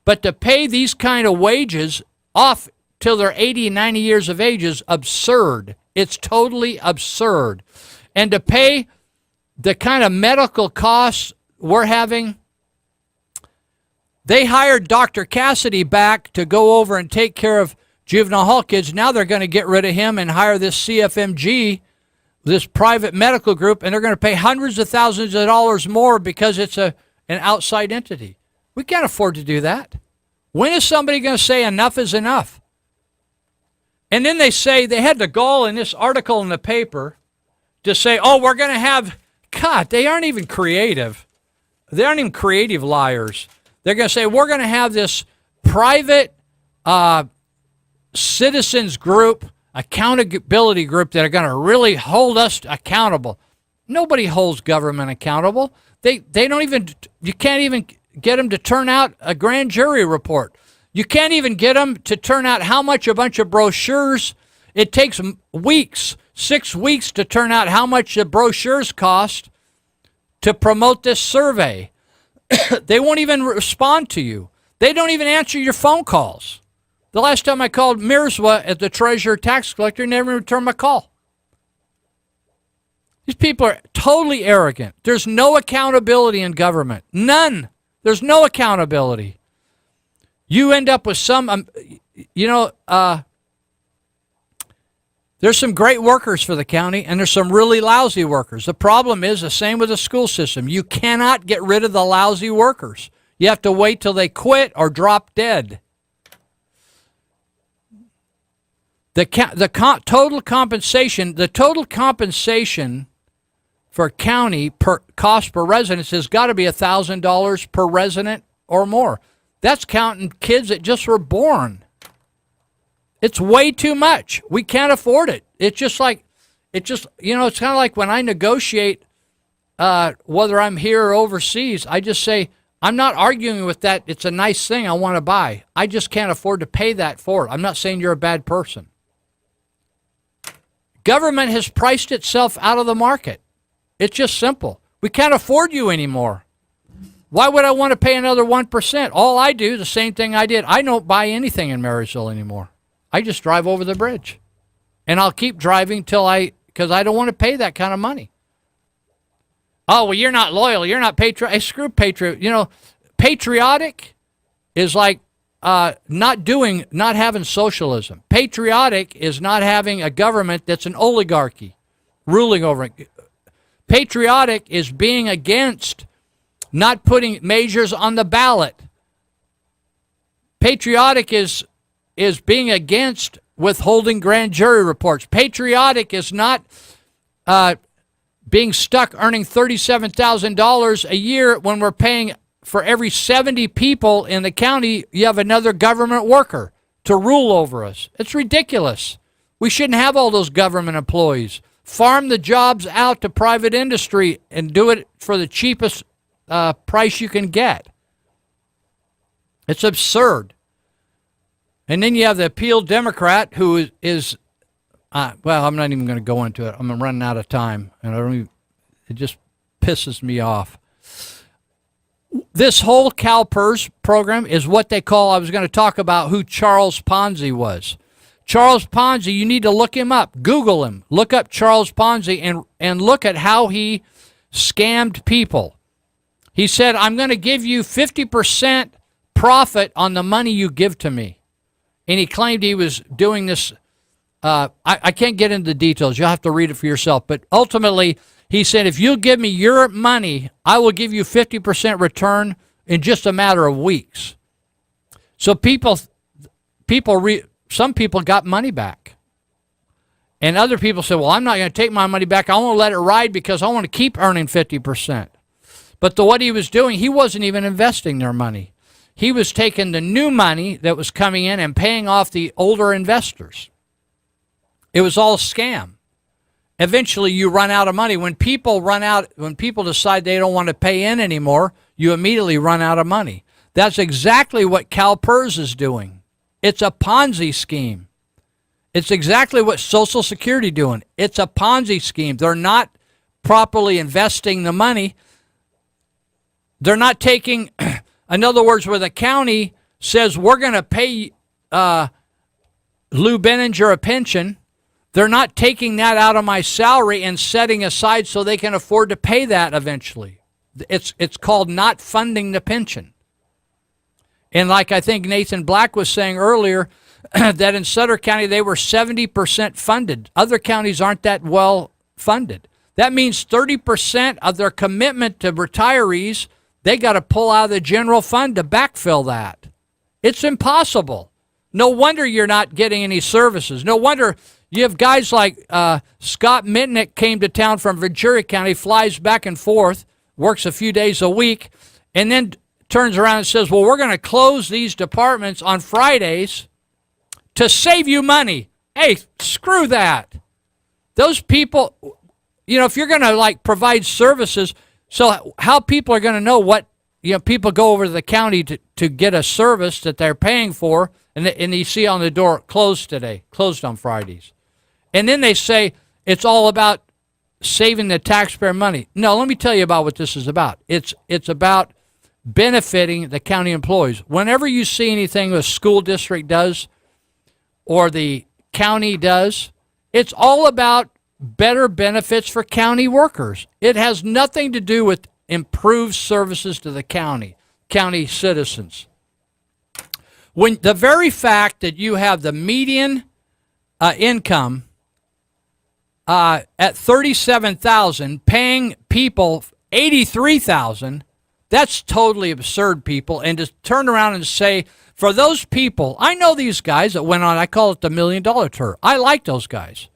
But to pay these kind of wages off till they're 80, 90 years of age is absurd. It's totally absurd. And to pay the kind of medical costs we're having, they hired Dr. Cassidy back to go over and take care of juvenile hall kids. Now they're going to get rid of him and hire this CFMG, this private medical group, and they're going to pay hundreds of thousands of dollars more because it's an outside entity. We can't afford to do that. When is somebody going to say enough is enough? And then they say, they had the gall in this article in the paper to say, oh, we're going to have, God, they aren't even creative. They aren't even creative liars. They're going to say, we're going to have this private citizens group, accountability group that are going to really hold us accountable. Nobody holds government accountable. They don't even, you can't even get them to turn out a grand jury report. You can't even get them to turn out how much a bunch of brochures. It takes weeks, 6 weeks to turn out how much the brochures cost to promote this survey. They won't even respond to you. They don't even answer your phone calls. The last time I called Mirzwa at the treasurer tax collector, never returned my call. These people are totally arrogant. There's no accountability in government. None. There's no accountability. You end up with some, there's some great workers for the county, and there's some really lousy workers. The problem is the same with the school system. You cannot get rid of the lousy workers. You have to wait till they quit or drop dead. The total compensation for county per cost per resident has got to be $1,000 per resident or more. That's counting kids that just were born. It's way too much. We can't afford it. It's just like, it's kind of like when I negotiate whether I'm here or overseas, I just say, I'm not arguing with that. It's a nice thing I want to buy. I just can't afford to pay that for it. I'm not saying you're a bad person. Government has priced itself out of the market. It's just simple. We can't afford you anymore. Why would I want to pay another 1%? All I do, the same thing I did, I don't buy anything in Marysville anymore. I just drive over the bridge. And I'll keep driving because I don't want to pay that kind of money. Oh, well, you're not loyal. You're not patriotic. Hey, screw patriot. You know, patriotic is like not having socialism. Patriotic is not having a government that's an oligarchy ruling over it. Patriotic is being against not putting measures on the ballot. Patriotic is being against withholding grand jury reports. Patriotic is not being stuck earning $37,000 a year when we're paying for every 70 people in the county, you have another government worker to rule over us. It's ridiculous. We shouldn't have all those government employees. Farm the jobs out to private industry and do it for the cheapest price you can get. It's absurd. And then you have the appealed Democrat who is well, I'm not even going to go into it. I'm running out of time, and it just pisses me off. This whole CalPERS program is what they call, I was going to talk about who Charles Ponzi was. Charles Ponzi, you need to look him up. Google him. Look up Charles Ponzi and look at how he scammed people. He said, I'm going to give you 50% profit on the money you give to me. And he claimed he was doing this. I can't get into the details. You'll have to read it for yourself. But ultimately, he said, if you'll give me your money, I will give you 50% return in just a matter of weeks. So some people got money back. And other people said, well, I'm not going to take my money back. I want to let it ride because I want to keep earning 50%. But what he was doing, he wasn't even investing their money. He was taking the new money that was coming in and paying off the older investors. It was all a scam. Eventually, you run out of money. When people decide they don't want to pay in anymore, you immediately run out of money. That's exactly what CalPERS is doing. It's a Ponzi scheme. It's exactly what Social Security doing. It's a Ponzi scheme. They're not properly investing the money. They're not taking, in other words, where the county says we're going to pay Lou Benninger a pension, they're not taking that out of my salary and setting aside so they can afford to pay that eventually. It's called not funding the pension. And like I think Nathan Black was saying earlier, that in Sutter County they were 70% funded. Other counties aren't that well funded. That means 30% of their commitment to retirees, they got to pull out of the general fund to backfill that. It's impossible. No wonder you're not getting any services. No wonder you have guys like Scott Mitnick came to town from Ventura County, flies back and forth, works a few days a week, and then turns around and says, well, we're going to close these departments on Fridays to save you money. Hey, screw that. Those people, if you're going to provide services, so how people are going to know what, people go over to the county to get a service that they're paying for, and you see on the door, closed today, closed on Fridays. And then they say it's all about saving the taxpayer money. No, let me tell you about what this is about. It's about benefiting the county employees. Whenever you see anything the school district does or the county does, it's all about better benefits for county workers. It has nothing to do with improved services to the county citizens. When the very fact that you have the median income at $37,000, paying people $83,000, that's totally absurd, people. And to turn around and say, for those people, I know these guys that went on, I call it the $1 million tour. I like those guys.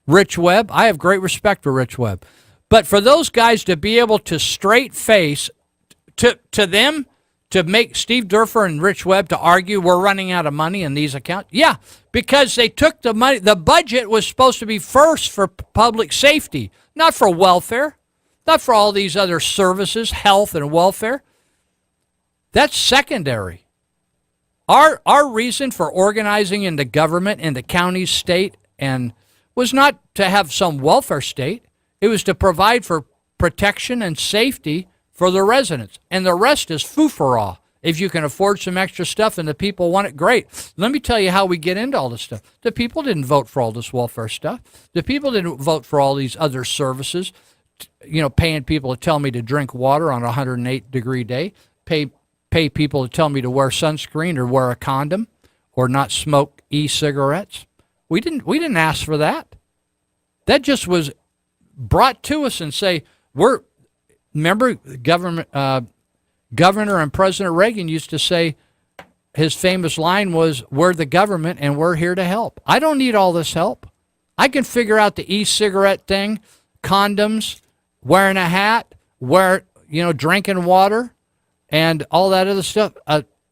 Rich Webb, I have great respect for Rich Webb. But for those guys to be able to straight face, to them, to make Steve Durfer and Rich Webb to argue we're running out of money in these accounts? Yeah, because they took the money. The budget was supposed to be first for public safety, not for welfare, not for all these other services, health and welfare. That's secondary. Our reason for organizing into government in the county, state, and was not to have some welfare state. It was to provide for protection and safety for the residents. And the rest is foo-for-all. If you can afford some extra stuff and the people want it, great. Let me tell you how we get into all this stuff. The people didn't vote for all this welfare stuff. The people didn't vote for all these other services, paying people to tell me to drink water on a 108-degree day, pay people to tell me to wear sunscreen or wear a condom or not smoke e-cigarettes. We didn't ask for that. That just was brought to us and say, remember Governor and President Reagan used to say, his famous line was, we're the government and we're here to help. I don't need all this help. I can figure out the e-cigarette thing, condoms, wearing a hat, drinking water, and all that other stuff.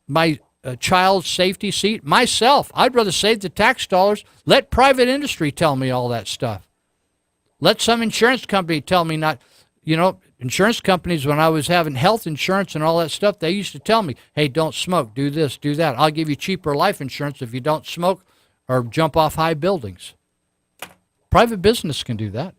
My child safety seat, myself. I'd rather save the tax dollars. Let private industry tell me all that stuff. Let some insurance company tell me not, insurance companies, when I was having health insurance and all that stuff, they used to tell me, hey, don't smoke, do this, do that. I'll give you cheaper life insurance if you don't smoke or jump off high buildings. Private business can do that.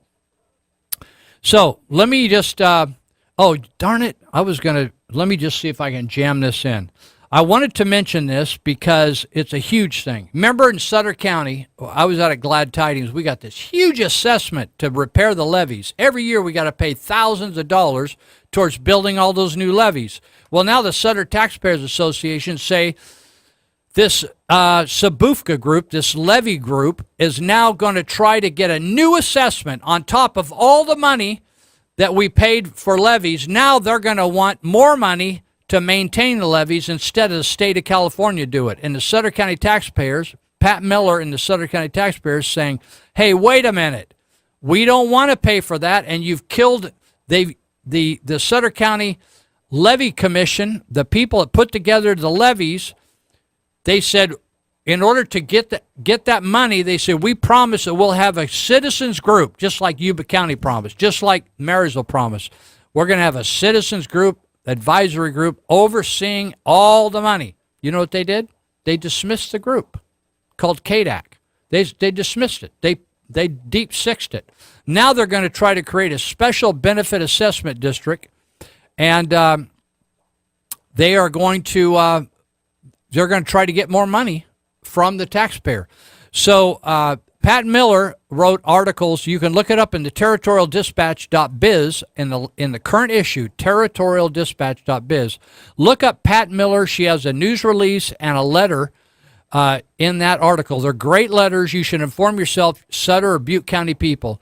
So let me just, darn it, let me just see if I can jam this in. I wanted to mention this because it's a huge thing. Remember in Sutter County, I was out at Glad Tidings, we got this huge assessment to repair the levees. Every year we got to pay thousands of dollars towards building all those new levees. Well, now the Sutter Taxpayers Association say this Sabufka group, this levy group, is now going to try to get a new assessment on top of all the money that we paid for levees. Now they're going to want more money to maintain the levees instead of the state of California do it. And the Sutter County taxpayers, Pat Miller and the Sutter County taxpayers saying, hey, wait a minute. We don't want to pay for that, and you've killed the Sutter County Levy Commission, the people that put together the levies. They said, in order to get that money, they said, we promise that we'll have a citizens group, just like Yuba County promised, just like Marysville promised. We're going to have a citizens group, advisory group, overseeing all the money. You know what they did? They dismissed the group called KDAC. They dismissed it. They deep sixed it. Now they're going to try to create a special benefit assessment district, and they are going to try to get more money from the taxpayer. So Pat Miller wrote articles. You can look it up in the territorialdispatch.biz in the current issue, territorialdispatch.biz. Look up Pat Miller. She has a news release and a letter in that article. They're great letters. You should inform yourself, Sutter or Butte County people.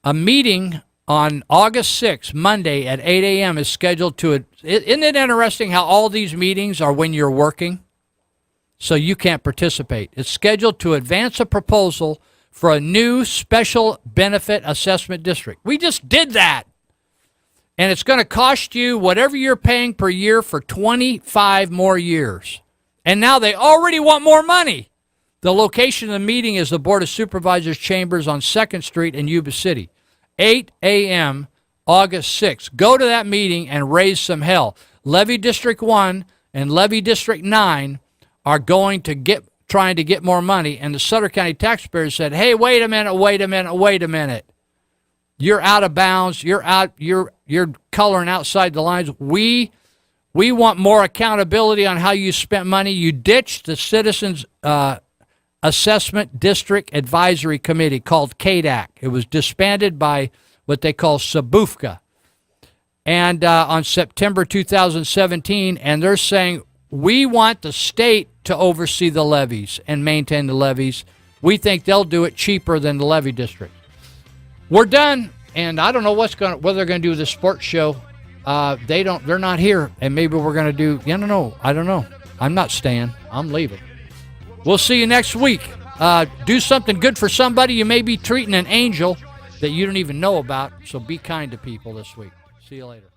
A meeting on August 6th, Monday at 8 a.m. is scheduled to. Isn't it interesting how all these meetings are when you're working? So you can't participate. It's scheduled to advance a proposal for a new special benefit assessment district. We just did that. And it's going to cost you whatever you're paying per year for 25 more years. And now they already want more money. The location of the meeting is the Board of Supervisors Chambers on 2nd Street in Yuba City. 8 a.m., August 6th. Go to that meeting and raise some hell. Levy District 1 and Levy District 9 are trying to get more money, and the Sutter County taxpayers said, hey, wait a minute. You're out of bounds. You're coloring outside the lines. We want more accountability on how you spent money. You ditched the Citizens Assessment District Advisory Committee called KDAC. It was disbanded by what they call Sabufka. And on September 2017, and they're saying, we want the state to oversee the levies and maintain the levies. We think they'll do it cheaper than the levy district. We're done, and I don't know what they're going to do with the sports show. They're not here, and maybe we're going to do. I don't know. I'm not staying. I'm leaving. We'll see you next week. Do something good for somebody. You may be treating an angel that you don't even know about. So be kind to people this week. See you later.